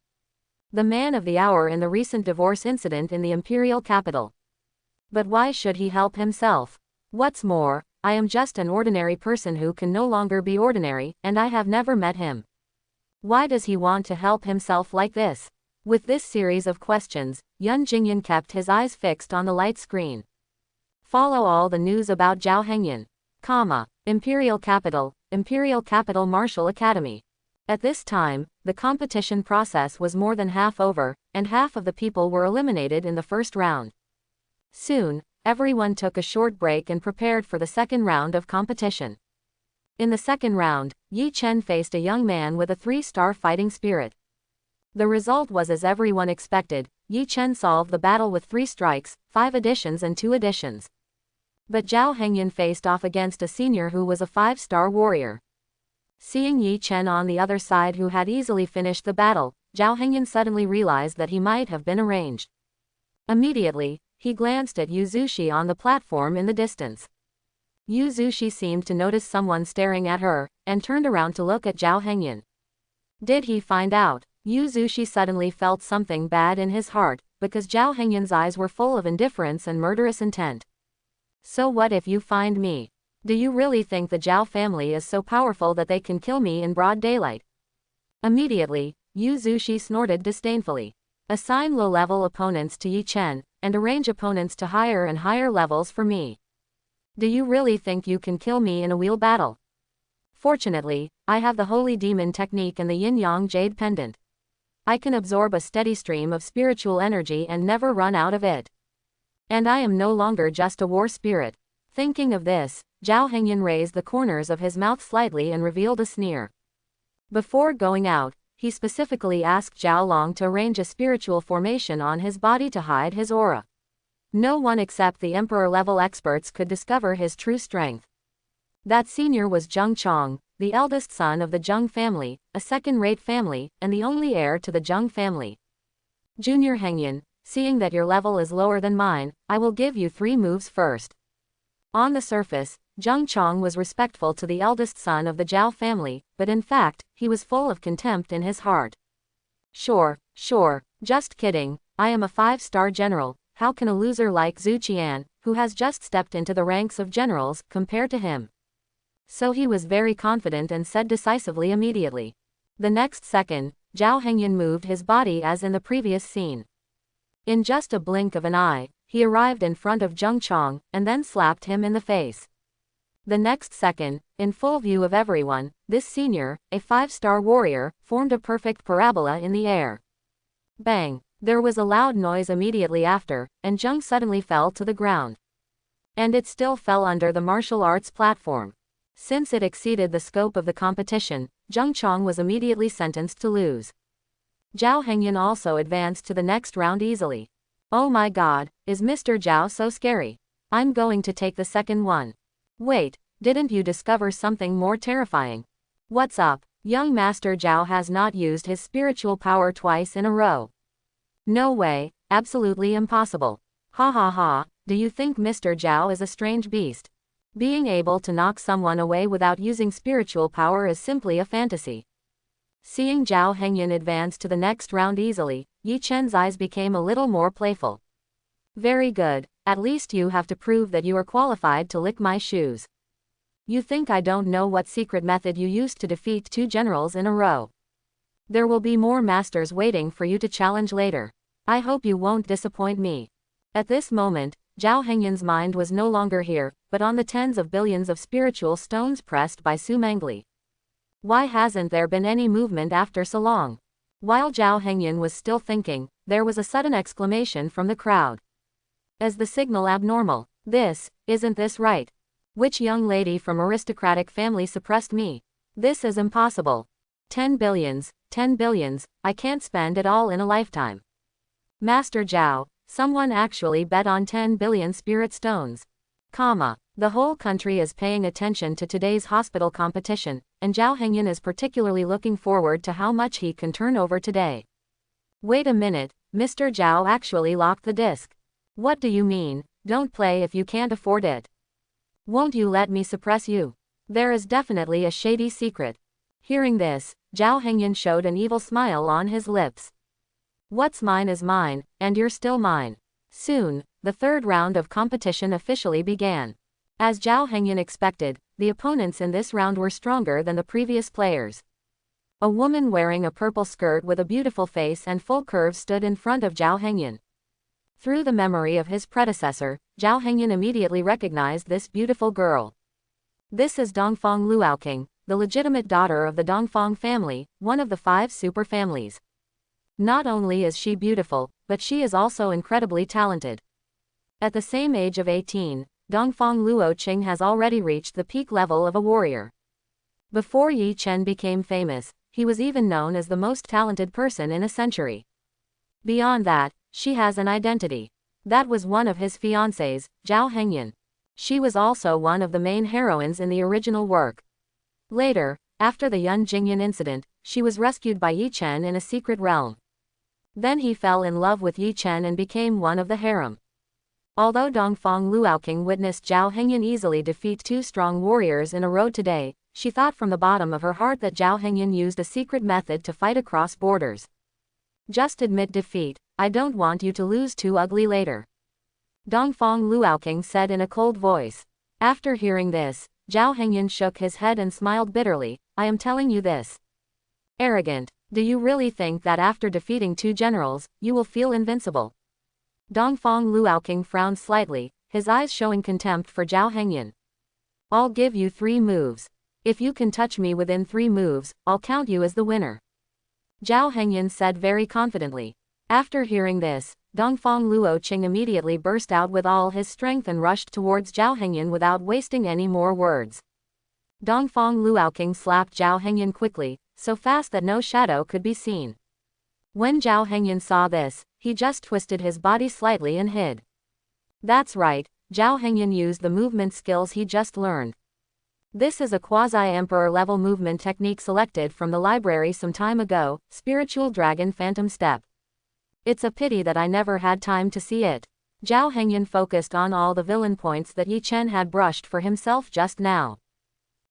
The man of the hour in the recent divorce incident in the imperial capital. But why should he help himself? What's more, I am just an ordinary person who can no longer be ordinary, and I have never met him. Why does he want to help himself like this? With this series of questions, Yan Jinyun kept his eyes fixed on the light screen. Follow all the news about Jiao Hengyan, Imperial Capital Martial Academy. At this time, the competition process was more than half over, and half of the people were eliminated in the first round. Soon, everyone took a short break and prepared for the second round of competition. In the second round, Ye Chen faced a young man with a 3-star fighting spirit. The result was as everyone expected. Ye Chen solved the battle with 3 strikes, 5 additions and 2 additions. But Jiao Hengyan faced off against a senior who was a 5-star warrior. Seeing Ye Chen on the other side who had easily finished the battle, Jiao Hengyan suddenly realized that he might have been arranged. Immediately, he glanced at Yu Zushi on the platform in the distance. Yu Zushi seemed to notice someone staring at her, and turned around to look at Jiao Hengyan. Did he find out? Yu Zushi suddenly felt something bad in his heart, because Jiao Hengyan's eyes were full of indifference and murderous intent. So what if you find me? Do you really think the Jiao family is so powerful that they can kill me in broad daylight? Immediately, Yu Zushi snorted disdainfully. Assign low-level opponents to Ye Chen, and arrange opponents to higher and higher levels for me. Do you really think you can kill me in a wheel battle? Fortunately, I have the Holy Demon technique and the Yin-Yang Jade Pendant. I can absorb a steady stream of spiritual energy and never run out of it. And I am no longer just a war spirit. Thinking of this, Jiao Hengyan raised the corners of his mouth slightly and revealed a sneer. Before going out, he specifically asked Jiao Long to arrange a spiritual formation on his body to hide his aura. No one except the emperor-level experts could discover his true strength. That senior was Zheng Chong, the eldest son of the Zheng family, a second-rate family, and the only heir to the Zheng family. Junior Hengyan, seeing that your level is lower than mine, I will give you 3 moves first. On the surface, Zheng Chong was respectful to the eldest son of the Jiao family, but in fact, he was full of contempt in his heart. Sure, just kidding, I am a 5-star general. How can a loser like Zhu Qian, who has just stepped into the ranks of generals, compare to him? So he was very confident and said decisively immediately. The next second, Jiao Hengyan moved his body as in the previous scene. In just a blink of an eye, he arrived in front of Zheng Chong, and then slapped him in the face. The next second, in full view of everyone, this senior, a 5-star warrior, formed a perfect parabola in the air. Bang! There was a loud noise immediately after, and Zheng suddenly fell to the ground. And it still fell under the martial arts platform. Since it exceeded the scope of the competition, Zheng Chong was immediately sentenced to lose. Jiao Hengyan also advanced to the next round easily. Oh my god, is Mr. Jiao so scary? I'm going to take the second one. Wait, didn't you discover something more terrifying? What's up? Young Master Jiao has not used his spiritual power twice in a row. No way, absolutely impossible. Ha ha ha, do you think Mr. Jiao is a strange beast? Being able to knock someone away without using spiritual power is simply a fantasy. Seeing Jiao Hengyan advance to the next round easily, Ye Chen's eyes became a little more playful. Very good, at least you have to prove that you are qualified to lick my shoes. You think I don't know what secret method you used to defeat 2 generals in a row? There will be more masters waiting for you to challenge later. I hope you won't disappoint me. At this moment, Jiao Hengyan's mind was no longer here, but on the tens of billions of spiritual stones pressed by Su Mengli. Why hasn't there been any movement after so long? While Jiao Hengyan was still thinking, there was a sudden exclamation from the crowd. Is the signal abnormal? Isn't this right? Which young lady from aristocratic family suppressed me? This is impossible. 10 billions, I can't spend it all in a lifetime. Master Jiao, someone actually bet on 10 billion spirit stones. The whole country is paying attention to today's hospital competition, and Jiao Hengyan is particularly looking forward to how much he can turn over today. Wait a minute, Mr. Jiao actually locked the disc. What do you mean? Don't play if you can't afford it. Won't you let me suppress you? There is definitely a shady secret. Hearing this, Jiao Hengyan showed an evil smile on his lips. What's mine is mine, and you're still mine. Soon, the third round of competition officially began. As Jiao Hengyan expected, the opponents in this round were stronger than the previous players. A woman wearing a purple skirt with a beautiful face and full curves stood in front of Jiao Hengyan. Through the memory of his predecessor, Jiao Hengyan immediately recognized this beautiful girl. This is Dongfang Luoqing, the legitimate daughter of the Dongfang family, one of the 5 super families. Not only is she beautiful, but she is also incredibly talented. At the same age of 18, Dongfang Luoqing has already reached the peak level of a warrior. Before Ye Chen became famous, he was even known as the most talented person in a century. Beyond that, she has an identity. That was one of his fiancées, Jiao Hengyan. She was also one of the main heroines in the original work. Later, after the Yan Jinyun incident, she was rescued by Ye Chen in a secret realm. Then he fell in love with Ye Chen and became one of the harem. Although Dongfang Luoqing witnessed Jiao Hengyan easily defeat 2 strong warriors in a row today, she thought from the bottom of her heart that Jiao Hengyan used a secret method to fight across borders. Just admit defeat, I don't want you to lose too ugly later. Dongfang Luoqing said in a cold voice. After hearing this, Jiao Hengyan shook his head and smiled bitterly. I am telling you this. Arrogant, do you really think that after defeating 2 generals, you will feel invincible? Dongfang Luoqing frowned slightly, his eyes showing contempt for Jiao Hengyan. I'll give you 3 moves. If you can touch me within 3 moves, I'll count you as the winner. Jiao Hengyan said very confidently. After hearing this, Dongfang Luoqing immediately burst out with all his strength and rushed towards Jiao Hengyan without wasting any more words. Dongfang Luoqing slapped Jiao Hengyan quickly, so fast that no shadow could be seen. When Jiao Hengyan saw this, he just twisted his body slightly and hid. That's right, Jiao Hengyan used the movement skills he just learned. This is a quasi-emperor level movement technique selected from the library some time ago, Spiritual Dragon Phantom Step. It's a pity that I never had time to see it. Jiao Hengyan focused on all the villain points that Ye Chen had brushed for himself just now.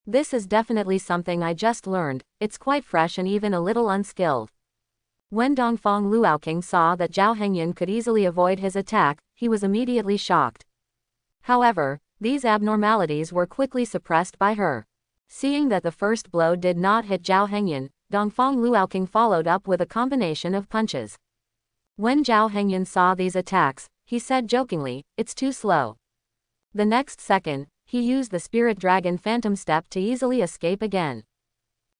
This is definitely something I just learned, it's quite fresh and even a little unskilled. When Dongfang Luoqing saw that Jiao Hengyan could easily avoid his attack, he was immediately shocked. However, these abnormalities were quickly suppressed by her. Seeing that the first blow did not hit Jiao Hengyan, Dongfang Luoqing followed up with a combination of punches. When Jiao Hengyan saw these attacks, he said jokingly, it's too slow. The next second, he used the Spirit Dragon Phantom Step to easily escape again.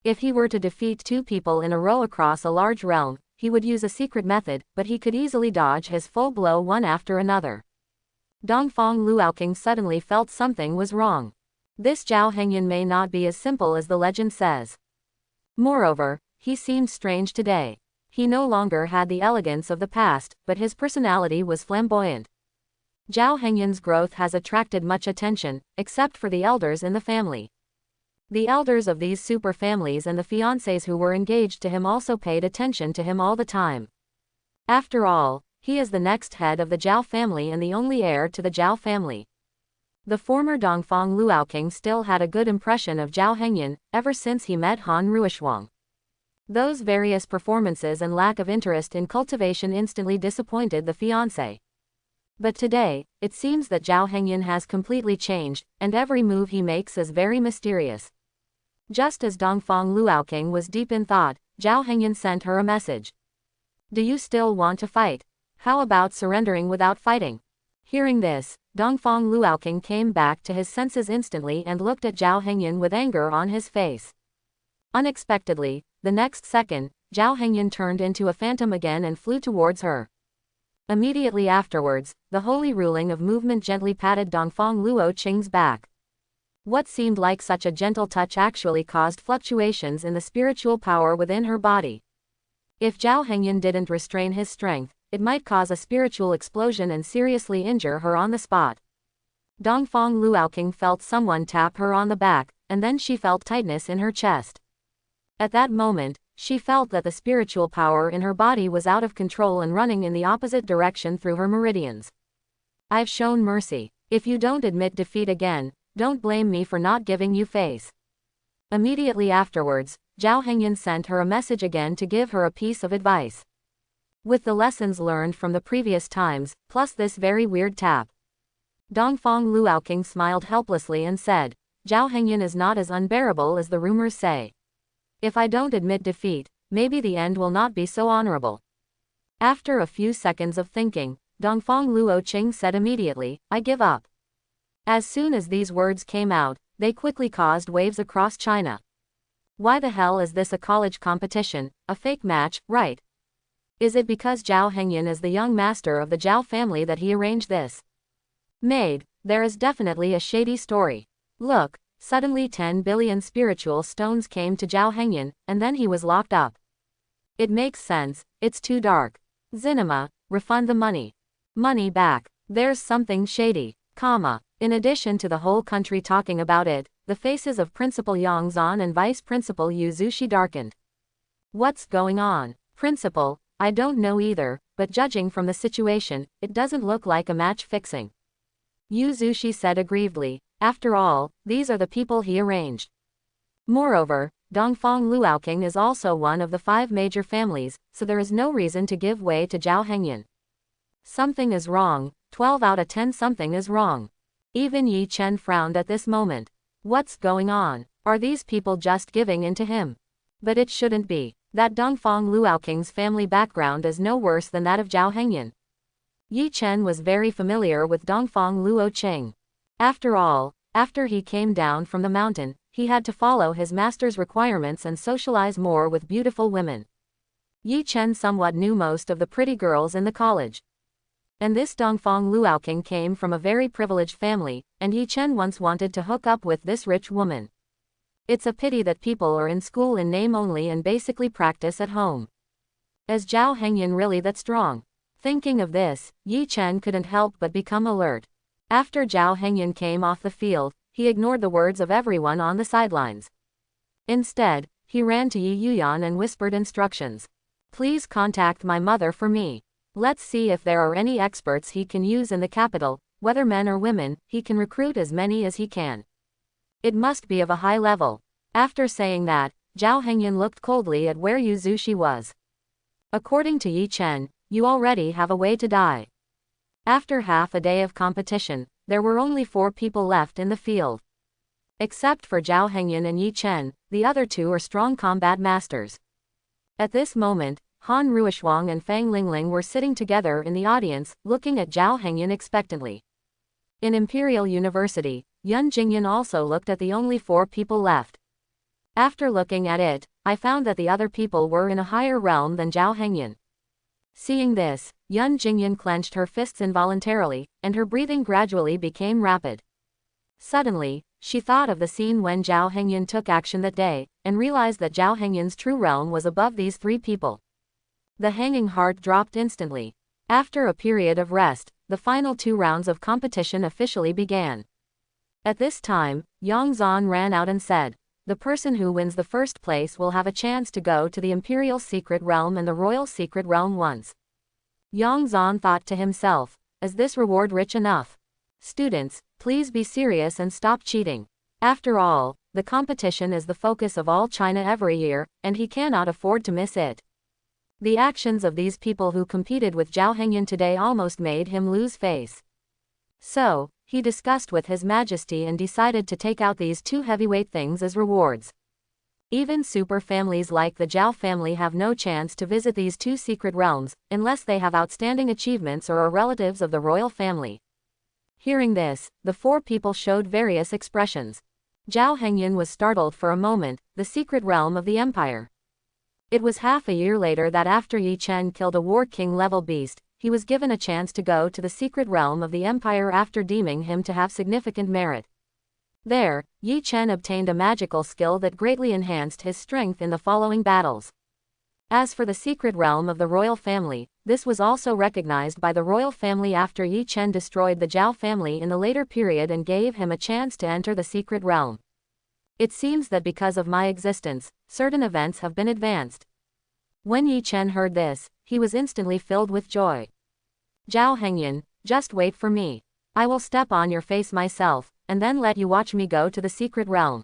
If he were to defeat 2 people in a row across a large realm, he would use a secret method, but he could easily dodge his full blow one after another. Dongfang Luoqing suddenly felt something was wrong. This Jiao Hengyan may not be as simple as the legend says. Moreover, he seemed strange today. He no longer had the elegance of the past, but his personality was flamboyant. Jiao Hengyan's growth has attracted much attention, except for the elders in the family. The elders of these super families and the fiancés who were engaged to him also paid attention to him all the time. After all, he is the next head of the Jiao family and the only heir to the Jiao family. The former Dongfang Luoqing still had a good impression of Jiao Hengyan, ever since he met Han Ruishuang. Those various performances and lack of interest in cultivation instantly disappointed the fiancé. But today, it seems that Jiao Hengyun has completely changed, and every move he makes is very mysterious. Just as Dongfang Luoqing was deep in thought, Jiao Hengyun sent her a message. Do you still want to fight? How about surrendering without fighting? Hearing this, Dongfang Luoqing came back to his senses instantly and looked at Jiao Hengyun with anger on his face. Unexpectedly, the next second, Jiao Hengyun turned into a phantom again and flew towards her. Immediately afterwards, the holy ruling of movement gently patted Dongfang Luoqing's back. What seemed like such a gentle touch actually caused fluctuations in the spiritual power within her body. If Jiao Hengyun didn't restrain his strength, it might cause a spiritual explosion and seriously injure her on the spot. Dongfang Luoqing felt someone tap her on the back, and then she felt tightness in her chest. At that moment, she felt that the spiritual power in her body was out of control and running in the opposite direction through her meridians. I've shown mercy. If you don't admit defeat again, don't blame me for not giving you face. Immediately afterwards, Jiao Hengyun sent her a message again to give her a piece of advice. With the lessons learned from the previous times, plus this very weird tap. Dongfang Luoqing smiled helplessly and said, Jiao Hengyun is not as unbearable as the rumors say. If I don't admit defeat, maybe the end will not be so honorable. After a few seconds of thinking, Dongfang Luoqing said immediately, I give up. As soon as these words came out, they quickly caused waves across China. Why the hell is this a college competition, a fake match, right? Is it because Jiao Hengyun is the young master of the Jiao family that he arranged this? Maid, there is definitely a shady story. Look, suddenly 10 billion spiritual stones came to Jiao Hengyun, and then he was locked up. It makes sense, it's too dark. Zinema, refund the money. Money back. There's something shady, comma. In addition to the whole country talking about it, the faces of Principal Yang Zan and Vice Principal Yu Zushi darkened. What's going on? Principal, I don't know either, but judging from the situation, it doesn't look like a match fixing. Yu Zushi said aggrievedly, after all, these are the people he arranged. Moreover, Dongfang Luoqing is also one of the 5 major families, so there is no reason to give way to Jiao Hengyun. Something is wrong, 12 out of 10 something is wrong. Even Ye Chen frowned at this moment. What's going on? Are these people just giving in to him? But it shouldn't be. That Dongfang Luoqing's family background is no worse than that of Jiao Hengyun. Ye Chen was very familiar with Dongfang Luoqing. After all, after he came down from the mountain, he had to follow his master's requirements and socialize more with beautiful women. Ye Chen somewhat knew most of the pretty girls in the college. And this Dongfang Luoqing came from a very privileged family, and Ye Chen once wanted to hook up with this rich woman. It's a pity that people are in school in name only and basically practice at home. Is Jiao Hengyun really that strong? Thinking of this, Ye Chen couldn't help but become alert. After Jiao Hengyun came off the field, he ignored the words of everyone on the sidelines. Instead, he ran to Yi Yuyan and whispered instructions. Please contact my mother for me. Let's see if there are any experts he can use in the capital, whether men or women, he can recruit as many as he can. It must be of a high level. After saying that, Jiao Hengyun looked coldly at where Yu Zushi was. According to Ye Chen, you already have a way to die. After half a day of competition, there were only 4 people left in the field. Except for Jiao Hengyun and Ye Chen, the other 2 are strong combat masters. At this moment, Han Ruishuang and Fang Lingling were sitting together in the audience, looking at Jiao Hengyun expectantly. In Imperial University, Yan Jinyun also looked at the only 4 people left. After looking at it, I found that the other people were in a higher realm than Jiao Hengyun. Seeing this, Yan Jinyun clenched her fists involuntarily, and her breathing gradually became rapid. Suddenly, she thought of the scene when Jiao Hengyun took action that day, and realized that Jiao Hengyun's true realm was above these 3 people. The hanging heart dropped instantly. After a period of rest, the final 2 rounds of competition officially began. At this time, Yang Zan ran out and said, the person who wins the first place will have a chance to go to the Imperial Secret Realm and the Royal Secret Realm once. Yang Zan thought to himself, is this reward rich enough? Students, please be serious and stop cheating. After all, the competition is the focus of all China every year, and he cannot afford to miss it. The actions of these people who competed with Jiao Hengyun today almost made him lose face. So, he discussed with His Majesty and decided to take out these two heavyweight things as rewards. Even super families like the Jiao family have no chance to visit these two secret realms, unless they have outstanding achievements or are relatives of the royal family. Hearing this, the four people showed various expressions. Jiao Hengyun was startled for a moment, the secret realm of the empire. It was half a year later that after Ye Chen killed a war king level beast, he was given a chance to go to the secret realm of the empire after deeming him to have significant merit. There, Ye Chen obtained a magical skill that greatly enhanced his strength in the following battles. As for the secret realm of the royal family, this was also recognized by the royal family after Ye Chen destroyed the Jiao family in the later period and gave him a chance to enter the secret realm. It seems that because of my existence, certain events have been advanced. When Ye Chen heard this, he was instantly filled with joy. Jiao Hengyun, just wait for me. I will step on your face myself, and then let you watch me go to the secret realm.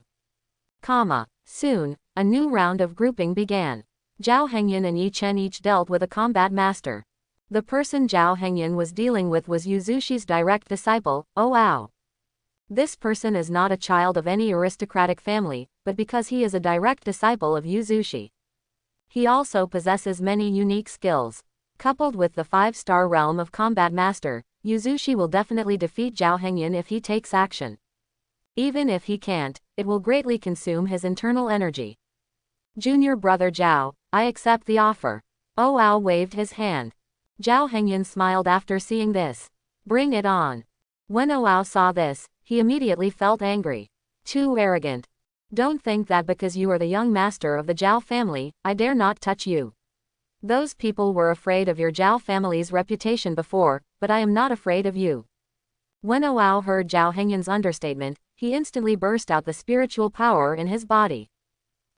Soon, a new round of grouping began. Jiao Hengyun and Ye Chen each dealt with a combat master. The person Jiao Hengyun was dealing with was Yu Zuxi's direct disciple, Oao. This person is not a child of any aristocratic family, but because he is a direct disciple of Yu Zuxi. He also possesses many unique skills. Coupled with the 5-star realm of combat master, Yu Zuxi will definitely defeat Jiao Hengyun if he takes action. Even if he can't, it will greatly consume his internal energy. Junior brother Jiao, I accept the offer. Oao waved his hand. Jiao Hengyun smiled after seeing this. Bring it on. When Oao saw this, he immediately felt angry. Too arrogant. Don't think that because you are the young master of the Jiao family, I dare not touch you. Those people were afraid of your Jiao family's reputation before, but I am not afraid of you. When Oao heard Jiao Hengyun's understatement, he instantly burst out the spiritual power in his body.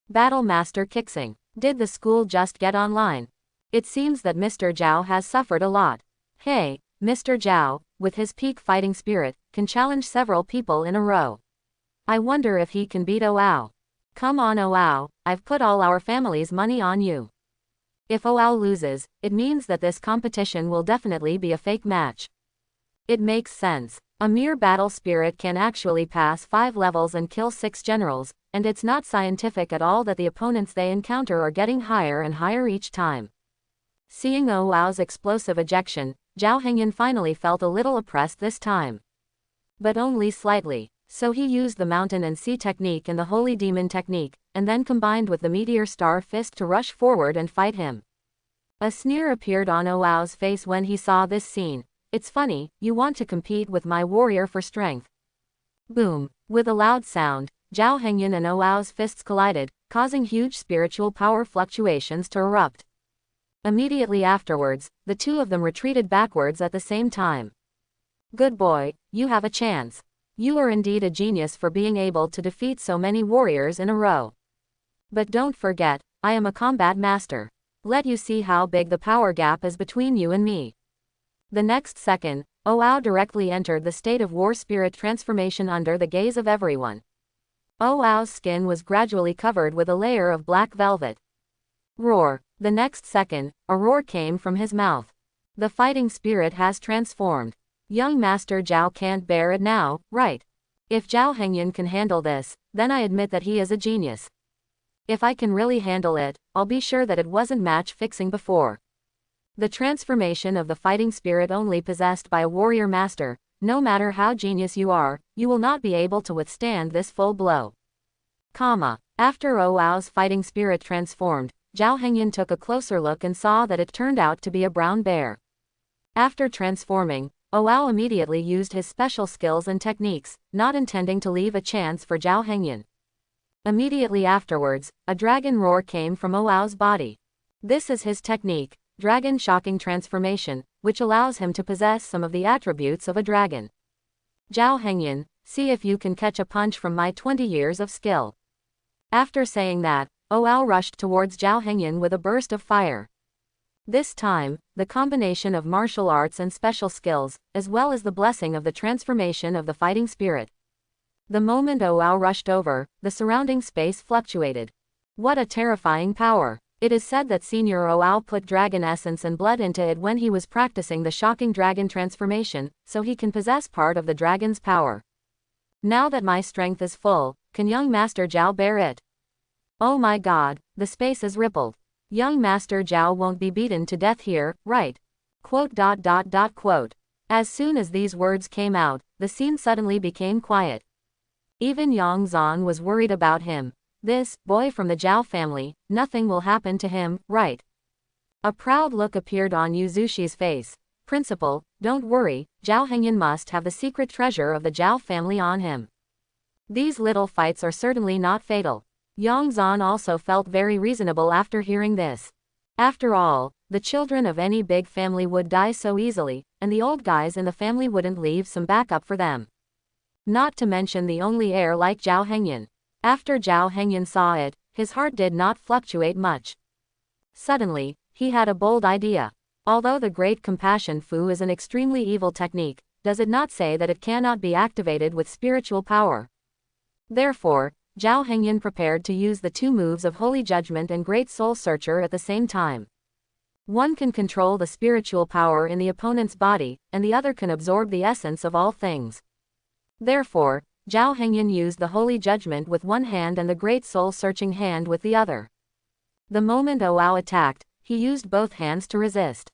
Battle Master Kixing. Did the school just get online? It seems that Mr. Jiao has suffered a lot. Hey, Mr. Jiao, with his peak fighting spirit, can challenge several people in a row. I wonder if he can beat Oao. Come on Oao, I've put all our family's money on you. If Oao loses, it means that this competition will definitely be a fake match. It makes sense. A mere battle spirit can actually pass 5 levels and kill 6 generals, and it's not scientific at all that the opponents they encounter are getting higher and higher each time. Seeing Oao's explosive ejection, Jiao Hengyun finally felt a little oppressed this time. But only slightly, so he used the mountain and sea technique and the holy demon technique, and then combined with the meteor star fist to rush forward and fight him. A sneer appeared on Oao's face when he saw this scene. It's funny, you want to compete with my warrior for strength. Boom. With a loud sound, Jiao Hengyun and Oao's fists collided, causing huge spiritual power fluctuations to erupt. Immediately afterwards, the two of them retreated backwards at the same time. Good boy, you have a chance. You are indeed a genius for being able to defeat so many warriors in a row. But don't forget, I am a combat master. Let you see how big the power gap is between you and me. The next second, Oao directly entered the state of war spirit transformation under the gaze of everyone. Oao's skin was gradually covered with a layer of black velvet. Roar. The next second, a roar came from his mouth. The fighting spirit has transformed. Young Master Jiao can't bear it now, right? If Jiao Hengyun can handle this, then I admit that he is a genius. If I can really handle it, I'll be sure that it wasn't match fixing before. The transformation of the fighting spirit only possessed by a warrior master, no matter how genius you are, you will not be able to withstand this full blow. After Oao's fighting spirit transformed, Jiao Hengyun took a closer look and saw that it turned out to be a brown bear. After transforming, Oao immediately used his special skills and techniques, not intending to leave a chance for Jiao Hengyun. Immediately afterwards, a dragon roar came from Oao's body. This is his technique, Dragon Shocking Transformation, which allows him to possess some of the attributes of a dragon. Jiao Hengyun, see if you can catch a punch from my 20 years of skill. After saying that, Oao rushed towards Jiao Hengyun with a burst of fire. This time, the combination of martial arts and special skills, as well as the blessing of the transformation of the fighting spirit. The moment Oao rushed over, the surrounding space fluctuated. What a terrifying power! It is said that Senior Oao put dragon essence and blood into it when he was practicing the shocking dragon transformation, so he can possess part of the dragon's power. Now that my strength is full, can young Master Jiao bear it? Oh my god, the space is rippled. Young Master Jiao won't be beaten to death here, right? Quote. As soon as these words came out, the scene suddenly became quiet. Even Yang Zan was worried about him. This boy from the Jiao family, nothing will happen to him, right? A proud look appeared on Yuzushi's face. Principal, don't worry, Jiao Hengyan must have the secret treasure of the Jiao family on him. These little fights are certainly not fatal. Yang Zan also felt very reasonable after hearing this. After all, the children of any big family would die so easily, and the old guys in the family wouldn't leave some backup for them. Not to mention the only heir like Jiao Hengyan. After Jiao Hengyan saw it, his heart did not fluctuate much. Suddenly, he had a bold idea. Although the Great Compassion Fu is an extremely evil technique, does it not say that it cannot be activated with spiritual power? Therefore, Jiao Hengyan prepared to use the two moves of Holy Judgment and Great Soul Searcher at the same time. One can control the spiritual power in the opponent's body, and the other can absorb the essence of all things. Therefore, Jiao Hengyan used the Holy Judgment with one hand and the Great Soul Searching hand with the other. The moment Oao attacked, he used both hands to resist.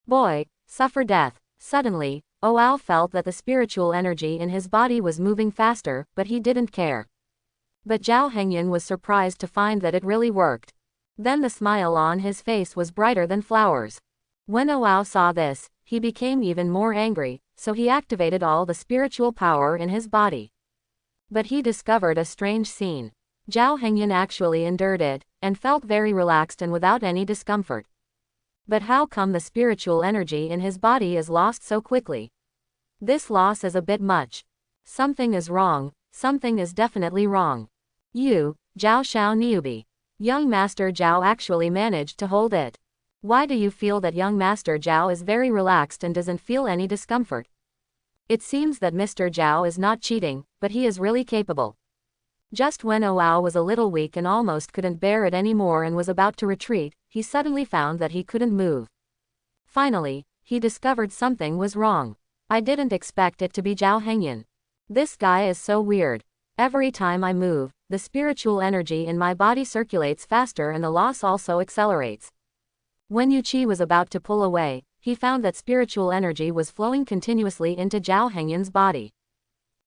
Boy, suffer death. Suddenly, Oao felt that the spiritual energy in his body was moving faster, but he didn't care. But Jiao Hengyan was surprised to find that it really worked. Then the smile on his face was brighter than flowers. When Oao saw this, he became even more angry, so he activated all the spiritual power in his body. But he discovered a strange scene. Jiao Hengyan actually endured it, and felt very relaxed and without any discomfort. But how come the spiritual energy in his body is lost so quickly? This loss is a bit much. Something is wrong, something is definitely wrong. You, Jiao Xiao Niubi. Young Master Jiao actually managed to hold it. Why do you feel that young Master Jiao is very relaxed and doesn't feel any discomfort? It seems that Mr. Jiao is not cheating, but he is really capable. Just when Oao was a little weak and almost couldn't bear it anymore and was about to retreat, he suddenly found that he couldn't move. Finally, he discovered something was wrong. I didn't expect it to be Jiao Hengyan. This guy is so weird. Every time I move, the spiritual energy in my body circulates faster and the loss also accelerates. When Yu Qi was about to pull away, he found that spiritual energy was flowing continuously into Jiao Hengyan's body.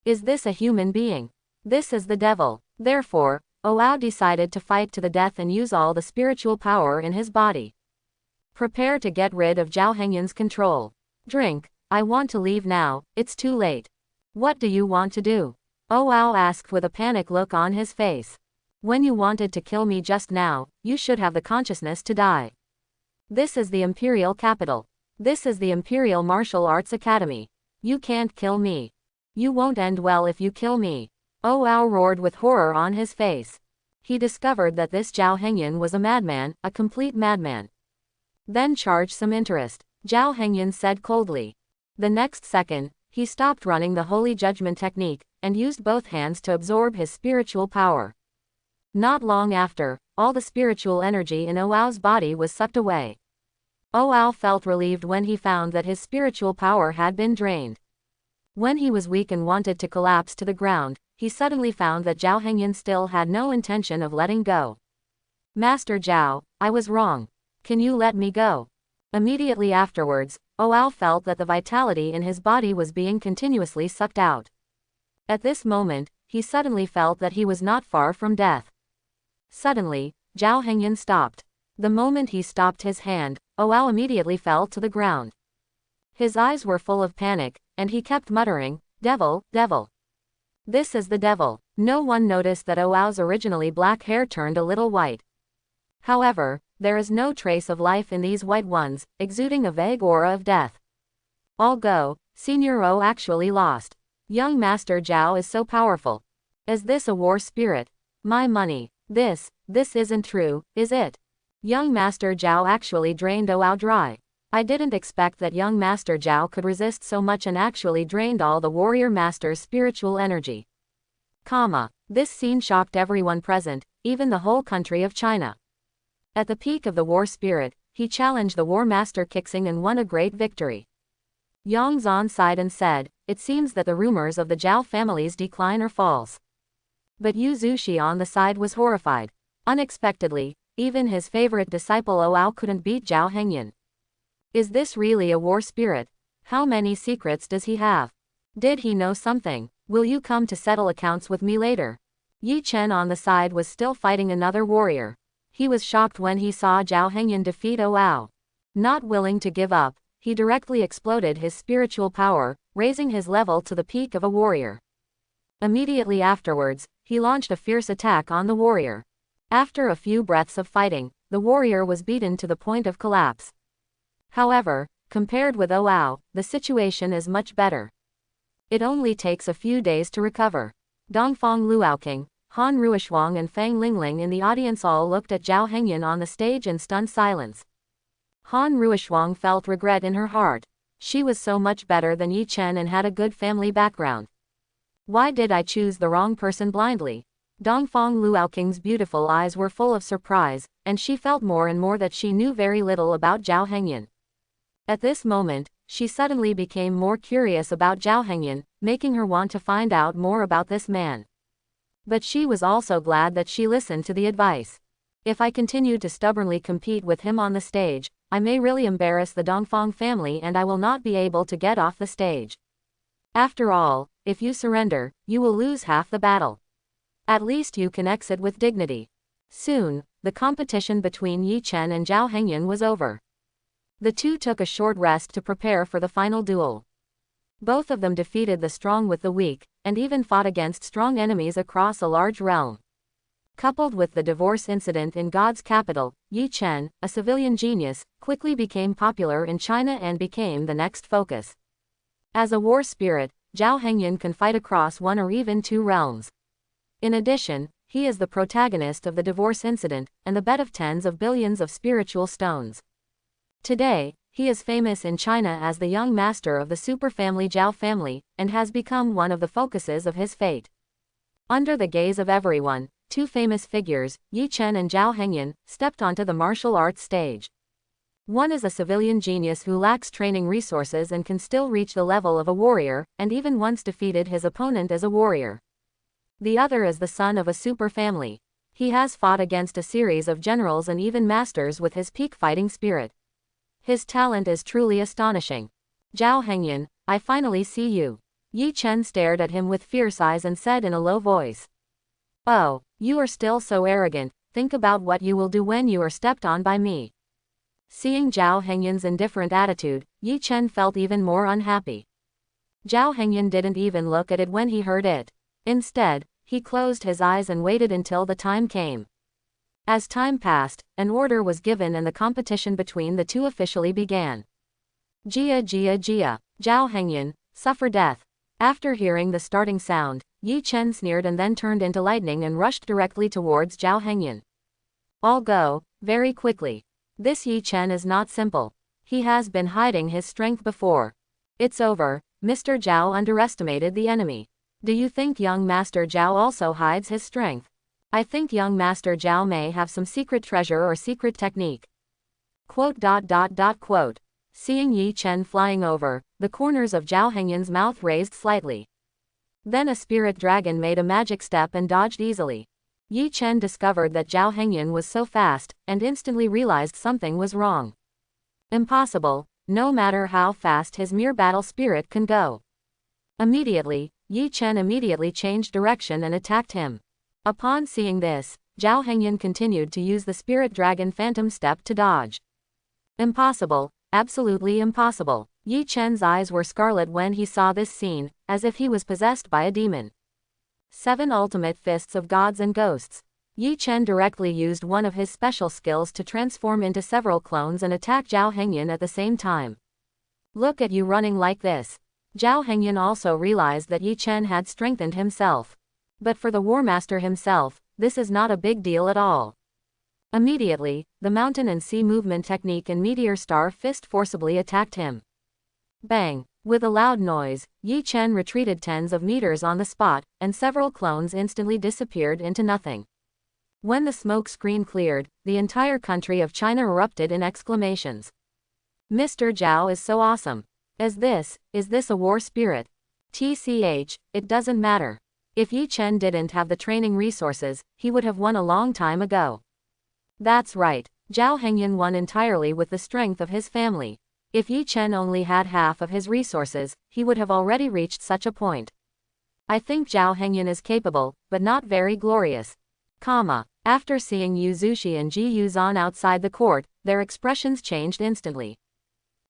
Is this a human being? This is the devil. Therefore, Oao decided to fight to the death and use all the spiritual power in his body. Prepare to get rid of Jiao Hengyan's control. Drink. I want to leave now, it's too late. What do you want to do? Oao asked with a panic look on his face. When you wanted to kill me just now, you should have the consciousness to die. This is the Imperial Capital. This is the Imperial Martial Arts Academy. You can't kill me. You won't end well if you kill me. Oao roared with horror on his face. He discovered that this Jiao Hengyan was a madman, a complete madman. Then charge some interest, Jiao Hengyan said coldly. The next second, he stopped running the Holy Judgment technique, and used both hands to absorb his spiritual power. Not long after, all the spiritual energy in Oao's body was sucked away. Oao felt relieved when he found that his spiritual power had been drained. When he was weak and wanted to collapse to the ground, he suddenly found that Jiao Hengyan still had no intention of letting go. Master Jiao, I was wrong. Can you let me go? Immediately afterwards, Oao felt that the vitality in his body was being continuously sucked out. At this moment, he suddenly felt that he was not far from death. Suddenly, Jiao Hengyan stopped. The moment he stopped his hand, Oao immediately fell to the ground. His eyes were full of panic, and he kept muttering, "Devil, devil. This is the devil." No one noticed that Oao's originally black hair turned a little white. However, there is no trace of life in these white ones, exuding a vague aura of death. All go, Senior O actually lost. Young Master Jiao is so powerful. Is this a war spirit? My money. This isn't true, is it? Young Master Jiao actually drained Oao dry. I didn't expect that young Master Jiao could resist so much and actually drained all the warrior master's spiritual energy. This scene shocked everyone present, even the whole country of China. At the peak of the war spirit, he challenged the war master Kixing and won a great victory. Yang Zan sighed and said, "It seems that the rumors of the Jiao family's decline are false." But Yu Zuxi on the side was horrified. Unexpectedly, even his favorite disciple Oao couldn't beat Jiao Hengyan. Is this really a war spirit? How many secrets does he have? Did he know something? Will you come to settle accounts with me later? Ye Chen on the side was still fighting another warrior. He was shocked when he saw Jiao Hengyan defeat Oao. Not willing to give up, he directly exploded his spiritual power, raising his level to the peak of a warrior. Immediately afterwards, he launched a fierce attack on the warrior. After a few breaths of fighting, the warrior was beaten to the point of collapse. However, compared with Oao, the situation is much better. It only takes a few days to recover. Dongfang Luoqing, Han Ruishuang and Fang Lingling in the audience all looked at Jiao Hengyan on the stage in stunned silence. Han Ruishuang felt regret in her heart. She was so much better than Ye Chen and had a good family background. Why did I choose the wrong person blindly? Dongfang Luoqing's beautiful eyes were full of surprise, and she felt more and more that she knew very little about Jiao Hengyan. At this moment, she suddenly became more curious about Jiao Hengyan, making her want to find out more about this man. But she was also glad that she listened to the advice. If I continue to stubbornly compete with him on the stage, I may really embarrass the Dongfang family and I will not be able to get off the stage. After all, if you surrender, you will lose half the battle. At least you can exit with dignity. Soon, the competition between Ye Chen and Jiao Hengyan was over. The two took a short rest to prepare for the final duel. Both of them defeated the strong with the weak, and even fought against strong enemies across a large realm. Coupled with the divorce incident in God's capital, Ye Chen, a civilian genius, quickly became popular in China and became the next focus. As a war spirit, Jiao Hengyan can fight across one or even two realms. In addition, he is the protagonist of the divorce incident, and the bet of tens of billions of spiritual stones. Today, he is famous in China as the young master of the superfamily Jiao family, and has become one of the focuses of his fate. Under the gaze of everyone, two famous figures, Ye Chen and Jiao Hengyan, stepped onto the martial arts stage. One is a civilian genius who lacks training resources and can still reach the level of a warrior, and even once defeated his opponent as a warrior. The other is the son of a super family. He has fought against a series of generals and even masters with his peak fighting spirit. His talent is truly astonishing. Jiao Hengyan, I finally see you. Ye Chen stared at him with fierce eyes and said in a low voice. Oh, you are still so arrogant, think about what you will do when you are stepped on by me. Seeing Jiao Hengyan's indifferent attitude, Ye Chen felt even more unhappy. Jiao Hengyan didn't even look at it when he heard it. Instead, he closed his eyes and waited until the time came. As time passed, an order was given and the competition between the two officially began. Jiao Hengyan, suffer death. After hearing the starting sound, Ye Chen sneered and then turned into lightning and rushed directly towards Jiao Hengyan. All go, very quickly. This Ye Chen is not simple. He has been hiding his strength before. It's over, Mr. Jiao underestimated the enemy. Do you think young Master Jiao also hides his strength? I think young Master Jiao may have some secret treasure or secret technique. Quote. Seeing Ye Chen flying over, the corners of Jiao Hengyan's mouth raised slightly. Then a spirit dragon made a magic step and dodged easily. Ye Chen discovered that Jiao Hengyan was so fast, and instantly realized something was wrong. Impossible, no matter how fast his mere battle spirit can go. Immediately, Ye Chen immediately changed direction and attacked him. Upon seeing this, Jiao Hengyan continued to use the spirit dragon phantom step to dodge. Impossible, absolutely impossible. Ye Chen's eyes were scarlet when he saw this scene, as if he was possessed by a demon. 7 ultimate fists of gods and ghosts. Ye Chen directly used one of his special skills to transform into several clones and attack Jiao Hengyan at the same time. Look at you running like this. Jiao Hengyan also realized that Ye Chen had strengthened himself. But for the War Master himself, this is not a big deal at all. Immediately, the mountain and sea movement technique and meteor star fist forcibly attacked him. Bang! With a loud noise, Ye Chen retreated tens of meters on the spot, and several clones instantly disappeared into nothing. When the smoke screen cleared, the entire country of China erupted in exclamations. Mr. Jiao is so awesome. Is this a war spirit? TCH, it doesn't matter. If Ye Chen didn't have the training resources, he would have won a long time ago. That's right, Jiao Hengyun won entirely with the strength of his family. If Ye Chen only had half of his resources, he would have already reached such a point. I think Jiao Hengyun is capable, but not very glorious. After seeing Yu Zushi and Ji Yuzan outside the court, their expressions changed instantly.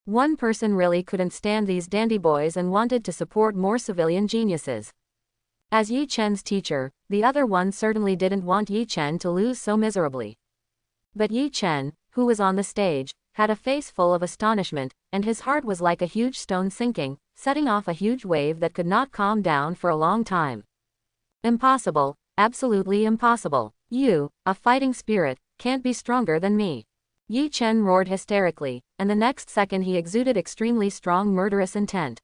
One person really couldn't stand these dandy boys and wanted to support more civilian geniuses. As Ye Chen's teacher, the other one certainly didn't want Ye Chen to lose so miserably. But Ye Chen, who was on the stage, had a face full of astonishment, and his heart was like a huge stone sinking, setting off a huge wave that could not calm down for a long time. Impossible, absolutely impossible. You, a fighting spirit, can't be stronger than me. Ye Chen roared hysterically, and the next second he exuded extremely strong murderous intent.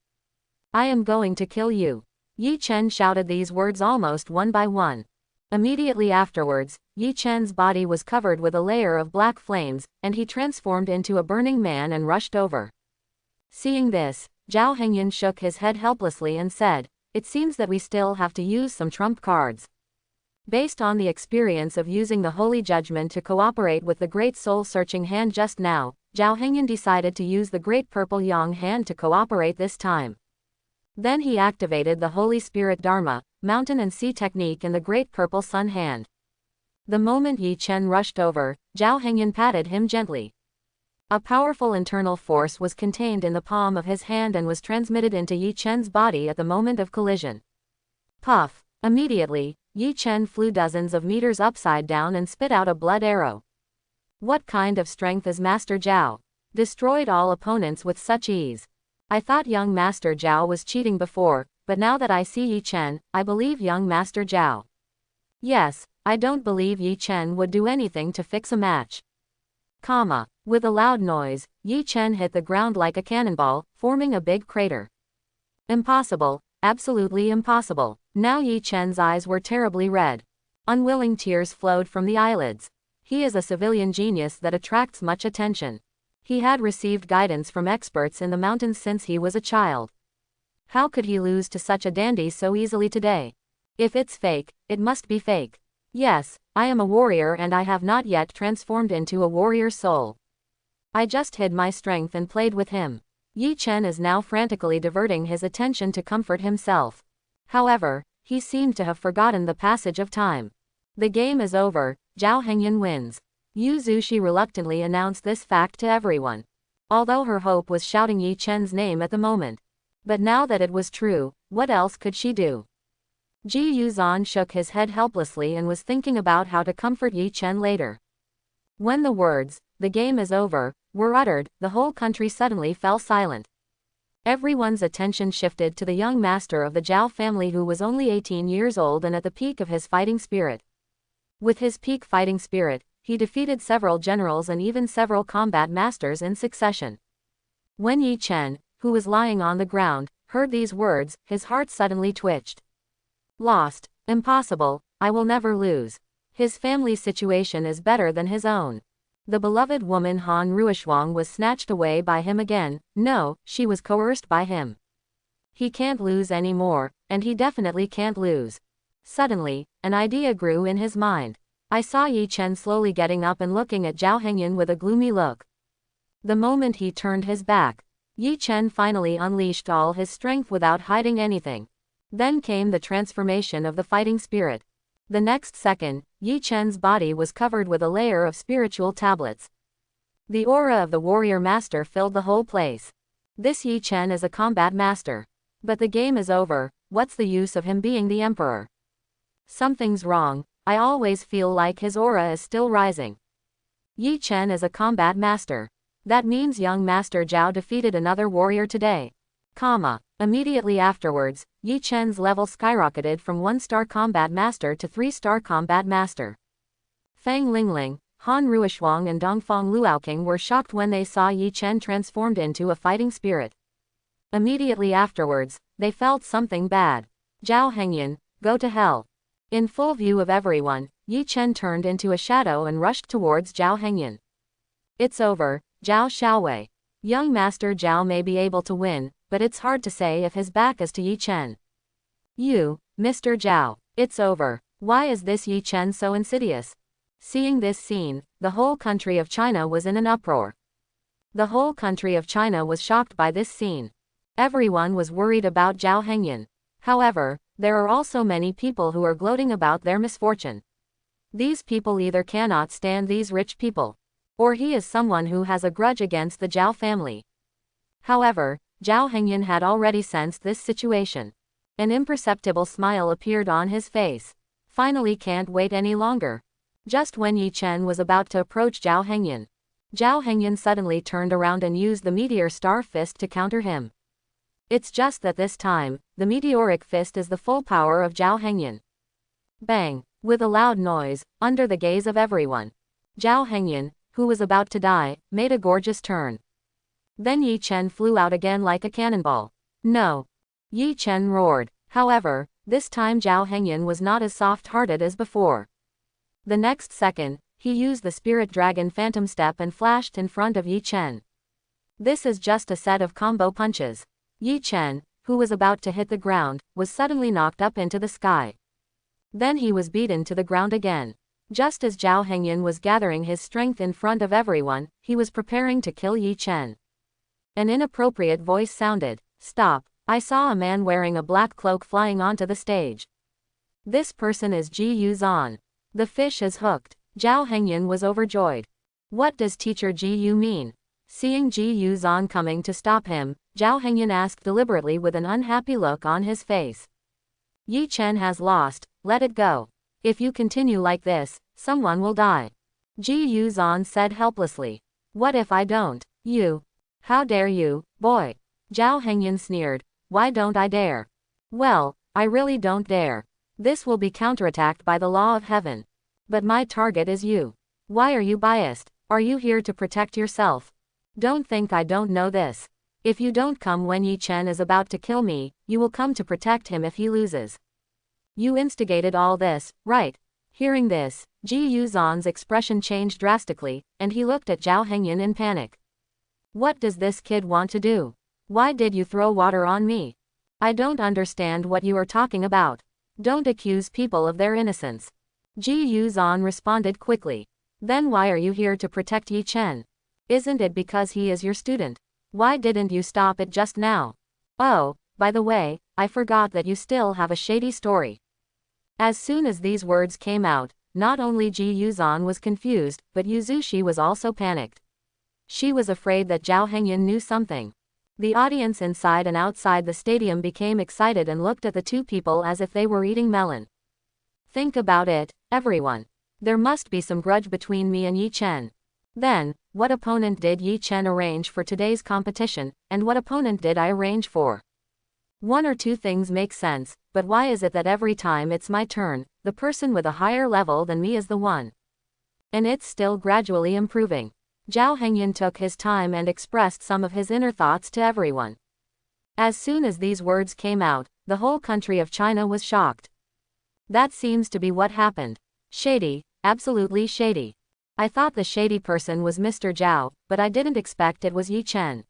I am going to kill you. Ye Chen shouted these words almost one by one. Immediately afterwards, Ye Chen's body was covered with a layer of black flames, and he transformed into a burning man and rushed over. Seeing this, Jiao Hengyun shook his head helplessly and said, "It seems that we still have to use some trump cards." Based on the experience of using the Holy Judgment to cooperate with the Great Soul-Searching Hand just now, Jiao Hengyun decided to use the Great Purple Yang Hand to cooperate this time. Then he activated the Holy Spirit Dharma, Mountain and Sea technique in the Great Purple Sun Hand. The moment Ye Chen rushed over, Jiao Hengyun patted him gently. A powerful internal force was contained in the palm of his hand and was transmitted into Ye Chen's body at the moment of collision. Puff! Immediately, Ye Chen flew dozens of meters upside down and spit out a blood arrow. What kind of strength is Master Jiao? Destroyed all opponents with such ease. I thought young Master Jiao was cheating before, but now that I see Ye Chen, I believe young Master Jiao. Yes, I don't believe Ye Chen would do anything to fix a match. With a loud noise, Ye Chen hit the ground like a cannonball, forming a big crater. Impossible, absolutely impossible. Now Ye Chen's eyes were terribly red. Unwilling tears flowed from the eyelids. He is a civilian genius that attracts much attention. He had received guidance from experts in the mountains since he was a child. How could he lose to such a dandy so easily today? If it's fake, it must be fake. Yes, I am a warrior and I have not yet transformed into a warrior soul. I just hid my strength and played with him. Ye Chen is now frantically diverting his attention to comfort himself. However, he seemed to have forgotten the passage of time. The game is over, Jiao Hengyun wins. Yu Zushi reluctantly announced this fact to everyone. Although her hope was shouting Ye Chen's name at the moment. But now that it was true, what else could she do? Ji Yuzan shook his head helplessly and was thinking about how to comfort Ye Chen later. When the words, "The game is over," were uttered, the whole country suddenly fell silent. Everyone's attention shifted to the young master of the Jiao family who was only 18 years old and at the peak of his fighting spirit. With his peak fighting spirit, he defeated several generals and even several combat masters in succession. When Ye Chen, who was lying on the ground, heard these words, his heart suddenly twitched. Lost. Impossible, I will never lose. His family's situation is better than his own. The beloved woman Han Ruishuang was snatched away by him again. No, she was coerced by him. He can't lose anymore, and he definitely can't lose. Suddenly, an idea grew in his mind. I saw Ye Chen slowly getting up and looking at Jiao Hengyun with a gloomy look. The moment he turned his back, Ye Chen finally unleashed all his strength without hiding anything. Then came the transformation of the fighting spirit. The next second, Ye Chen's body was covered with a layer of spiritual tablets. The aura of the warrior master filled the whole place. This Ye Chen is a combat master. But the game is over, what's the use of him being the emperor? Something's wrong, I always feel like his aura is still rising. Ye Chen is a combat master. That means young Master Jiao defeated another warrior today. Immediately afterwards, Ye Chen's level skyrocketed from 1-star combat master to 3-star combat master. Fang Lingling, Han Ruishuang and Dongfang Luoqing were shocked when they saw Ye Chen transformed into a fighting spirit. Immediately afterwards, they felt something bad. Jiao Hengyan, go to hell. In full view of everyone, Ye Chen turned into a shadow and rushed towards Jiao Hengyan. It's over, Jiao Xiaowei. Young Master Jiao may be able to win, but it's hard to say if his back is to Ye Chen. You, Mr. Jiao, it's over. Why is this Ye Chen so insidious? Seeing this scene, the whole country of China was in an uproar. The whole country of China was shocked by this scene. Everyone was worried about Jiao Hengyan. However, there are also many people who are gloating about their misfortune. These people either cannot stand these rich people, or he is someone who has a grudge against the Jiao family. However, Jiao Hengyan had already sensed this situation. An imperceptible smile appeared on his face. Finally, can't wait any longer. Just when Ye Chen was about to approach Jiao Hengyan suddenly turned around and used the meteor star fist to counter him. It's just that this time, the meteoric fist is the full power of Jiao Hengyan. Bang! With a loud noise, under the gaze of everyone, Jiao Hengyan, who was about to die, made a gorgeous turn. Then Ye Chen flew out again like a cannonball. No! Ye Chen roared. However, this time Jiao Hengyan was not as soft-hearted as before. The next second, he used the Spirit Dragon Phantom Step and flashed in front of Ye Chen. This is just a set of combo punches. Ye Chen, who was about to hit the ground, was suddenly knocked up into the sky. Then he was beaten to the ground again. Just as Jiao Hengyan was gathering his strength in front of everyone, he was preparing to kill Ye Chen. An inappropriate voice sounded. Stop, I saw a man wearing a black cloak flying onto the stage. This person is Jiao Zhan. The fish is hooked. Jiao Hengyan was overjoyed. What does Teacher Jiao mean? Seeing Jiao Zhan coming to stop him, Jiao Hengyan asked deliberately with an unhappy look on his face. Ye Chen has lost, let it go. If you continue like this, someone will die. Jiao Zhan said helplessly. What if I don't? You. How dare you, boy? Jiao Hengyan sneered. Why don't I dare? Well, I really don't dare. This will be counterattacked by the law of heaven. But my target is you. Why are you biased? Are you here to protect yourself? Don't think I don't know this. If you don't come when Ye Chen is about to kill me, you will come to protect him if he loses. You instigated all this, right? Hearing this, Jiao Zhan's expression changed drastically, and he looked at Jiao Hengyan in panic. What does this kid want to do? Why did you throw water on me? I don't understand what you are talking about. Don't accuse people of their innocence. Jiao Zhan responded quickly. Then why are you here to protect Ye Chen? Isn't it because he is your student? Why didn't you stop it just now? Oh, by the way, I forgot that you still have a shady story. As soon as these words came out, not only Jiao Zhan was confused, but Yu Zushi was also panicked. She was afraid that Jiao Hengyan knew something. The audience inside and outside the stadium became excited and looked at the two people as if they were eating melon. Think about it, everyone. There must be some grudge between me and Ye Chen. Then, what opponent did Ye Chen arrange for today's competition, and what opponent did I arrange for? One or two things make sense, but why is it that every time it's my turn, the person with a higher level than me is the one? And it's still gradually improving. Jiao Hengyan took his time and expressed some of his inner thoughts to everyone. As soon as these words came out, the whole country of China was shocked. That seems to be what happened. Shady, absolutely shady. I thought the shady person was Mr. Jiao, but I didn't expect it was Ye Chen.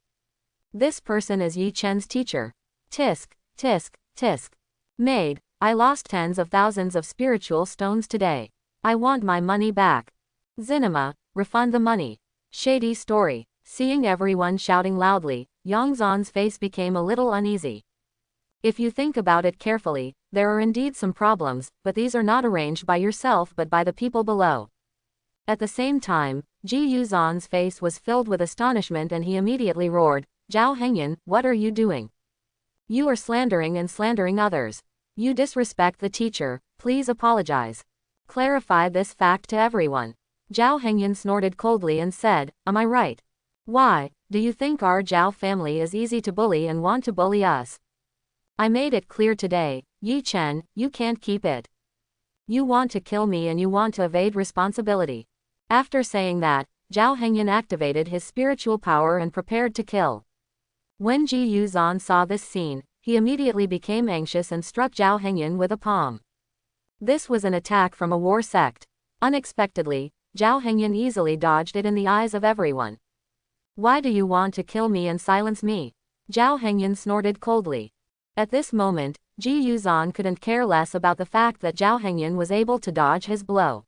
This person is Ye Chen's teacher. Tisk, tisk, tisk. Maid, I lost tens of thousands of spiritual stones today. I want my money back. Zinema, refund the money. Shady story. Seeing everyone shouting loudly, Yang Zhan's face became a little uneasy. If you think about it carefully, there are indeed some problems, but these are not arranged by yourself but by the people below. At the same time, Jiao Zhan's face was filled with astonishment and he immediately roared, Jiao Hengyan, what are you doing? You are slandering and slandering others. You disrespect the teacher, please apologize. Clarify this fact to everyone. Jiao Hengyan snorted coldly and said, am I right? Why, do you think our Jiao family is easy to bully and want to bully us? I made it clear today, Ye Chen, you can't keep it. You want to kill me and you want to evade responsibility. After saying that, Jiao Hengyan activated his spiritual power and prepared to kill. When Ji Yuzan saw this scene, he immediately became anxious and struck Jiao Hengyan with a palm. This was an attack from a war sect. Unexpectedly, Jiao Hengyan easily dodged it in the eyes of everyone. Why do you want to kill me and silence me? Jiao Hengyan snorted coldly. At this moment, Ji Yuzan couldn't care less about the fact that Jiao Hengyan was able to dodge his blow.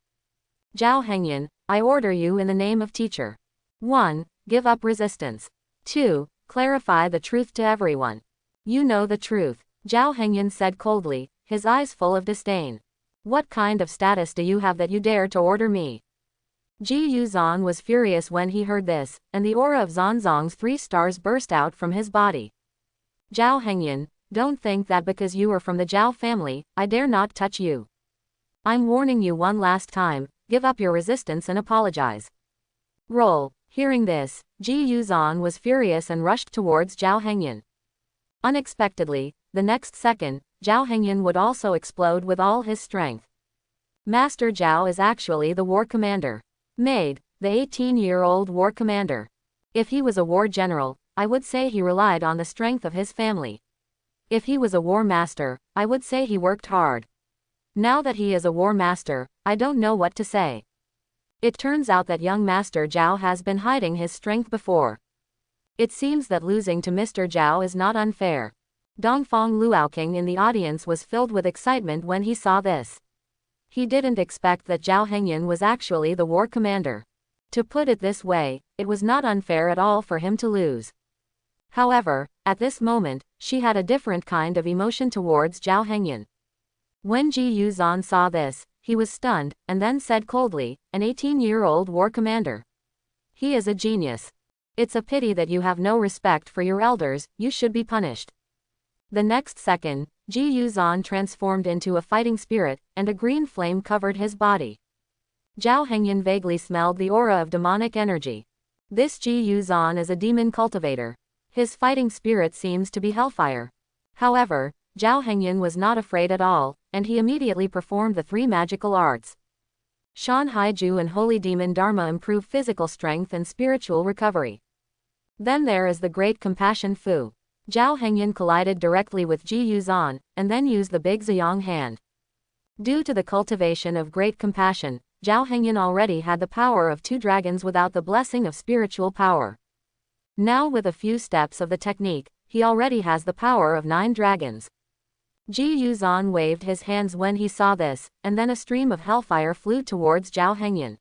Jiao Hengyan, I order you in the name of teacher. 1. Give up resistance. 2. Clarify the truth to everyone. You know the truth, Jiao Hengyan said coldly, his eyes full of disdain. What kind of status do you have that you dare to order me? Ji Yuzan was furious when he heard this, and the aura of Zanzong's 3 stars burst out from his body. Jiao Hengyan, don't think that because you are from the Jiao family, I dare not touch you. I'm warning you one last time, give up your resistance and apologize. Roll. Hearing this, Ji Yuzan was furious and rushed towards Jiao Hengyan. Unexpectedly, the next second, Jiao Hengyan would also explode with all his strength. Master Jiao is actually the war commander. Maid, the 18-year-old war commander. If he was a war general, I would say he relied on the strength of his family. If he was a war master, I would say he worked hard. Now that he is a war master, I don't know what to say. It turns out that young Master Jiao has been hiding his strength before. It seems that losing to Mr. Jiao is not unfair. Dongfang Luoqing in the audience was filled with excitement when he saw this. He didn't expect that Jiao Hengyan was actually the war commander. To put it this way, it was not unfair at all for him to lose. However, at this moment, she had a different kind of emotion towards Jiao Hengyan. When Ji Yuzan saw this, he was stunned, and then said coldly, an 18-year-old war commander. He is a genius. It's a pity that you have no respect for your elders, you should be punished. The next second, Ji Yuzan transformed into a fighting spirit, and a green flame covered his body. Jiao Hengyan vaguely smelled the aura of demonic energy. This Ji Yuzan is a demon cultivator. His fighting spirit seems to be hellfire. However, Jiao Hengyan was not afraid at all, and he immediately performed the 3 magical arts. Shan Haiju and Holy Demon Dharma improve physical strength and spiritual recovery. Then there is the Great Compassion Fu. Jiao Hengyan collided directly with Ji Yuzan, and then used the Big Ziyang hand. Due to the cultivation of Great Compassion, Jiao Hengyan already had the power of 2 dragons without the blessing of spiritual power. Now with a few steps of the technique, he already has the power of 9 dragons. Ji Yuzan waved his hands when he saw this, and then a stream of hellfire flew towards Jiao Hengyan.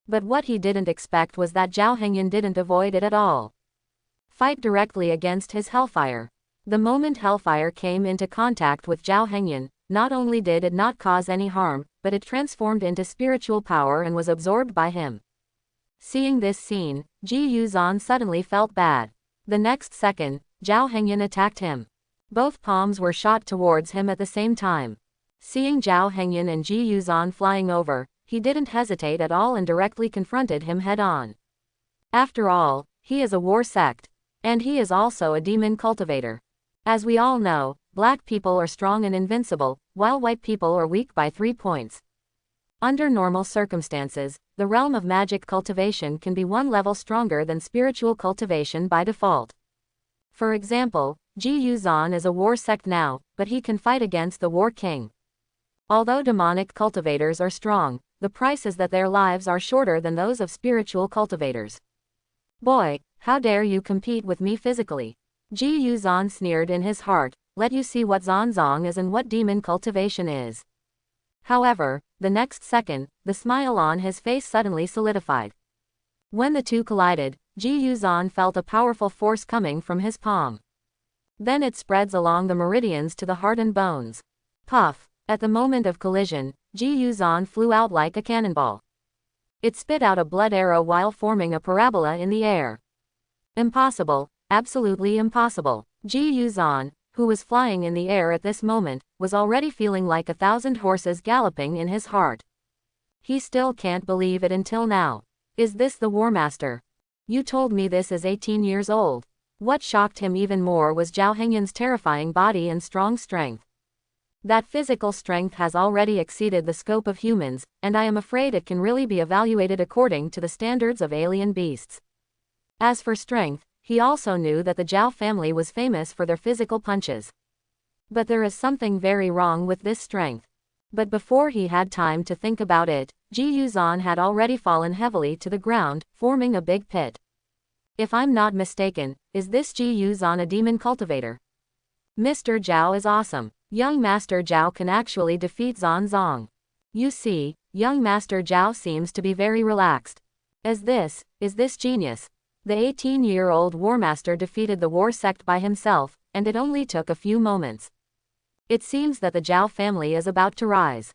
But what he didn't expect was that Jiao Hengyan didn't avoid it at all. Fight directly against his hellfire. The moment hellfire came into contact with Jiao Hengyan, not only did it not cause any harm, but it transformed into spiritual power and was absorbed by him. Seeing this scene, Ji Yuzan suddenly felt bad. The next second, Jiao Hengyan attacked him. Both palms were shot towards him at the same time. Seeing Jiao Hengyan and Ji Yuzan flying over, he didn't hesitate at all and directly confronted him head-on. After all, he is a war sect. And he is also a demon cultivator. As we all know, black people are strong and invincible, while white people are weak by 3 points. Under normal circumstances, the realm of magic cultivation can be 1 level stronger than spiritual cultivation by default. For example, Ji Yuzan is a war sect now, but he can fight against the war king. Although demonic cultivators are strong, the price is that their lives are shorter than those of spiritual cultivators. Boy, how dare you compete with me physically? Ji Yuzan sneered in his heart, let you see what Zanzong is and what demon cultivation is. However, the next second, the smile on his face suddenly solidified. When the two collided, Ji Yuzan felt a powerful force coming from his palm. Then it spreads along the meridians to the heart and bones. Puff! At the moment of collision, Ji Yuzan flew out like a cannonball. It spit out a blood arrow while forming a parabola in the air. Impossible, absolutely impossible. Ji Yuzan, who was flying in the air at this moment, was already feeling like 1,000 horses galloping in his heart. He still can't believe it until now. Is this the War Master? You told me this is 18 years old. What shocked him even more was Jiao Hengyan's terrifying body and strong strength. That physical strength has already exceeded the scope of humans, and I am afraid it can really be evaluated according to the standards of alien beasts. As for strength, He also knew that the Jiao family was famous for their physical punches. But there is something very wrong with this strength. But before he had time to think about it, Ji Yuzhan had already fallen heavily to the ground, forming a big pit. If I'm not mistaken, is this Ji Yuzhan a demon cultivator? Mr. Jiao is awesome. Young Master Jiao can actually defeat Zhan Zong. You see, young Master Jiao seems to be very relaxed. Is this genius? The 18-year-old war master defeated the war sect by himself, and it only took a few moments. It seems that the Jiao family is about to rise.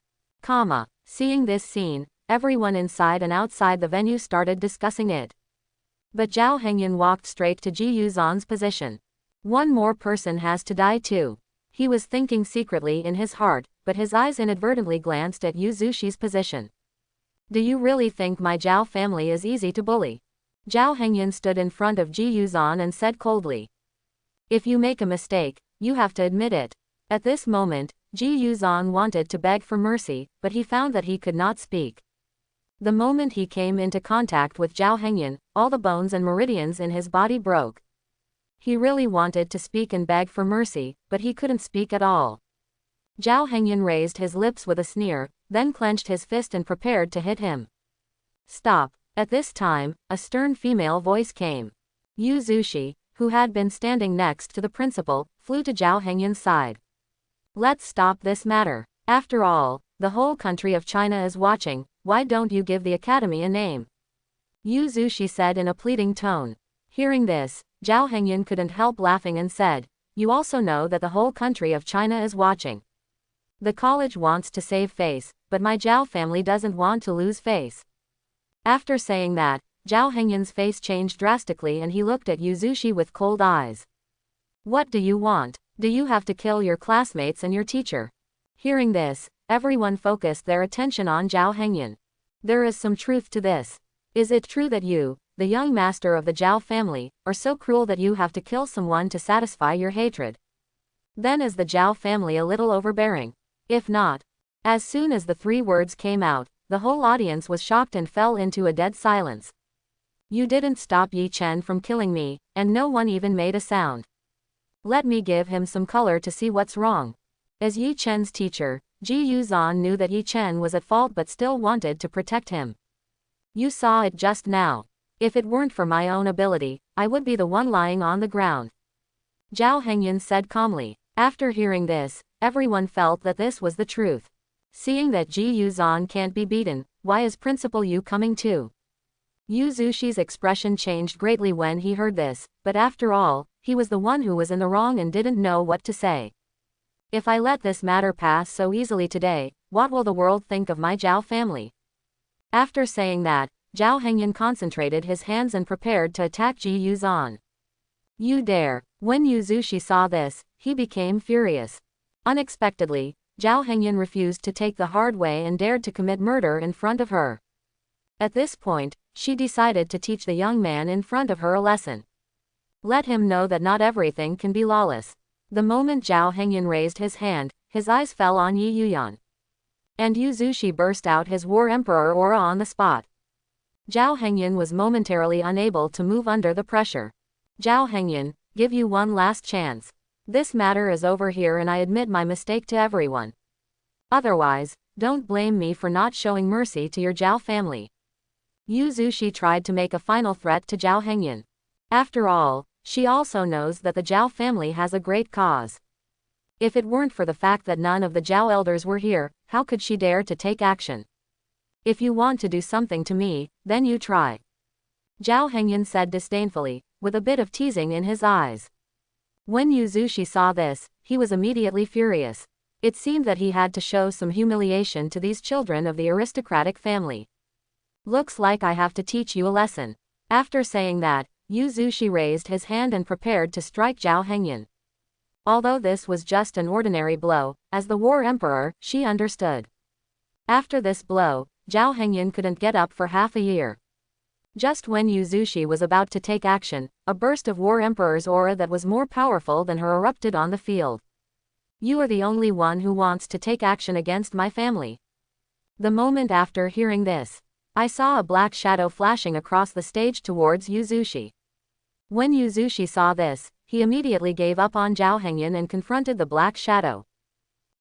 Seeing this scene, everyone inside and outside the venue started discussing it. But Jiao Hengyun walked straight to Ji Yuzhan's position. One more person has to die too. He was thinking secretly in his heart, but his eyes inadvertently glanced at Yu Zuxi's position. Do you really think my Jiao family is easy to bully? Jiao Hengyun stood in front of Ji Yuzhan and said coldly. If you make a mistake, you have to admit it. At this moment, Ji Yuzhan wanted to beg for mercy, but he found that he could not speak. The moment he came into contact with Jiao Hengyun, all the bones and meridians in his body broke. He really wanted to speak and beg for mercy, but he couldn't speak at all. Jiao Hengyun raised his lips with a sneer, then clenched his fist and prepared to hit him. Stop. At this time, a stern female voice came. Yu Zuxi, who had been standing next to the principal, flew to Jiao Hengyun's side. Let's stop this matter. After all, the whole country of China is watching, why don't you give the academy a name? Yu Zuxi said in a pleading tone. Hearing this, Jiao Hengyun couldn't help laughing and said, you also know that the whole country of China is watching. The college wants to save face, but my Jiao family doesn't want to lose face. After saying that, Jiao Hengyun's face changed drastically and he looked at Yu Zuxi with cold eyes. What do you want? Do you have to kill your classmates and your teacher? Hearing this, everyone focused their attention on Jiao Hengyun. There is some truth to this. Is it true that you, the young master of the Jiao family, are so cruel that you have to kill someone to satisfy your hatred? Then is the Jiao family a little overbearing? If not. As soon as the three words came out, the whole audience was shocked and fell into a dead silence. You didn't stop Ye Chen from killing me, and no one even made a sound. Let me give him some color to see what's wrong. As Ye Chen's teacher, Ji Yuzhan knew that Ye Chen was at fault but still wanted to protect him. You saw it just now. If it weren't for my own ability, I would be the one lying on the ground. Jiao Hengyun said calmly. After hearing this, everyone felt that this was the truth. Seeing that Ji Yuzhan can't be beaten, why is Principal Yu coming too? Yu Zuxi's expression changed greatly when he heard this, but after all, he was the one who was in the wrong and didn't know what to say. If I let this matter pass so easily today, what will the world think of my Jiao family? After saying that, Jiao Hengyun concentrated his hands and prepared to attack Ji Yuzhan. You dare! When Yu Zuxi saw this, he became furious. Unexpectedly, Jiao Hengyun refused to take the hard way and dared to commit murder in front of her. At this point, she decided to teach the young man in front of her a lesson. Let him know that not everything can be lawless. The moment Jiao Hengyun raised his hand, his eyes fell on Yi Yuyan. And Yu Zuxi burst out his War Emperor aura on the spot. Jiao Hengyun was momentarily unable to move under the pressure. Jiao Hengyun, give you one last chance. This matter is over here and I admit my mistake to everyone. Otherwise, don't blame me for not showing mercy to your Jiao family. Yu Zuxi tried to make a final threat to Jiao Hengyun. After all, she also knows that the Jiao family has a great cause. If it weren't for the fact that none of the Jiao elders were here, how could she dare to take action? If you want to do something to me, then you try. Jiao Hengyun said disdainfully, with a bit of teasing in his eyes. When Yu Zuxi saw this, he was immediately furious. It seemed that he had to show some humiliation to these children of the aristocratic family. Looks like I have to teach you a lesson. After saying that, Yu Zuxi raised his hand and prepared to strike Jiao Hengyun. Although this was just an ordinary blow, as the War Emperor, she understood. After this blow, Jiao Hengyun couldn't get up for half a year. Just when Yu Zuxi was about to take action, a burst of War Emperor's aura that was more powerful than her erupted on the field. You are the only one who wants to take action against my family. The moment after hearing this, I saw a black shadow flashing across the stage towards Yu Zuxi. When Yuzushi saw this, he immediately gave up on Jiao Hengyun and confronted the Black Shadow.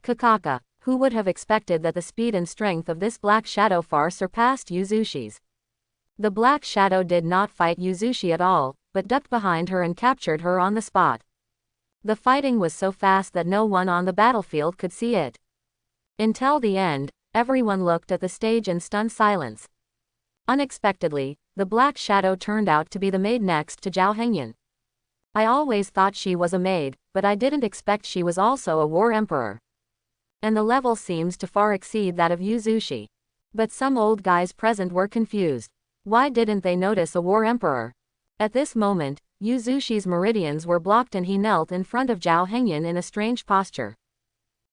Kakaka, who would have expected that the speed and strength of this Black Shadow far surpassed Yuzushi's. The Black Shadow did not fight Yuzushi at all, but ducked behind her and captured her on the spot. The fighting was so fast that no one on the battlefield could see it. Until the end, everyone looked at the stage in stunned silence. Unexpectedly, the Black Shadow turned out to be the maid next to Jiao Hengyun. I always thought she was a maid, but I didn't expect she was also a war emperor. And the level seems to far exceed that of Yuzushi. But some old guys present were confused. Why didn't they notice a war emperor? At this moment, Yuzushi's meridians were blocked and he knelt in front of Jiao Hengyun in a strange posture.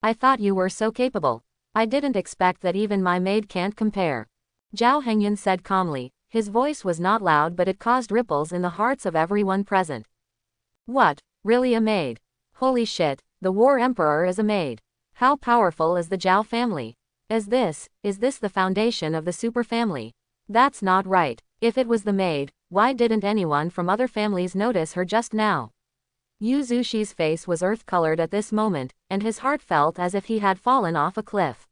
I thought you were so capable. I didn't expect that even my maid can't compare. Jiao Hengyun said calmly. His voice was not loud, but it caused ripples in the hearts of everyone present. What, really a maid? Holy shit, the war emperor is a maid. How powerful is the Jiao family? Is this the foundation of the super family? That's not right. If it was the maid, why didn't anyone from other families notice her just now? Yuzushi's face was earth-colored at this moment, and his heart felt as if he had fallen off a cliff.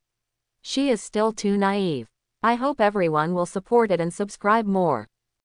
She is still too naive. I hope everyone will support it and subscribe more.